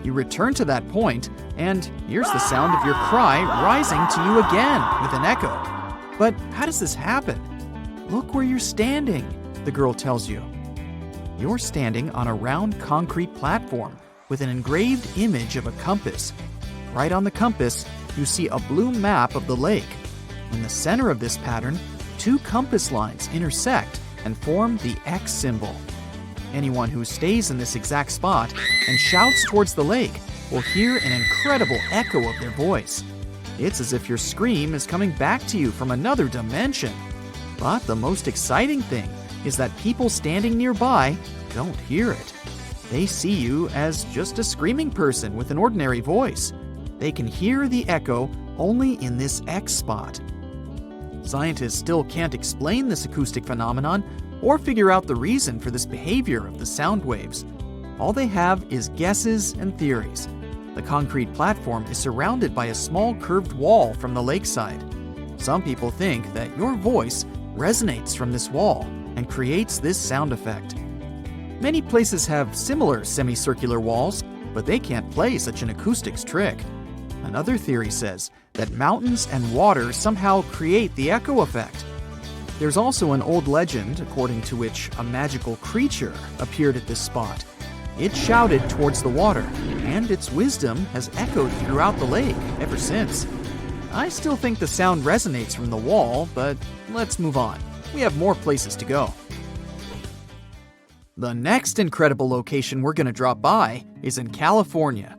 You return to that point, and here's the sound of your cry rising to you again with an echo. But how does this happen? Look where you're standing, the girl tells you. You're standing on a round concrete platform with an engraved image of a compass. Right on the compass, you see a blue map of the lake. In the center of this pattern, 2 compass lines intersect and form the X symbol. Anyone who stays in this exact spot and shouts towards the lake will hear an incredible echo of their voice. It's as if your scream is coming back to you from another dimension. But the most exciting thing is that people standing nearby don't hear it. They see you as just a screaming person with an ordinary voice. They can hear the echo only in this X spot. Scientists still can't explain this acoustic phenomenon or figure out the reason for this behavior of the sound waves. All they have is guesses and theories. The concrete platform is surrounded by a small curved wall from the lakeside. Some people think that your voice resonates from this wall and creates this sound effect. Many places have similar semicircular walls, but they can't play such an acoustics trick. Another theory says that mountains and water somehow create the echo effect. There's also an old legend according to which a magical creature appeared at this spot. It shouted towards the water, and its wisdom has echoed throughout the lake ever since. I still think the sound resonates from the wall, but let's move on. We have more places to go. The next incredible location we're going to drop by is in California.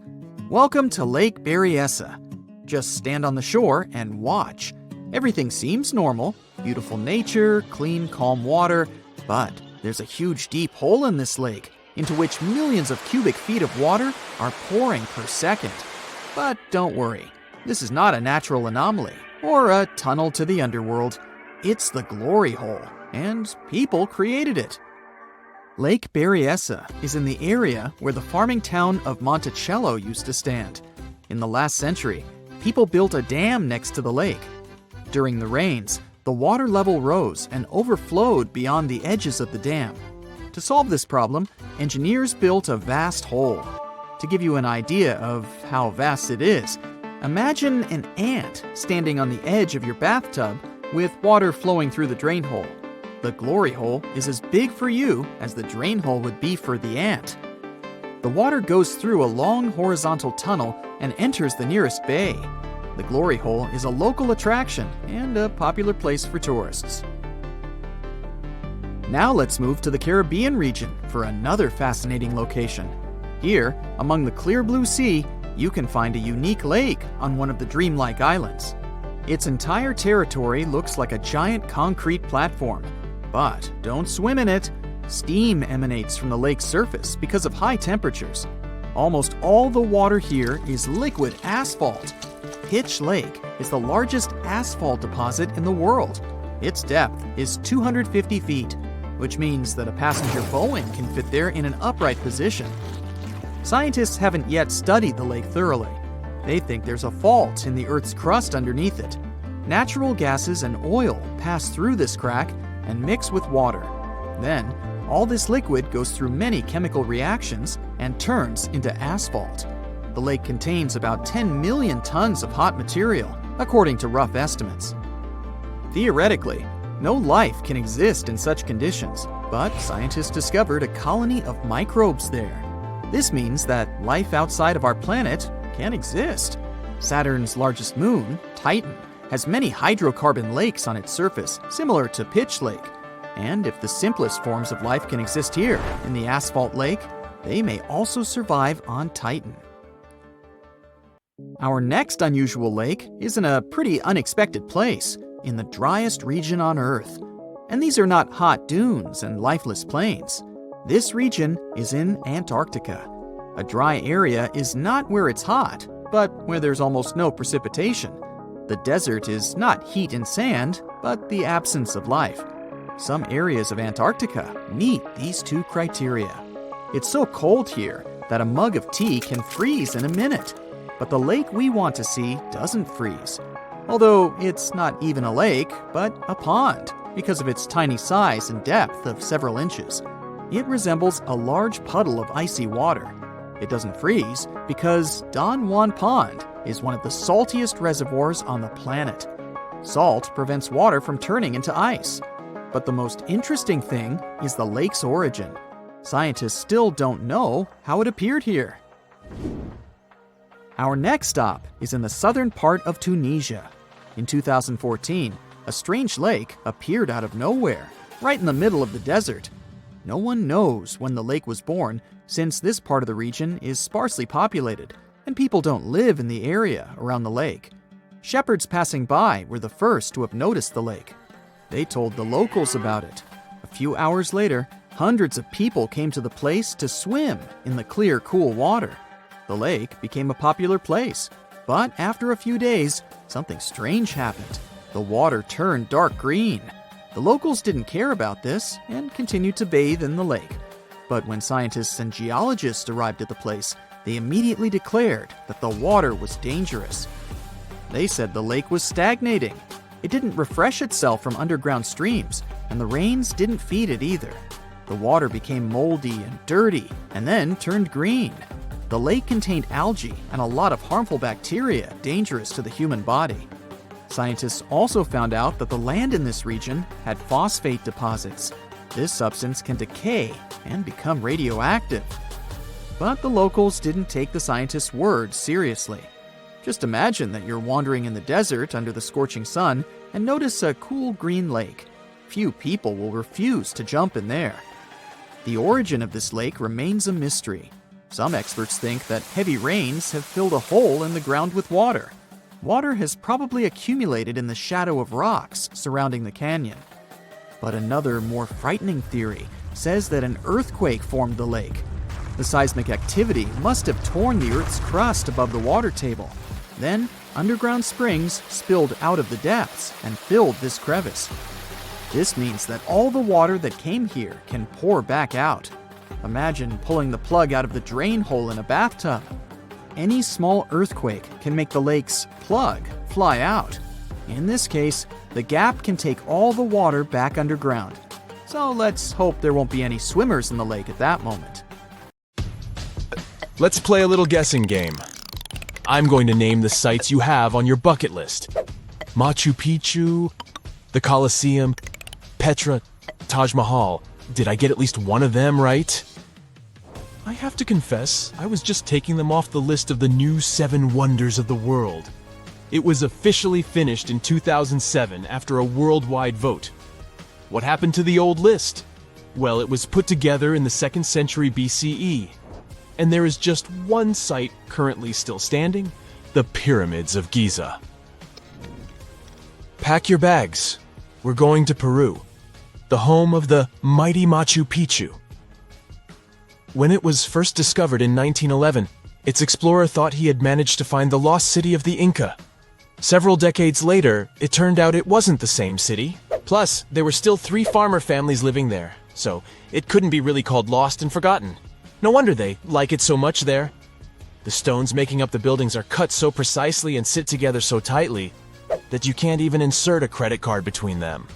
Welcome to Lake Berryessa. Just stand on the shore and watch. Everything seems normal. Beautiful nature, clean, calm water, but there's a huge deep hole in this lake into which millions of cubic feet of water are pouring per second. But don't worry, this is not a natural anomaly or a tunnel to the underworld. It's the glory hole, and people created it. Lake Berryessa is in the area where the farming town of Monticello used to stand. In the last century, people built a dam next to the lake. During the rains, the water level rose and overflowed beyond the edges of the dam. To solve this problem, engineers built a vast hole. To give you an idea of how vast it is, imagine an ant standing on the edge of your bathtub with water flowing through the drain hole. The glory hole is as big for you as the drain hole would be for the ant. The water goes through a long horizontal tunnel and enters the nearest bay. The glory hole is a local attraction and a popular place for tourists. Now let's move to the Caribbean region for another fascinating location. Here, among the clear blue sea, you can find a unique lake on one of the dreamlike islands. Its entire territory looks like a giant concrete platform. But don't swim in it. Steam emanates from the lake's surface because of high temperatures. Almost all the water here is liquid asphalt. Pitch Lake is the largest asphalt deposit in the world. Its depth is 250 feet, which means that a passenger Boeing can fit there in an upright position. Scientists haven't yet studied the lake thoroughly. They think there's a fault in the Earth's crust underneath it. Natural gases and oil pass through this crack and mix with water. Then, all this liquid goes through many chemical reactions and turns into asphalt. The lake contains about 10 million tons of hot material, according to rough estimates. Theoretically, no life can exist in such conditions, but scientists discovered a colony of microbes there. This means that life outside of our planet can exist. Saturn's largest moon, Titan, has many hydrocarbon lakes on its surface, similar to Pitch Lake. And if the simplest forms of life can exist here, in the asphalt lake, they may also survive on Titan. Our next unusual lake is in a pretty unexpected place, in the driest region on Earth. And these are not hot dunes and lifeless plains. This region is in Antarctica. A dry area is not where it's hot, but where there's almost no precipitation. The desert is not heat and sand, but the absence of life. Some areas of Antarctica meet these two criteria. It's so cold here that a mug of tea can freeze in a minute. But the lake we want to see doesn't freeze. Although it's not even a lake, but a pond, because of its tiny size and depth of several inches. It resembles a large puddle of icy water. it doesn't freeze because Don Juan Pond is one of the saltiest reservoirs on the planet. Salt prevents water from turning into ice. But the most interesting thing is the lake's origin. Scientists still don't know how it appeared here. Our next stop is in the southern part of Tunisia. In 2014, a strange lake appeared out of nowhere, right in the middle of the desert. No one knows when the lake was born, since this part of the region is sparsely populated, and people don't live in the area around the lake. Shepherds passing by were the first to have noticed the lake. They told the locals about it. A few hours later, hundreds of people came to the place to swim in the clear, cool water. The lake became a popular place, but after a few days, something strange happened. The water turned dark green. The locals didn't care about this and continued to bathe in the lake. But when scientists and geologists arrived at the place, they immediately declared that the water was dangerous. They said the lake was stagnating. It didn't refresh itself from underground streams, and the rains didn't feed it either. The water became moldy and dirty, and then turned green. The lake contained algae and a lot of harmful bacteria dangerous to the human body. Scientists also found out that the land in this region had phosphate deposits. This substance can decay and become radioactive. But the locals didn't take the scientists' words seriously. Just imagine that you're wandering in the desert under the scorching sun and notice a cool green lake. Few people will refuse to jump in there. The origin of this lake remains a mystery. Some experts think that heavy rains have filled a hole in the ground with water. Water has probably accumulated in the shadow of rocks surrounding the canyon. But another, more frightening theory says that an earthquake formed the lake. The seismic activity must have torn the Earth's crust above the water table. Then, underground springs spilled out of the depths and filled this crevice. This means that all the water that came here can pour back out. Imagine pulling the plug out of the drain hole in a bathtub. Any small earthquake can make the lake's plug fly out. In this case, the gap can take all the water back underground. So let's hope there won't be any swimmers in the lake at that moment. Let's play a little guessing game. I'm going to name the sites you have on your bucket list. Machu Picchu, the Colosseum, Petra, Taj Mahal. Did I get at least one of them right? I have to confess, I was just taking them off the list of the new 7 wonders of the world. It was officially finished in 2007 after a worldwide vote. What happened to the old list? Well, it was put together in the 2nd century BCE. And there is just one site currently still standing, the Pyramids of Giza. Pack your bags. We're going to Peru, the home of the mighty Machu Picchu. When it was first discovered in 1911, its explorer thought he had managed to find the lost city of the Inca. Several decades later, it turned out it wasn't the same city. Plus, there were still 3 farmer families living there, so it couldn't be really called lost and forgotten. No wonder they like it so much there. The stones making up the buildings are cut so precisely and sit together so tightly that you can't even insert a credit card between them.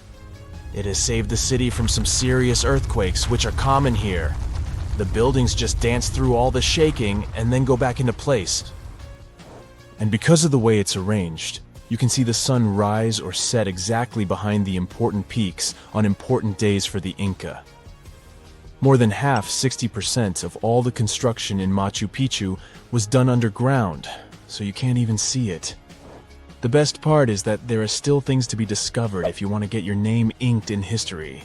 It has saved the city from some serious earthquakes, which are common here. The buildings just dance through all the shaking and then go back into place. And because of the way it's arranged, you can see the sun rise or set exactly behind the important peaks on important days for the Inca. More than half, 60% of all the construction in Machu Picchu was done underground, so you can't even see it. The best part is that there are still things to be discovered if you want to get your name inked in history.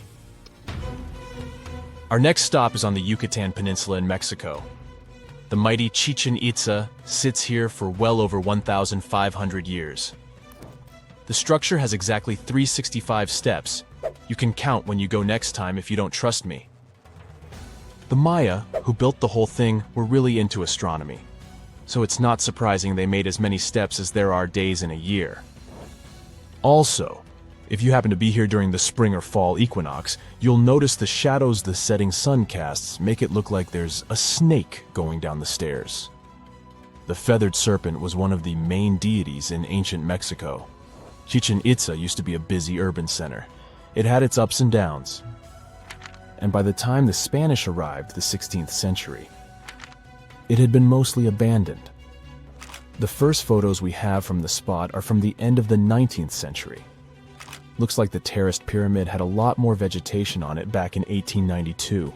Our next stop is on the Yucatan Peninsula in Mexico. The mighty Chichen Itza sits here for well over 1,500 years. The structure has exactly 365 steps. You can count when you go next time if you don't trust me. The Maya, who built the whole thing, were really into astronomy, so it's not surprising they made as many steps as there are days in a year. Also, if you happen to be here during the spring or fall equinox, you'll notice the shadows the setting sun casts make it look like there's a snake going down the stairs. The feathered serpent was one of the main deities in ancient Mexico. Chichen Itza used to be a busy urban center. It had its ups and downs. And by the time the Spanish arrived, the 16th century, it had been mostly abandoned. The first photos we have from the spot are from the end of the 19th century. Looks like the terraced pyramid had a lot more vegetation on it back in 1892.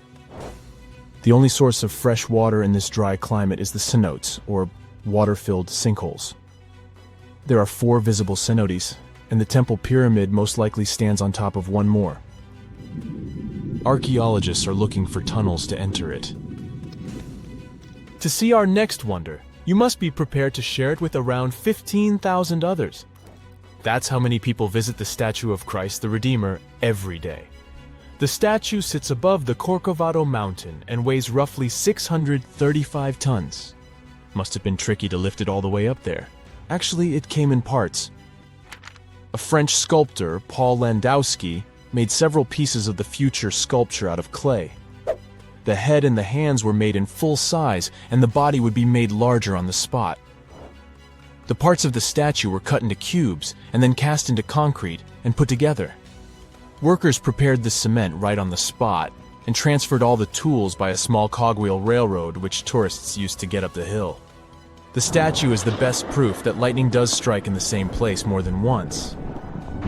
The only source of fresh water in this dry climate is the cenotes, or water-filled sinkholes. There are 4 visible cenotes, and the temple pyramid most likely stands on top of one more. Archaeologists are looking for tunnels to enter it. To see our next wonder, you must be prepared to share it with around 15,000 others. That's how many people visit the statue of Christ the Redeemer every day. The statue sits above the Corcovado mountain and weighs roughly 635 tons. Must have been tricky to lift it all the way up there. Actually, it came in parts. A French sculptor, Paul Landowski, made several pieces of the future sculpture out of clay. The head and the hands were made in full size, and the body would be made larger on the spot. The parts of the statue were cut into cubes and then cast into concrete and put together. Workers prepared the cement right on the spot and transferred all the tools by a small cogwheel railroad which tourists used to get up the hill. The statue is the best proof that lightning does strike in the same place more than once.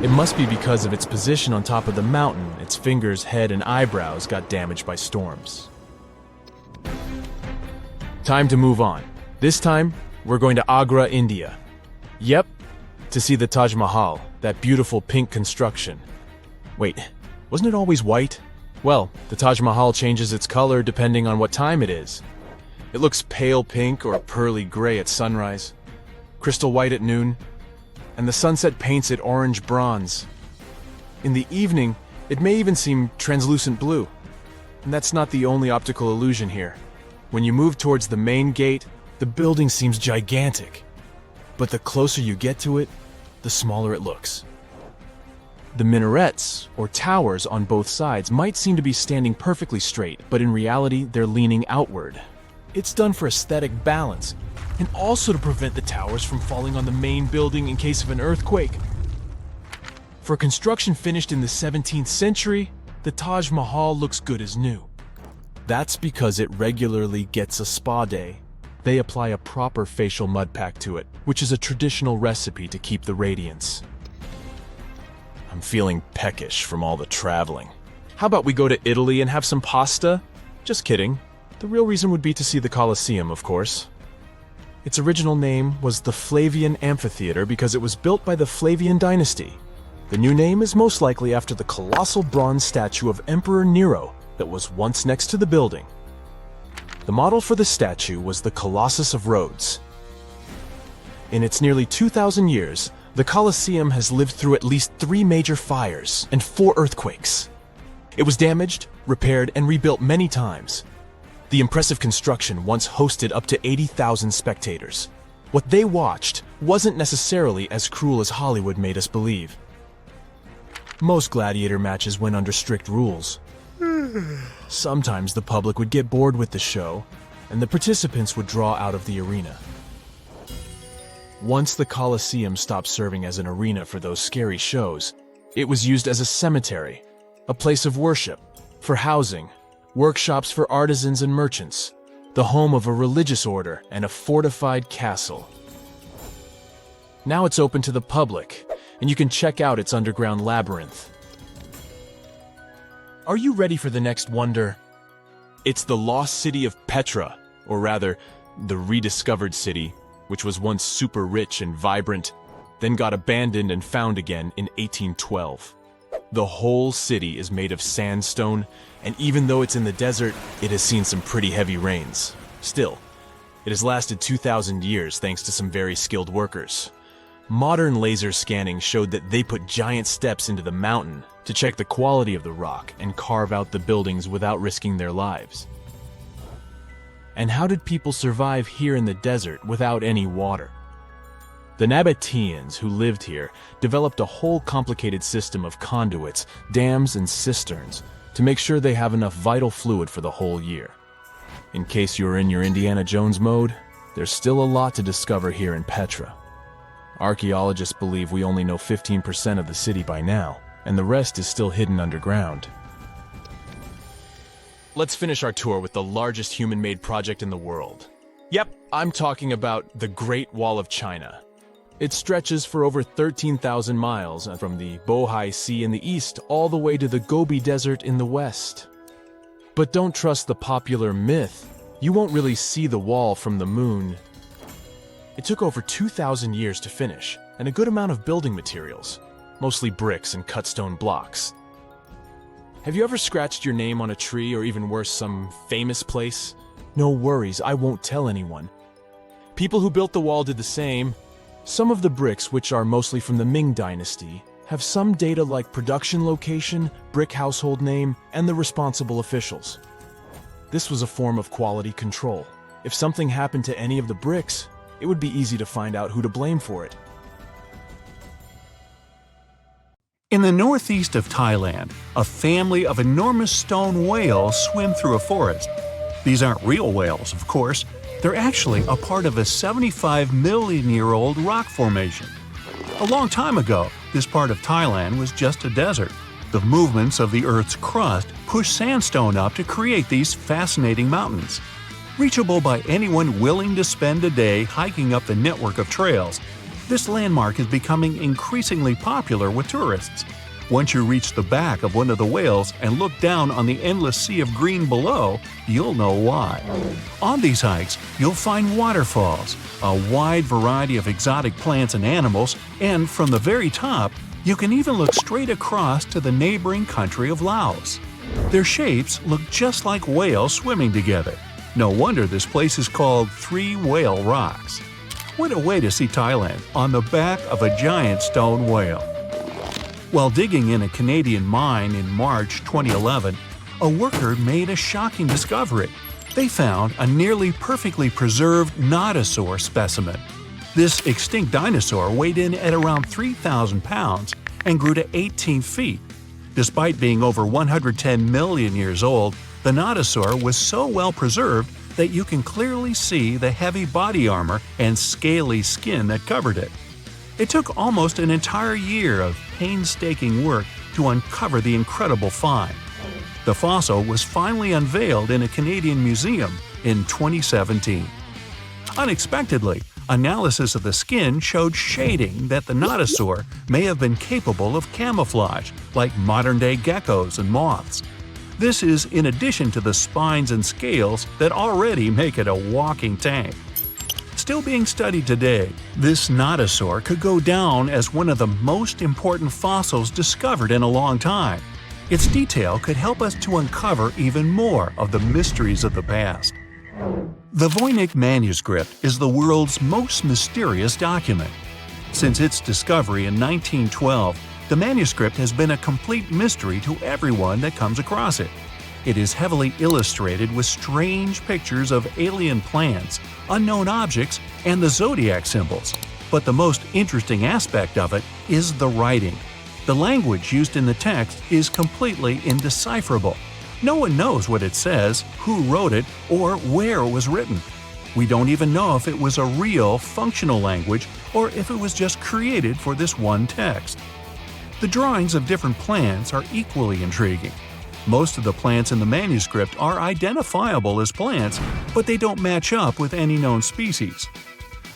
It must be because of its position on top of the mountain, its fingers, head, and eyebrows got damaged by storms. Time to move on. This time, we're going to Agra, India. Yep, to see the Taj Mahal, that beautiful pink construction. Wait, wasn't it always white? Well, the Taj Mahal changes its color depending on what time it is. It looks pale pink or pearly gray at sunrise, crystal white at noon, and the sunset paints it orange bronze. In the evening, it may even seem translucent blue. And that's not the only optical illusion here. When you move towards the main gate, the building seems gigantic. But the closer you get to it, the smaller it looks. The minarets, or towers on both sides, might seem to be standing perfectly straight, but in reality, they're leaning outward. It's done for aesthetic balance, and also to prevent the towers from falling on the main building in case of an earthquake. For construction finished in the 17th century, the Taj Mahal looks good as new. That's because it regularly gets a spa day. They apply a proper facial mud pack to it, which is a traditional recipe to keep the radiance. I'm feeling peckish from all the traveling. How about we go to Italy and have some pasta? Just kidding. The real reason would be to see the Colosseum, of course. Its original name was the Flavian Amphitheater because it was built by the Flavian dynasty. The new name is most likely after the colossal bronze statue of Emperor Nero that was once next to the building. The model for the statue was the Colossus of Rhodes. In its nearly 2,000 years, the Colosseum has lived through at least 3 major fires and 4 earthquakes. It was damaged, repaired, and rebuilt many times. The impressive construction once hosted up to 80,000 spectators. What they watched wasn't necessarily as cruel as Hollywood made us believe. Most gladiator matches went under strict rules. Sometimes the public would get bored with the show, and the participants would draw out of the arena. Once the Colosseum stopped serving as an arena for those scary shows, it was used as a cemetery, a place of worship, for housing, workshops for artisans and merchants, the home of a religious order, and a fortified castle. Now it's open to the public, and you can check out its underground labyrinth. Are you ready for the next wonder? It's the lost city of Petra, or rather, the rediscovered city, which was once super rich and vibrant, then got abandoned and found again in 1812. The whole city is made of sandstone, and even though it's in the desert, it has seen some pretty heavy rains. Still, it has lasted 2,000 years thanks to some very skilled workers. Modern laser scanning showed that they put giant steps into the mountain to check the quality of the rock and carve out the buildings without risking their lives. And how did people survive here in the desert without any water? The Nabateans who lived here developed a whole complicated system of conduits, dams, and cisterns to make sure they have enough vital fluid for the whole year. In case you're in your Indiana Jones mode, there's still a lot to discover here in Petra. Archaeologists believe we only know 15% of the city by now, and the rest is still hidden underground. Let's finish our tour with the largest human-made project in the world, I'm talking about the Great Wall of China. It stretches for over 13,000 miles from the Bohai Sea in the east all the way to the Gobi Desert in the west. But don't trust the popular myth. You won't really see the wall from the moon. It took over 2,000 years to finish, and a good amount of building materials, mostly bricks and cut stone blocks. Have you ever scratched your name on a tree, or even worse, some famous place? No worries, I won't tell anyone. People who built the wall did the same. Some of the bricks, which are mostly from the Ming Dynasty, have some data like production location, brick household name, and the responsible officials. This was a form of quality control. If something happened to any of the bricks, it would be easy to find out who to blame for it. In the northeast of Thailand, a family of enormous stone whales swim through a forest. These aren't real whales, of course. They're actually a part of a 75-million-year-old rock formation. A long time ago, this part of Thailand was just a desert. The movements of the Earth's crust pushed sandstone up to create these fascinating mountains. Reachable by anyone willing to spend a day hiking up the network of trails, this landmark is becoming increasingly popular with tourists. Once you reach the back of one of the whales and look down on the endless sea of green below, you'll know why. On these hikes, you'll find waterfalls, a wide variety of exotic plants and animals, and from the very top, you can even look straight across to the neighboring country of Laos. Their shapes look just like whales swimming together. No wonder this place is called Three Whale Rocks. What a way to see Thailand on the back of a giant stone whale. While digging in a Canadian mine in March 2011, a worker made a shocking discovery. They found a nearly perfectly preserved nodosaur specimen. This extinct dinosaur weighed in at around 3,000 pounds and grew to 18 feet. Despite being over 110 million years old, the nodosaur was so well preserved that you can clearly see the heavy body armor and scaly skin that covered it. It took almost an entire year of painstaking work to uncover the incredible find. The fossil was finally unveiled in a Canadian museum in 2017. Unexpectedly, analysis of the skin showed shading that the nodosaur may have been capable of camouflage, like modern-day geckos and moths. This is in addition to the spines and scales that already make it a walking tank. Still being studied today, this nodosaur could go down as one of the most important fossils discovered in a long time. Its detail could help us to uncover even more of the mysteries of the past. The Voynich manuscript is the world's most mysterious document. Since its discovery in 1912, the manuscript has been a complete mystery to everyone that comes across it. It is heavily illustrated with strange pictures of alien plants, unknown objects, and the zodiac symbols. But the most interesting aspect of it is the writing. The language used in the text is completely indecipherable. No one knows what it says, who wrote it, or where it was written. We don't even know if it was a real, functional language or if it was just created for this one text. The drawings of different plants are equally intriguing. Most of the plants in the manuscript are identifiable as plants, but they don't match up with any known species.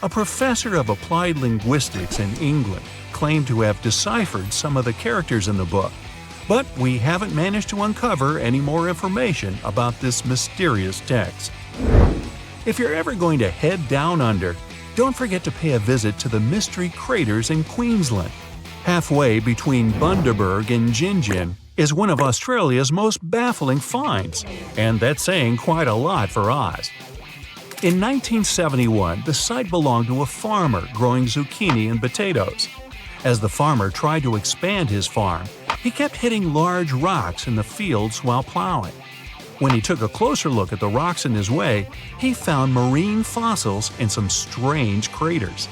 A professor of applied linguistics in England claimed to have deciphered some of the characters in the book, but we haven't managed to uncover any more information about this mysterious text. If you're ever going to head down under, don't forget to pay a visit to the Mystery Craters in Queensland. Halfway between Bundaberg and Gingin is one of Australia's most baffling finds, and that's saying quite a lot for Oz. In 1971, the site belonged to a farmer growing zucchini and potatoes. As the farmer tried to expand his farm, he kept hitting large rocks in the fields while plowing. When he took a closer look at the rocks in his way, he found marine fossils and some strange craters.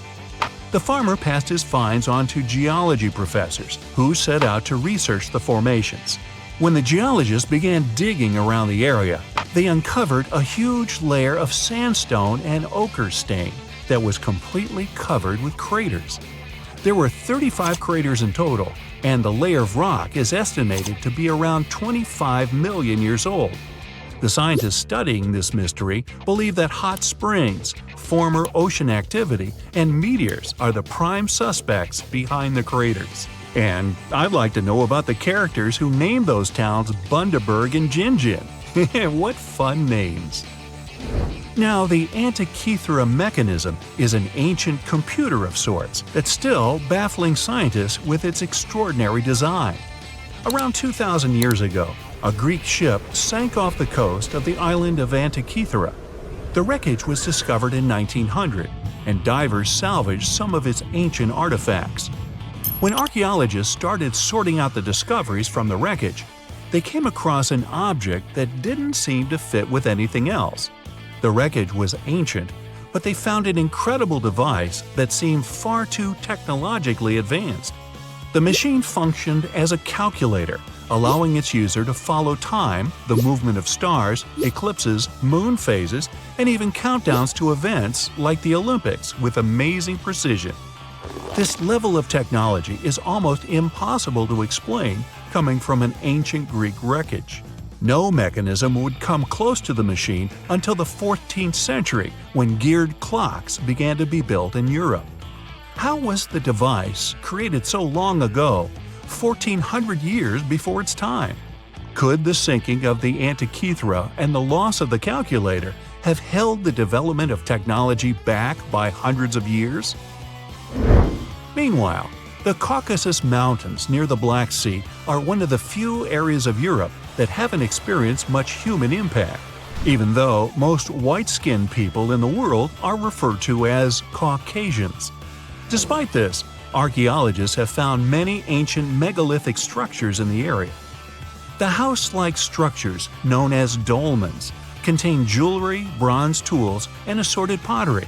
The farmer passed his finds on to geology professors, who set out to research the formations. When the geologists began digging around the area, they uncovered a huge layer of sandstone and ochre stain that was completely covered with craters. There were 35 craters in total, and the layer of rock is estimated to be around 25 million years old. The scientists studying this mystery believe that hot springs, former ocean activity, and meteors are the prime suspects behind the craters. And I'd like to know about the characters who named those towns Bundaberg and Jinjin. What fun names! Now, the Antikythera mechanism is an ancient computer of sorts that's still baffling scientists with its extraordinary design. Around 2,000 years ago, a Greek ship sank off the coast of the island of Antikythera. The wreckage was discovered in 1900, and divers salvaged some of its ancient artifacts. When archaeologists started sorting out the discoveries from the wreckage, they came across an object that didn't seem to fit with anything else. The wreckage was ancient, but they found an incredible device that seemed far too technologically advanced. The machine functioned as a calculator, allowing its user to follow time, the movement of stars, eclipses, moon phases, and even countdowns to events like the Olympics with amazing precision. This level of technology is almost impossible to explain coming from an ancient Greek wreckage. No mechanism would come close to the machine until the 14th century, when geared clocks began to be built in Europe. How was the device, created so long ago, 1,400 years before its time? Could the sinking of the Antikythera and the loss of the calculator have held the development of technology back by hundreds of years? Meanwhile, the Caucasus Mountains near the Black Sea are one of the few areas of Europe that haven't experienced much human impact, even though most white-skinned people in the world are referred to as Caucasians. Despite this, archaeologists have found many ancient megalithic structures in the area. The house-like structures, known as dolmens, contain jewelry, bronze tools, and assorted pottery.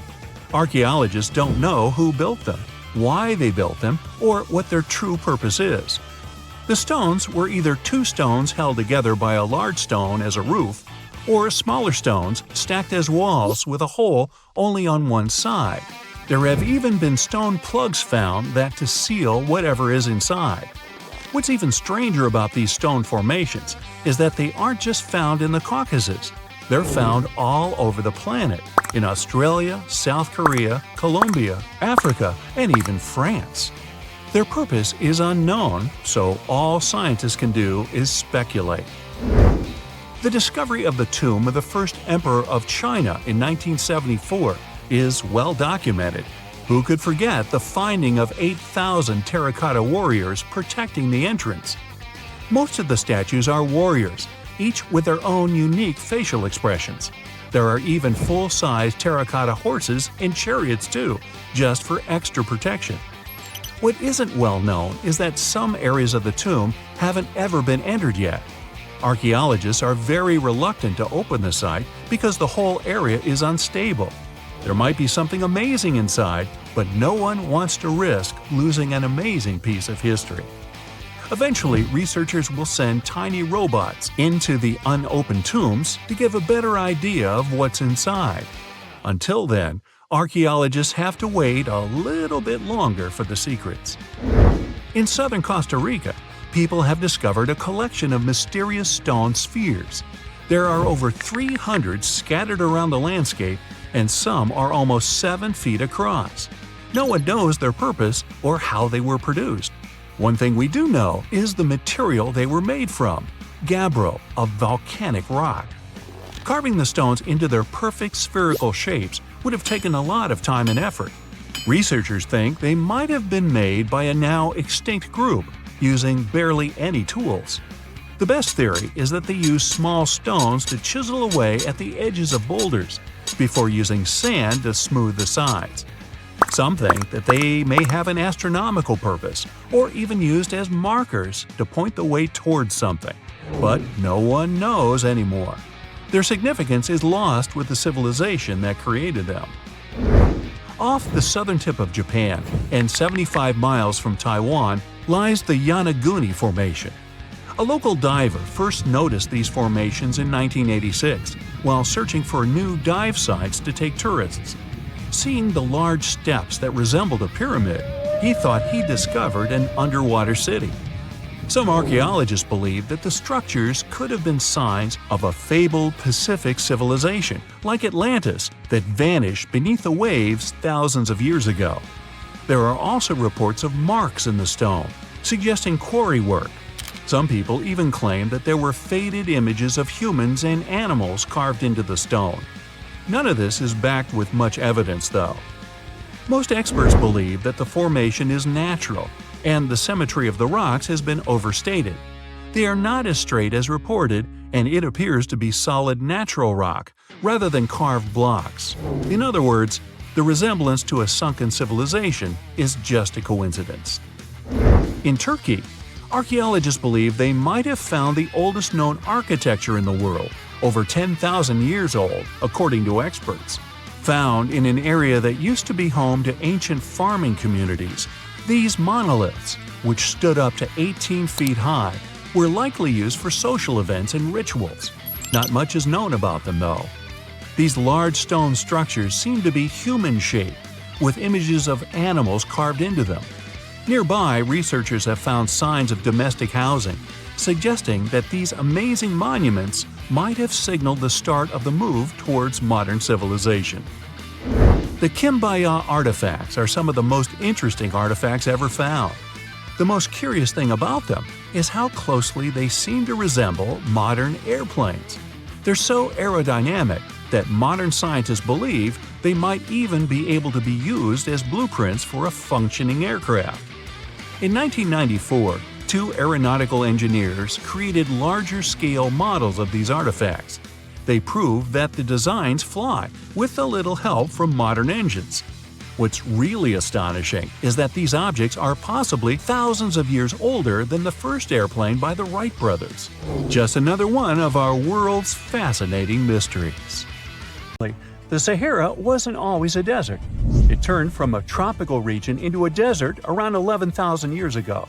Archaeologists don't know who built them, why they built them, or what their true purpose is. The stones were either two stones held together by a large stone as a roof, or smaller stones stacked as walls with a hole only on one side. There have even been stone plugs found that to seal whatever is inside. What's even stranger about these stone formations is that they aren't just found in the Caucasus. They're found all over the planet, in Australia, South Korea, Colombia, Africa, and even France. Their purpose is unknown, so all scientists can do is speculate. The discovery of the tomb of the first emperor of China in 1974 is well documented. Who could forget the finding of 8,000 terracotta warriors protecting the entrance? Most of the statues are warriors, each with their own unique facial expressions. There are even full-size terracotta horses and chariots too, just for extra protection. What isn't well known is that some areas of the tomb haven't ever been entered yet. Archaeologists are very reluctant to open the site because the whole area is unstable. There might be something amazing inside, but no one wants to risk losing an amazing piece of history. Eventually, researchers will send tiny robots into the unopened tombs to give a better idea of what's inside. Until then, archaeologists have to wait a little bit longer for the secrets. In southern Costa Rica, people have discovered a collection of mysterious stone spheres. There are over 300 scattered around the landscape, and some are almost 7 feet across. No one knows their purpose or how they were produced. One thing we do know is the material they were made from: gabbro, a volcanic rock. Carving the stones into their perfect spherical shapes would have taken a lot of time and effort. Researchers think they might have been made by a now extinct group, using barely any tools. The best theory is that they used small stones to chisel away at the edges of boulders, before using sand to smooth the sides. Some think that they may have an astronomical purpose, or even used as markers to point the way towards something. But no one knows anymore. Their significance is lost with the civilization that created them. Off the southern tip of Japan, and 75 miles from Taiwan, lies the Yanaguni Formation. A local diver first noticed these formations in 1986 while searching for new dive sites to take tourists. Seeing the large steps that resembled a pyramid, he thought he discovered an underwater city. Some archaeologists believe that the structures could have been signs of a fabled Pacific civilization, like Atlantis, that vanished beneath the waves thousands of years ago. There are also reports of marks in the stone, suggesting quarry work. Some people even claim that there were faded images of humans and animals carved into the stone. None of this is backed with much evidence, though. Most experts believe that the formation is natural, and the symmetry of the rocks has been overstated. They are not as straight as reported, and it appears to be solid natural rock, rather than carved blocks. In other words, the resemblance to a sunken civilization is just a coincidence. In Turkey, archaeologists believe they might have found the oldest known architecture in the world, over 10,000 years old, according to experts. Found in an area that used to be home to ancient farming communities, these monoliths, which stood up to 18 feet high, were likely used for social events and rituals. Not much is known about them, though. These large stone structures seem to be human-shaped, with images of animals carved into them. Nearby, researchers have found signs of domestic housing, suggesting that these amazing monuments might have signaled the start of the move towards modern civilization. The Kimbaya artifacts are some of the most interesting artifacts ever found. The most curious thing about them is how closely they seem to resemble modern airplanes. They're so aerodynamic that modern scientists believe they might even be able to be used as blueprints for a functioning aircraft. In 1994, two aeronautical engineers created larger-scale models of these artifacts. They proved that the designs fly, with a little help from modern engines. What's really astonishing is that these objects are possibly thousands of years older than the first airplane by the Wright brothers. Just another one of our world's fascinating mysteries. The Sahara wasn't always a desert. It turned from a tropical region into a desert around 11,000 years ago.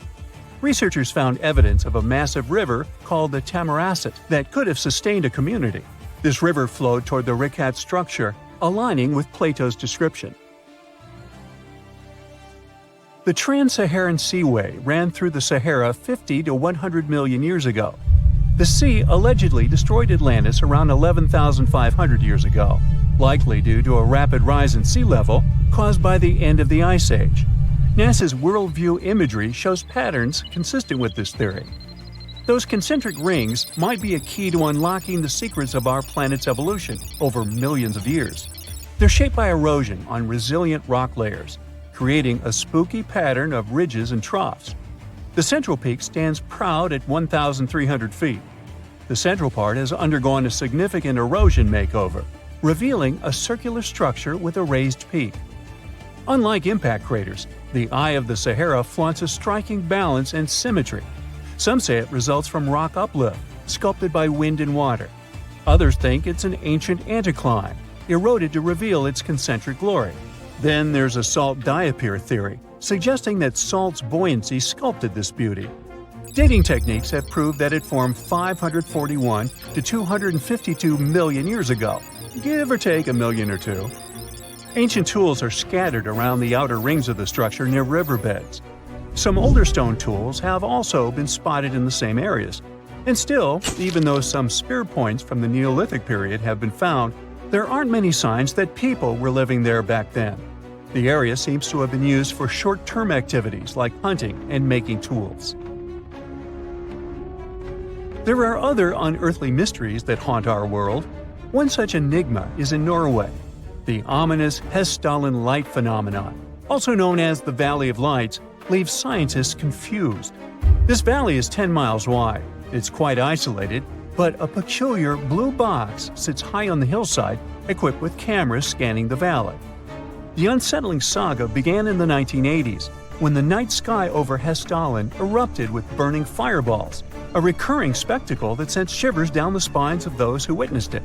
Researchers found evidence of a massive river called the Tamaracet that could have sustained a community. This river flowed toward the Rikat structure, aligning with Plato's description. The Trans-Saharan Seaway ran through the Sahara 50 to 100 million years ago. The sea allegedly destroyed Atlantis around 11,500 years ago, likely due to a rapid rise in sea level caused by the end of the Ice Age. NASA's worldview imagery shows patterns consistent with this theory. Those concentric rings might be a key to unlocking the secrets of our planet's evolution over millions of years. They're shaped by erosion on resilient rock layers, creating a spooky pattern of ridges and troughs. The central peak stands proud at 1,300 feet. The central part has undergone a significant erosion makeover, revealing a circular structure with a raised peak. Unlike impact craters, the Eye of the Sahara flaunts a striking balance and symmetry. Some say it results from rock uplift, sculpted by wind and water. Others think it's an ancient anticline, eroded to reveal its concentric glory. Then there's a salt diapir theory, suggesting that salt's buoyancy sculpted this beauty. Dating techniques have proved that it formed 541 to 252 million years ago, give or take a million or two. Ancient tools are scattered around the outer rings of the structure near riverbeds. Some older stone tools have also been spotted in the same areas. And still, even though some spear points from the Neolithic period have been found, there aren't many signs that people were living there back then. The area seems to have been used for short-term activities like hunting and making tools. There are other unearthly mysteries that haunt our world. One such enigma is in Norway. The ominous Hessdalen light phenomenon, also known as the Valley of Lights, leaves scientists confused. This valley is 10 miles wide. It's quite isolated, but a peculiar blue box sits high on the hillside, equipped with cameras scanning the valley. The unsettling saga began in the 1980s, when the night sky over Hessdalen erupted with burning fireballs, a recurring spectacle that sent shivers down the spines of those who witnessed it.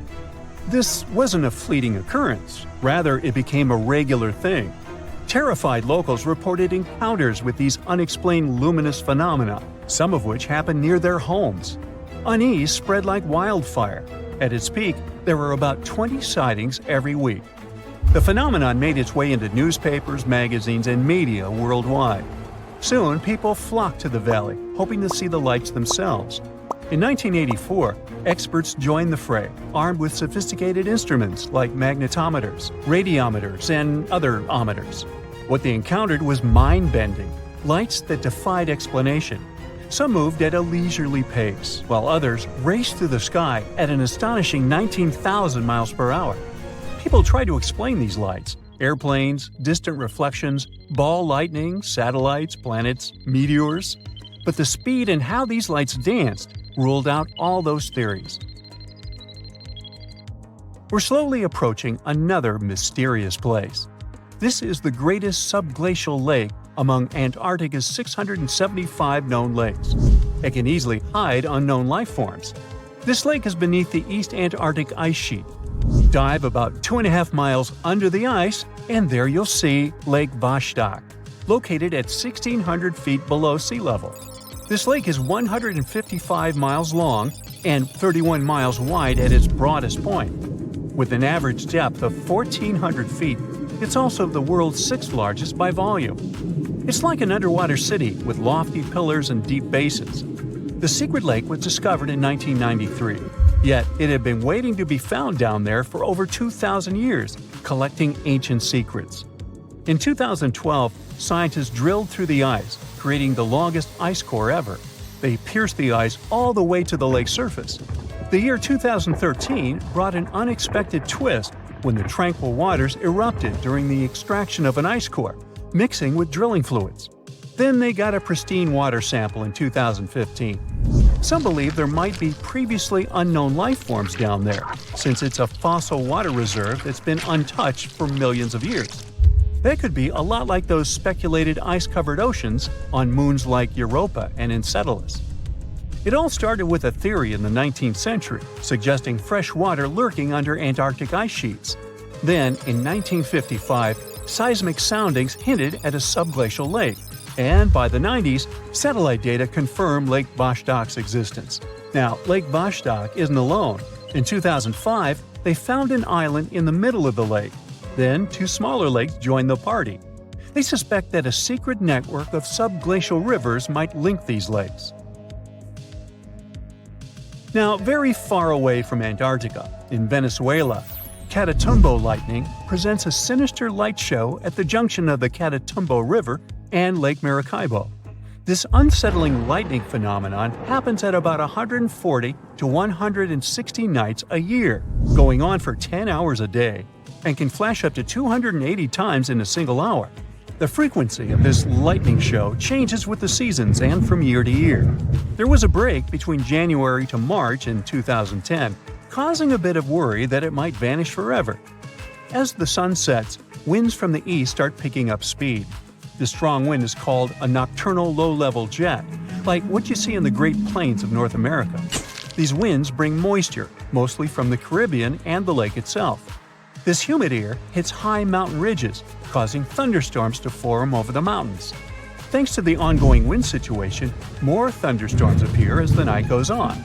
This wasn't a fleeting occurrence, rather it became a regular thing. Terrified locals reported encounters with these unexplained luminous phenomena, some of which happened near their homes. Unease spread like wildfire. At its peak, there were about 20 sightings every week. The phenomenon made its way into newspapers, magazines, and media worldwide. Soon, people flocked to the valley, hoping to see the lights themselves. In 1984, experts joined the fray, armed with sophisticated instruments like magnetometers, radiometers, and other ometers. What they encountered was mind-bending, lights that defied explanation. Some moved at a leisurely pace, while others raced through the sky at an astonishing 19,000 miles per hour. People tried to explain these lights: airplanes, distant reflections, ball lightning, satellites, planets, meteors. But the speed and how these lights danced ruled out all those theories. We're slowly approaching another mysterious place. This is the greatest subglacial lake among Antarctica's 675 known lakes. It can easily hide unknown life forms. This lake is beneath the East Antarctic ice sheet. Dive about 2.5 miles under the ice, and there you'll see Lake Vostok, located at 1,600 feet below sea level. This lake is 155 miles long and 31 miles wide at its broadest point. With an average depth of 1,400 feet, it's also the world's sixth largest by volume. It's like an underwater city with lofty pillars and deep basins. The secret lake was discovered in 1993, yet it had been waiting to be found down there for over 2,000 years, collecting ancient secrets. In 2012, scientists drilled through the ice, creating the longest ice core ever. They pierced the ice all the way to the lake's surface. The year 2013 brought an unexpected twist when the tranquil waters erupted during the extraction of an ice core, mixing with drilling fluids. Then they got a pristine water sample in 2015. Some believe there might be previously unknown life forms down there, since it's a fossil water reserve that's been untouched for millions of years. That could be a lot like those speculated ice-covered oceans on moons like Europa and Enceladus. It all started with a theory in the 19th century, suggesting fresh water lurking under Antarctic ice sheets. Then, in 1955, seismic soundings hinted at a subglacial lake, and by the 90s, satellite data confirmed Lake Vostok's existence. Now, Lake Vostok isn't alone. In 2005, they found an island in the middle of the lake. Then, two smaller lakes joined the party. They suspect that a secret network of subglacial rivers might link these lakes. Now, very far away from Antarctica, in Venezuela, Catatumbo lightning presents a sinister light show at the junction of the Catatumbo River and Lake Maracaibo. This unsettling lightning phenomenon happens at about 140 to 160 nights a year, going on for 10 hours a day, and can flash up to 280 times in a single hour. The frequency of this lightning show changes with the seasons and from year to year. There was a break between January to March in 2010, causing a bit of worry that it might vanish forever. As the sun sets, winds from the east start picking up speed. This strong wind is called a nocturnal low-level jet, like what you see in the Great Plains of North America. These winds bring moisture, mostly from the Caribbean and the lake itself. This humid air hits high mountain ridges, causing thunderstorms to form over the mountains. Thanks to the ongoing wind situation, more thunderstorms appear as the night goes on.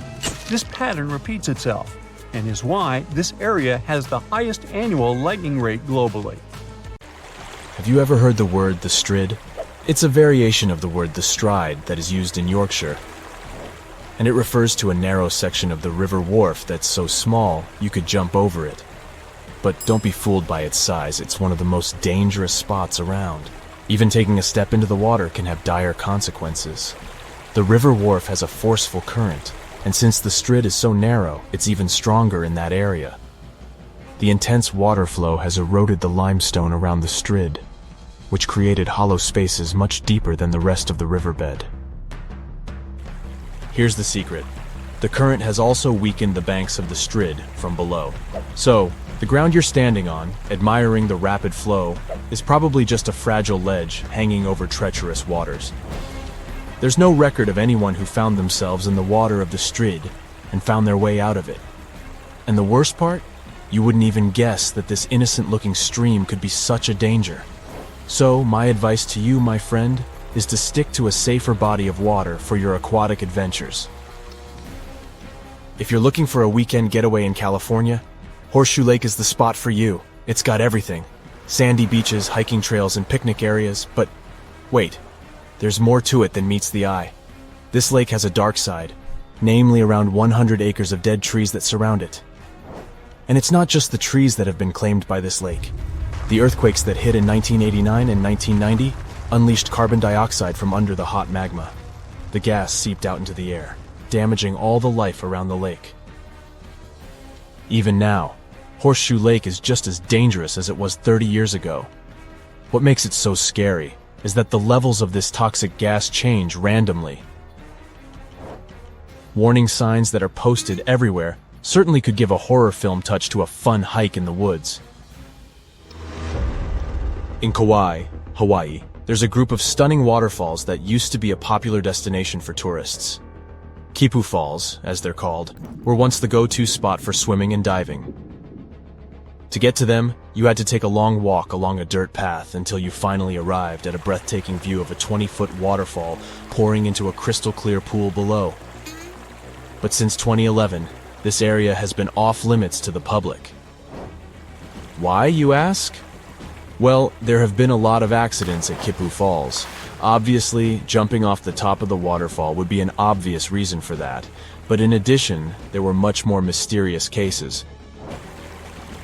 This pattern repeats itself, and is why this area has the highest annual lightning rate globally. Have you ever heard the word the strid? It's a variation of the word the stride that is used in Yorkshire. And it refers to a narrow section of the river wharf that's so small you could jump over it. But don't be fooled by its size, it's one of the most dangerous spots around. Even taking a step into the water can have dire consequences. The river wharf has a forceful current, and since the strid is so narrow, it's even stronger in that area. The intense water flow has eroded the limestone around the strid, which created hollow spaces much deeper than the rest of the riverbed. Here's the secret. The current has also weakened the banks of the strid from below. So, the ground you're standing on, admiring the rapid flow, is probably just a fragile ledge hanging over treacherous waters. There's no record of anyone who found themselves in the water of the strid and found their way out of it. And the worst part? You wouldn't even guess that this innocent-looking stream could be such a danger. So, my advice to you, my friend, is to stick to a safer body of water for your aquatic adventures. If you're looking for a weekend getaway in California, Horseshoe Lake is the spot for you. It's got everything. Sandy beaches, hiking trails, and picnic areas, but wait, there's more to it than meets the eye. This lake has a dark side, namely around 100 acres of dead trees that surround it. And it's not just the trees that have been claimed by this lake. The earthquakes that hit in 1989 and 1990 unleashed carbon dioxide from under the hot magma. The gas seeped out into the air, damaging all the life around the lake. Even now, Horseshoe Lake is just as dangerous as it was 30 years ago. What makes it so scary is that the levels of this toxic gas change randomly. Warning signs that are posted everywhere certainly could give a horror film touch to a fun hike in the woods. In Kauai, Hawaii, there's a group of stunning waterfalls that used to be a popular destination for tourists. Kipu Falls, as they're called, were once the go-to spot for swimming and diving. To get to them, you had to take a long walk along a dirt path until you finally arrived at a breathtaking view of a 20-foot waterfall pouring into a crystal-clear pool below. But since 2011, this area has been off-limits to the public. Why, you ask? Well, there have been a lot of accidents at Kipu Falls. Obviously, jumping off the top of the waterfall would be an obvious reason for that, but in addition, there were much more mysterious cases.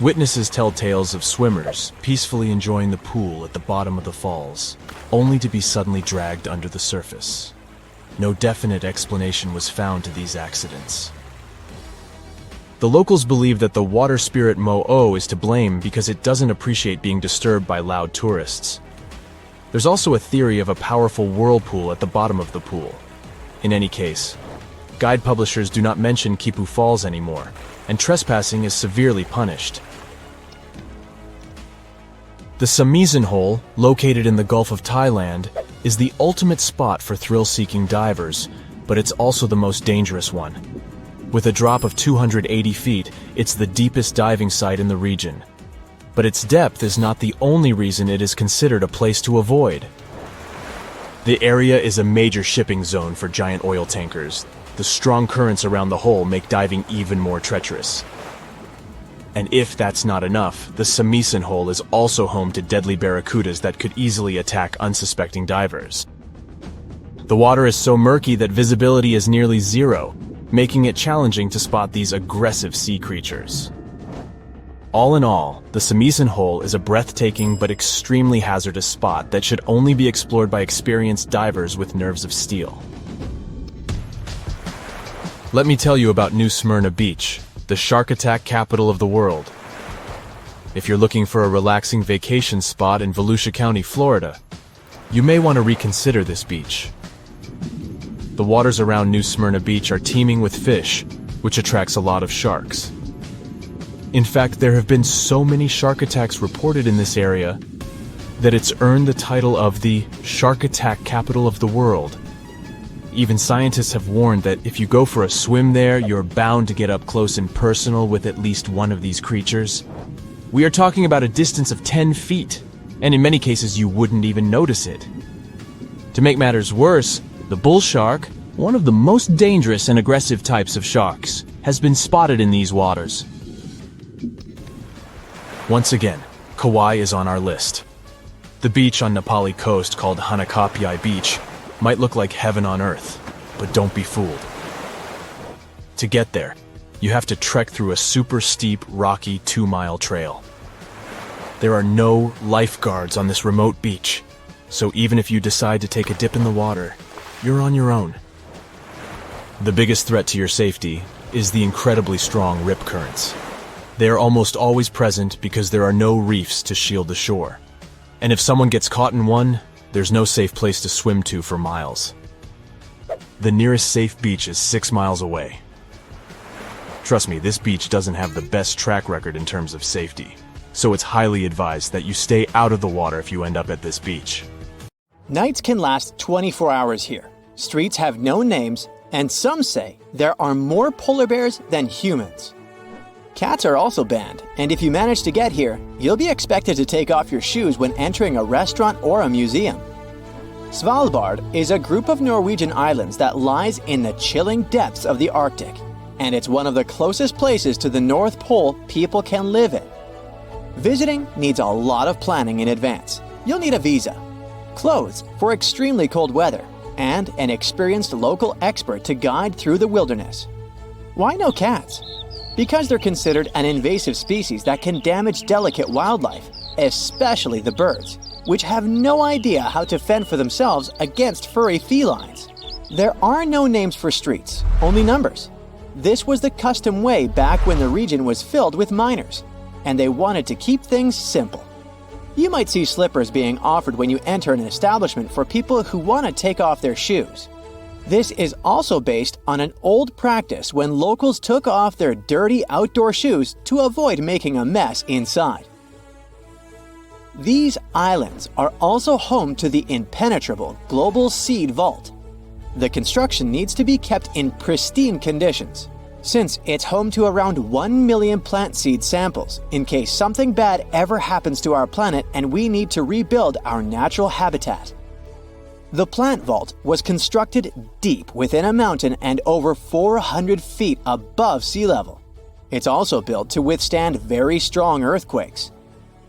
Witnesses tell tales of swimmers peacefully enjoying the pool at the bottom of the falls, only to be suddenly dragged under the surface. No definite explanation was found to these accidents. The locals believe that the water spirit Mo'o is to blame because it doesn't appreciate being disturbed by loud tourists. There's also a theory of a powerful whirlpool at the bottom of the pool. In any case, guide publishers do not mention Kipu Falls anymore, and trespassing is severely punished. The Samisen Hole, located in the Gulf of Thailand, is the ultimate spot for thrill-seeking divers, but it's also the most dangerous one. With a drop of 280 feet, it's the deepest diving site in the region. But its depth is not the only reason it is considered a place to avoid. The area is a major shipping zone for giant oil tankers. The strong currents around the hole make diving even more treacherous. And if that's not enough, the Samisen Hole is also home to deadly barracudas that could easily attack unsuspecting divers. The water is so murky that visibility is nearly zero, making it challenging to spot these aggressive sea creatures. All in all, the Samisen Hole is a breathtaking but extremely hazardous spot that should only be explored by experienced divers with nerves of steel. Let me tell you about New Smyrna Beach, the shark attack capital of the world. If you're looking for a relaxing vacation spot in Volusia County, Florida, you may want to reconsider this beach. The waters around New Smyrna Beach are teeming with fish, which attracts a lot of sharks. In fact, there have been so many shark attacks reported in this area that it's earned the title of the shark attack capital of the world. Even scientists have warned that if you go for a swim there, you're bound to get up close and personal with at least one of these creatures. We are talking about a distance of 10 feet, and in many cases you wouldn't even notice it. To make matters worse, the bull shark, one of the most dangerous and aggressive types of sharks, has been spotted in these waters. Once again, Kauai is on our list. The beach on Nepali coast called Hanakapiai Beach might look like heaven on earth, but don't be fooled. To get there, you have to trek through a super steep, rocky 2-mile trail. There are no lifeguards on this remote beach, so even if you decide to take a dip in the water, you're on your own. The biggest threat to your safety is the incredibly strong rip currents. They are almost always present because there are no reefs to shield the shore. And if someone gets caught in one, there's no safe place to swim to for miles. The nearest safe beach is 6 miles away. Trust me, this beach doesn't have the best track record in terms of safety, so it's highly advised that you stay out of the water if you end up at this beach. Nights can last 24 hours here. Streets have no names, and some say there are more polar bears than humans. Cats are also banned, and if you manage to get here, you'll be expected to take off your shoes when entering a restaurant or a museum. Svalbard is a group of Norwegian islands that lies in the chilling depths of the Arctic, and it's one of the closest places to the North Pole people can live in. Visiting needs a lot of planning in advance. You'll need a visa. clothes for extremely cold weather, and an experienced local expert to guide through the wilderness. Why no cats? Because they're considered an invasive species that can damage delicate wildlife, especially the birds, which have no idea how to fend for themselves against furry felines. There are no names for streets, only numbers. This was the custom way back when the region was filled with miners, and they wanted to keep things simple. You might see slippers being offered when you enter an establishment for people who want to take off their shoes. This is also based on an old practice when locals took off their dirty outdoor shoes to avoid making a mess inside. These islands are also home to the impenetrable Global Seed Vault. The construction needs to be kept in pristine conditions, since it's home to around 1 million plant seed samples in case something bad ever happens to our planet and we need to rebuild our natural habitat. The plant vault was constructed deep within a mountain and over 400 feet above sea level. It's also built to withstand very strong earthquakes.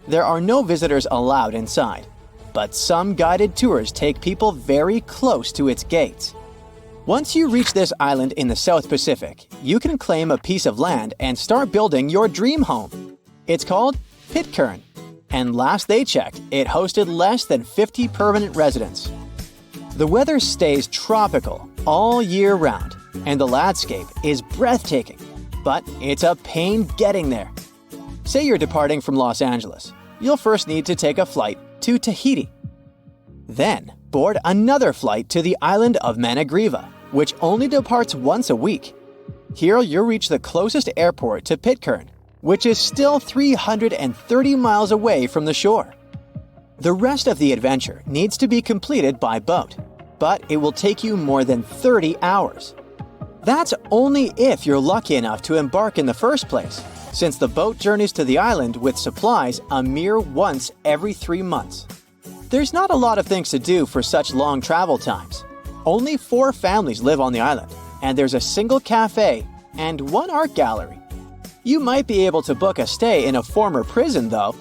There are no visitors allowed inside, but some guided tours take people very close to its gates. Once you reach this island in the South Pacific, you can claim a piece of land and start building your dream home. It's called Pitcairn, and last they checked, it hosted less than 50 permanent residents. The weather stays tropical all year round, and the landscape is breathtaking, but it's a pain getting there. Say you're departing from Los Angeles. You'll first need to take a flight to Tahiti. Then board another flight to the island of Managriva, which only departs once a week. Here you'll reach the closest airport to Pitcairn, which is still 330 miles away from the shore. The rest of the adventure needs to be completed by boat, but it will take you more than 30 hours. That's only if you're lucky enough to embark in the first place, since the boat journeys to the island with supplies a mere once every 3 months. There's not a lot of things to do for such long travel times. Only 4 families live on the island, and there's a single cafe and 1 art gallery. You might be able to book a stay in a former prison, though.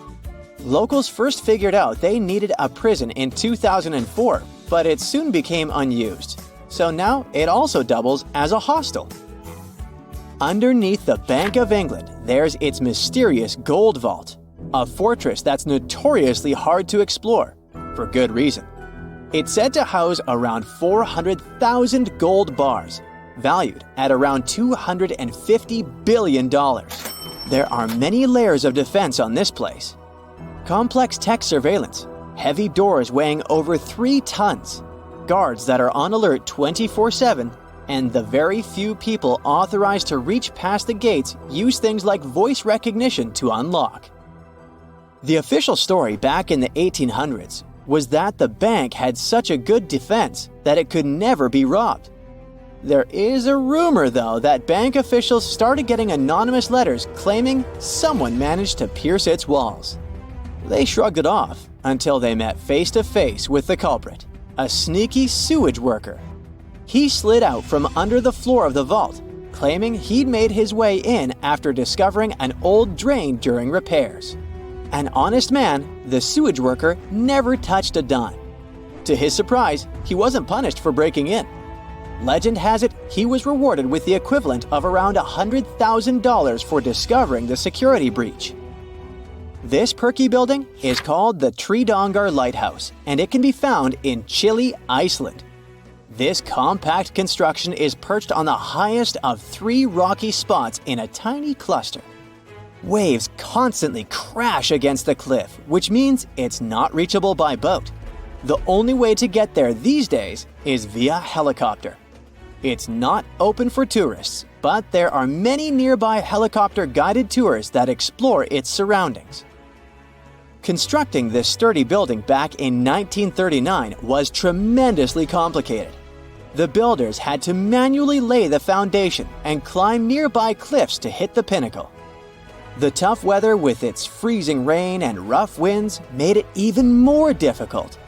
Locals first figured out they needed a prison in 2004, but it soon became unused. So now it also doubles as a hostel. Underneath the Bank of England, there's its mysterious gold vault, a fortress that's notoriously hard to explore, for good reason. It's said to house around 400,000 gold bars, valued at around $250 billion. There are many layers of defense on this place. Complex tech surveillance, heavy doors weighing over 3 tons, guards that are on alert 24/7, and the very few people authorized to reach past the gates use things like voice recognition to unlock. The official story back in the 1800s was that the bank had such a good defense that it could never be robbed. There is a rumor, though, that bank officials started getting anonymous letters claiming someone managed to pierce its walls. They shrugged it off until they met face to face with the culprit, a sneaky sewage worker. He slid out from under the floor of the vault, claiming he'd made his way in after discovering an old drain during repairs. An honest man, the sewage worker never touched a dime. To his surprise, he wasn't punished for breaking in. Legend has it he was rewarded with the equivalent of around $100,000 for discovering the security breach. This perky building is called the Tridongar Lighthouse, and it can be found in Chile, Iceland. This compact construction is perched on the highest of 3 rocky spots in a tiny cluster. Waves constantly crash against the cliff, which means it's not reachable by boat. The only way to get there these days is via helicopter. It's not open for tourists, but there are many nearby helicopter-guided tours that explore its surroundings. Constructing this sturdy building back in 1939 was tremendously complicated. The builders had to manually lay the foundation and climb nearby cliffs to hit the pinnacle. The tough weather with its freezing rain and rough winds made it even more difficult.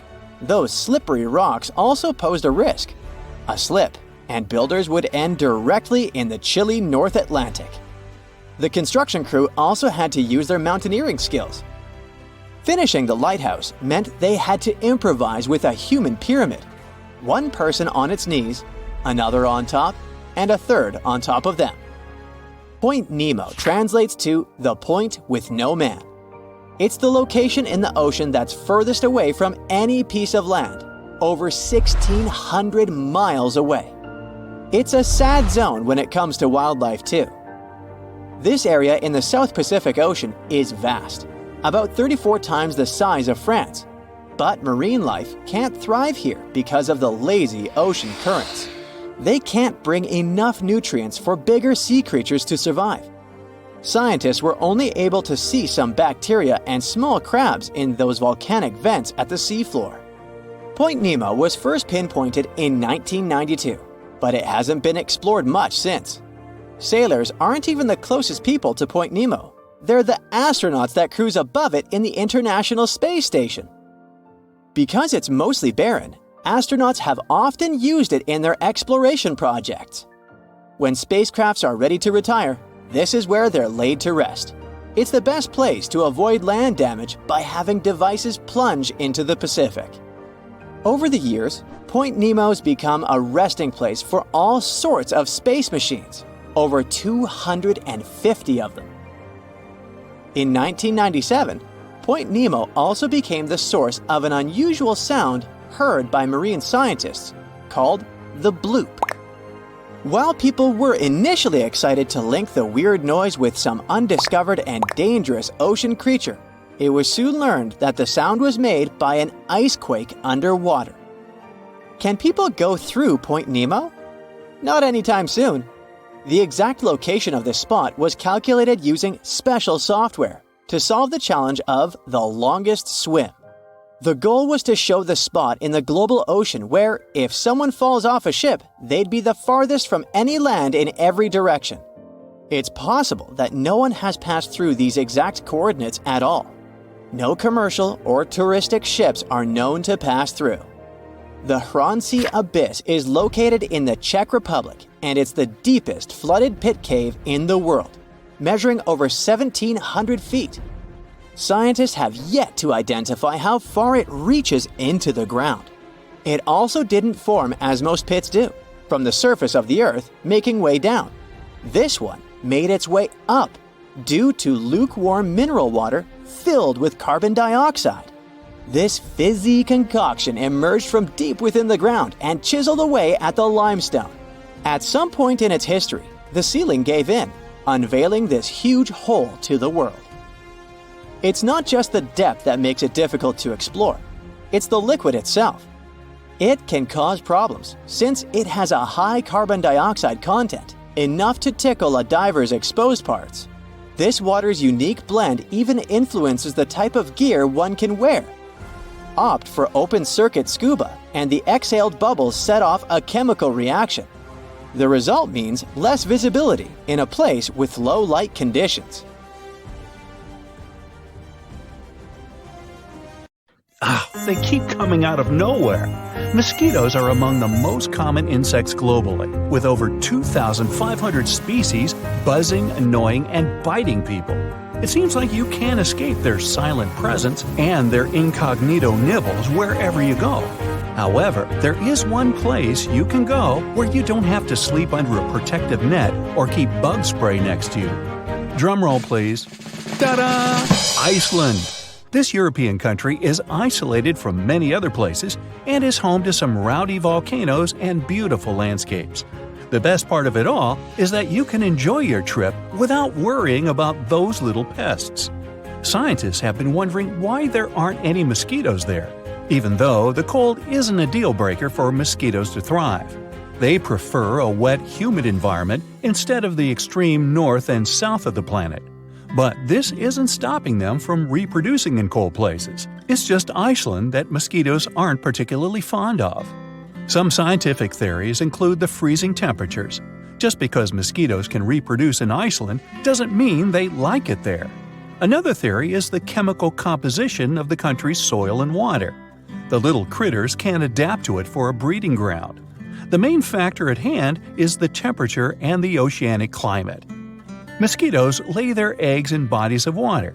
Those slippery rocks also posed a risk. A slip, and builders would end directly in the chilly North Atlantic. The construction crew also had to use their mountaineering skills. Finishing the lighthouse meant they had to improvise with a human pyramid. One person on its knees, another on top, and a third on top of them. Point Nemo translates to the point with no man. It's the location in the ocean that's furthest away from any piece of land, over 1,600 miles away. It's a sad zone when it comes to wildlife too. This area in the South Pacific Ocean is vast, about 34 times the size of France. But marine life can't thrive here because of the lazy ocean currents. They can't bring enough nutrients for bigger sea creatures to survive. Scientists were only able to see some bacteria and small crabs in those volcanic vents at the seafloor. Point Nemo was first pinpointed in 1992, but it hasn't been explored much since. Sailors aren't even the closest people to Point Nemo. They're the astronauts that cruise above it in the International Space Station. Because it's mostly barren, astronauts have often used it in their exploration projects. When spacecrafts are ready to retire, this is where they're laid to rest. It's the best place to avoid land damage by having devices plunge into the Pacific. Over the years, Point Nemo's become a resting place for all sorts of space machines, over 250 of them. In 1997, Point Nemo also became the source of an unusual sound heard by marine scientists called the bloop. While people were initially excited to link the weird noise with some undiscovered and dangerous ocean creature, it was soon learned that the sound was made by an ice quake underwater. Can people go through Point Nemo? Not anytime soon. The exact location of this spot was calculated using special software to solve the challenge of the longest swim. The goal was to show the spot in the global ocean where, if someone falls off a ship, they'd be the farthest from any land in every direction. It's possible that no one has passed through these exact coordinates at all. No commercial or touristic ships are known to pass through. The Hronci Abyss is located in the Czech Republic, and it's the deepest flooded pit cave in the world, measuring over 1,700 feet. Scientists have yet to identify how far it reaches into the ground. It also didn't form as most pits do, from the surface of the Earth making way down. This one made its way up due to lukewarm mineral water filled with carbon dioxide. This fizzy concoction emerged from deep within the ground and chiseled away at the limestone. At some point in its history, the ceiling gave in, unveiling this huge hole to the world. It's not just the depth that makes it difficult to explore, it's the liquid itself. It can cause problems since it has a high carbon dioxide content, enough to tickle a diver's exposed parts. This water's unique blend even influences the type of gear one can wear. Opt for open-circuit scuba, and the exhaled bubbles set off a chemical reaction. The result means less visibility in a place with low light conditions. They keep coming out of nowhere. Mosquitoes are among the most common insects globally, with over 2,500 species buzzing, annoying, and biting people. It seems like you can't escape their silent presence and their incognito nibbles wherever you go. However, there is one place you can go where you don't have to sleep under a protective net or keep bug spray next to you. Drumroll, please. Ta-da! Iceland! This European country is isolated from many other places and is home to some rowdy volcanoes and beautiful landscapes. The best part of it all is that you can enjoy your trip without worrying about those little pests. Scientists have been wondering why there aren't any mosquitoes there, even though the cold isn't a deal breaker for mosquitoes to thrive. They prefer a wet, humid environment instead of the extreme north and south of the planet. But this isn't stopping them from reproducing in cold places. It's just Iceland that mosquitoes aren't particularly fond of. Some scientific theories include the freezing temperatures. Just because mosquitoes can reproduce in Iceland doesn't mean they like it there. Another theory is the chemical composition of the country's soil and water. The little critters can't adapt to it for a breeding ground. The main factor at hand is the temperature and the oceanic climate. Mosquitoes lay their eggs in bodies of water.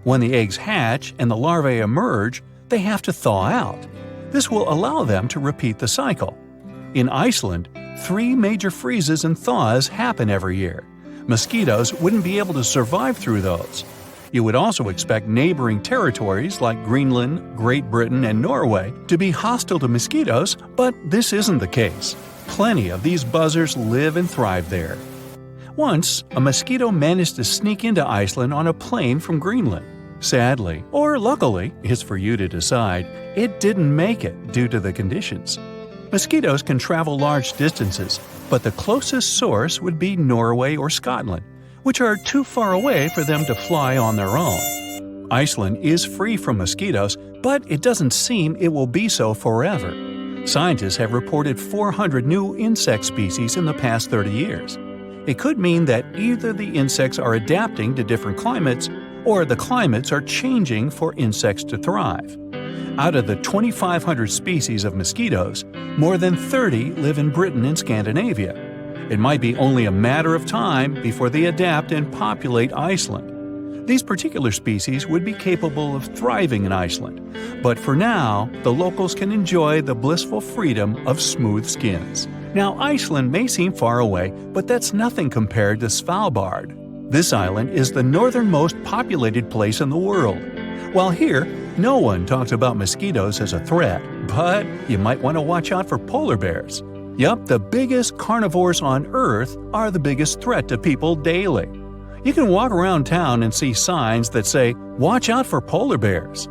When the eggs hatch and the larvae emerge, they have to thaw out. This will allow them to repeat the cycle. In Iceland, 3 major freezes and thaws happen every year. Mosquitoes wouldn't be able to survive through those. You would also expect neighboring territories like Greenland, Great Britain, and Norway to be hostile to mosquitoes, but this isn't the case. Plenty of these buzzers live and thrive there. Once, a mosquito managed to sneak into Iceland on a plane from Greenland. Sadly, or luckily, it's for you to decide, it didn't make it due to the conditions. Mosquitoes can travel large distances, but the closest source would be Norway or Scotland, which are too far away for them to fly on their own. Iceland is free from mosquitoes, but it doesn't seem it will be so forever. Scientists have reported 400 new insect species in the past 30 years. It could mean that either the insects are adapting to different climates, or the climates are changing for insects to thrive. Out of the 2,500 species of mosquitoes, more than 30 live in Britain and Scandinavia. It might be only a matter of time before they adapt and populate Iceland. These particular species would be capable of thriving in Iceland, but for now, the locals can enjoy the blissful freedom of smooth skins. Now, Iceland may seem far away, but that's nothing compared to Svalbard. This island is the northernmost populated place in the world. While here, no one talks about mosquitoes as a threat, but you might want to watch out for polar bears. Yup, the biggest carnivores on Earth are the biggest threat to people daily. You can walk around town and see signs that say, "Watch out for polar bears."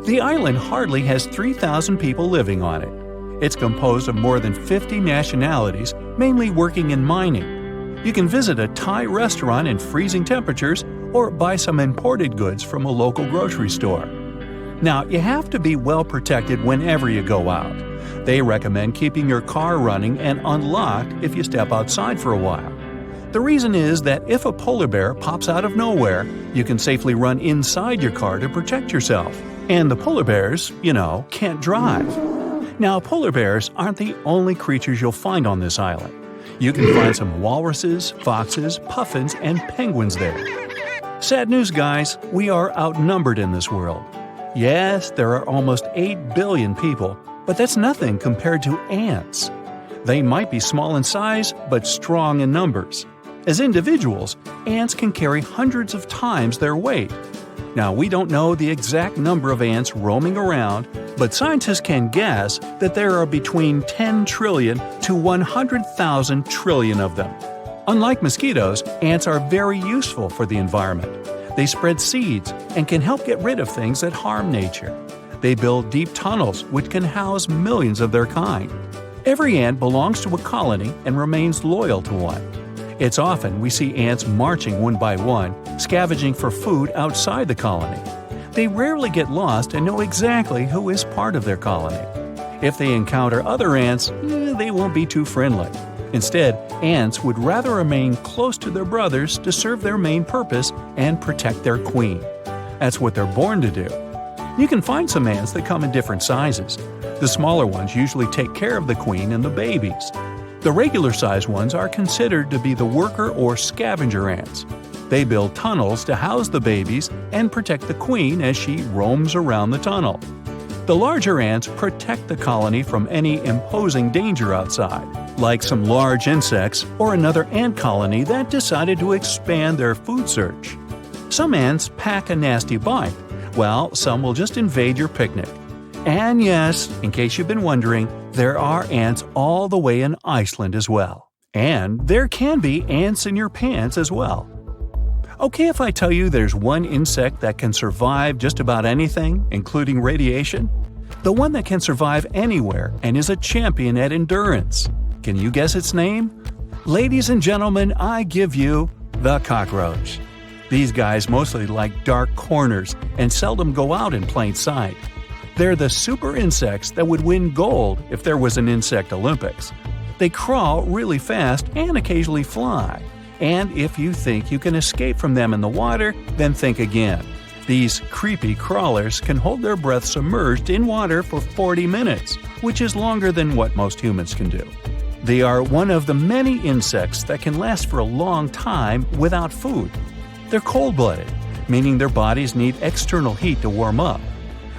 The island hardly has 3,000 people living on it. It's composed of more than 50 nationalities, mainly working in mining. You can visit a Thai restaurant in freezing temperatures or buy some imported goods from a local grocery store. Now, you have to be well protected whenever you go out. They recommend keeping your car running and unlocked if you step outside for a while. The reason is that if a polar bear pops out of nowhere, you can safely run inside your car to protect yourself. And the polar bears, can't drive. Now, polar bears aren't the only creatures you'll find on this island. You can find some walruses, foxes, puffins, and penguins there. Sad news, guys, we are outnumbered in this world. Yes, there are almost 8 billion people, but that's nothing compared to ants. They might be small in size, but strong in numbers. As individuals, ants can carry hundreds of times their weight. Now, we don't know the exact number of ants roaming around, but scientists can guess that there are between 10 trillion to 100,000 trillion of them. Unlike mosquitoes, ants are very useful for the environment. They spread seeds and can help get rid of things that harm nature. They build deep tunnels which can house millions of their kind. Every ant belongs to a colony and remains loyal to one. It's often we see ants marching one by one, scavenging for food outside the colony. They rarely get lost and know exactly who is part of their colony. If they encounter other ants, they won't be too friendly. Instead, ants would rather remain close to their brothers to serve their main purpose and protect their queen. That's what they're born to do. You can find some ants that come in different sizes. The smaller ones usually take care of the queen and the babies. The regular-sized ones are considered to be the worker or scavenger ants. They build tunnels to house the babies and protect the queen as she roams around the tunnel. The larger ants protect the colony from any imposing danger outside, like some large insects or another ant colony that decided to expand their food search. Some ants pack a nasty bite, while some will just invade your picnic. And yes, in case you've been wondering, there are ants all the way in Iceland as well. And there can be ants in your pants as well. Okay if I tell you there's one insect that can survive just about anything, including radiation? The one that can survive anywhere and is a champion at endurance. Can you guess its name? Ladies and gentlemen, I give you the cockroach. These guys mostly like dark corners and seldom go out in plain sight. They're the super insects that would win gold if there was an Insect Olympics. They crawl really fast and occasionally fly. And if you think you can escape from them in the water, then think again. These creepy crawlers can hold their breath submerged in water for 40 minutes, which is longer than what most humans can do. They are one of the many insects that can last for a long time without food. They're cold-blooded, meaning their bodies need external heat to warm up.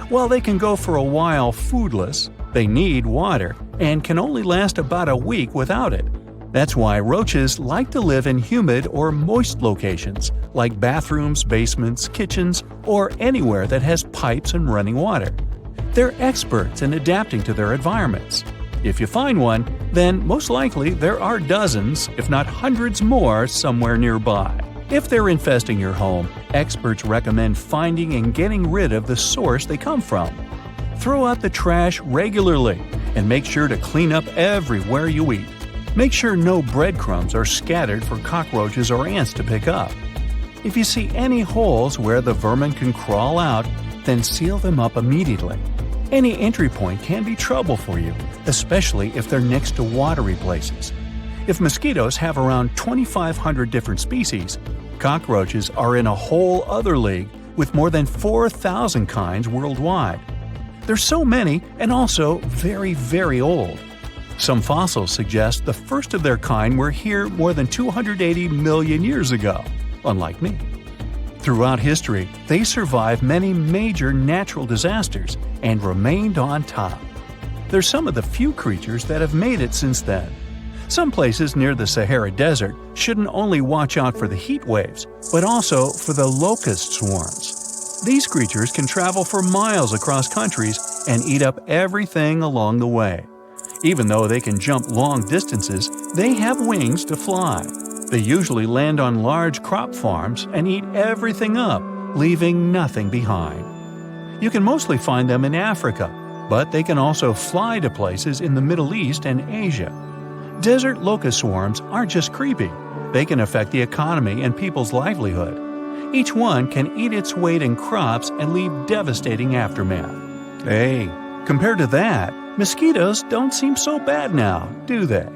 While they can go for a while foodless, they need water and can only last about a week without it. That's why roaches like to live in humid or moist locations, like bathrooms, basements, kitchens, or anywhere that has pipes and running water. They're experts in adapting to their environments. If you find one, then most likely there are dozens, if not hundreds more, somewhere nearby. If they're infesting your home, experts recommend finding and getting rid of the source they come from. Throw out the trash regularly and make sure to clean up everywhere you eat. Make sure no breadcrumbs are scattered for cockroaches or ants to pick up. If you see any holes where the vermin can crawl out, then seal them up immediately. Any entry point can be trouble for you, especially if they're next to watery places. If mosquitoes have around 2,500 different species, cockroaches are in a whole other league with more than 4,000 kinds worldwide. There's so many and also very, very old. Some fossils suggest the first of their kind were here more than 280 million years ago, unlike me. Throughout history, they survived many major natural disasters and remained on top. They're some of the few creatures that have made it since then. Some places near the Sahara Desert shouldn't only watch out for the heat waves, but also for the locust swarms. These creatures can travel for miles across countries and eat up everything along the way. Even though they can jump long distances, they have wings to fly. They usually land on large crop farms and eat everything up, leaving nothing behind. You can mostly find them in Africa, but they can also fly to places in the Middle East and Asia. Desert locust swarms aren't just creepy. They can affect the economy and people's livelihood. Each one can eat its weight in crops and leave devastating aftermath. Hey, compared to that, mosquitoes don't seem so bad now, do they?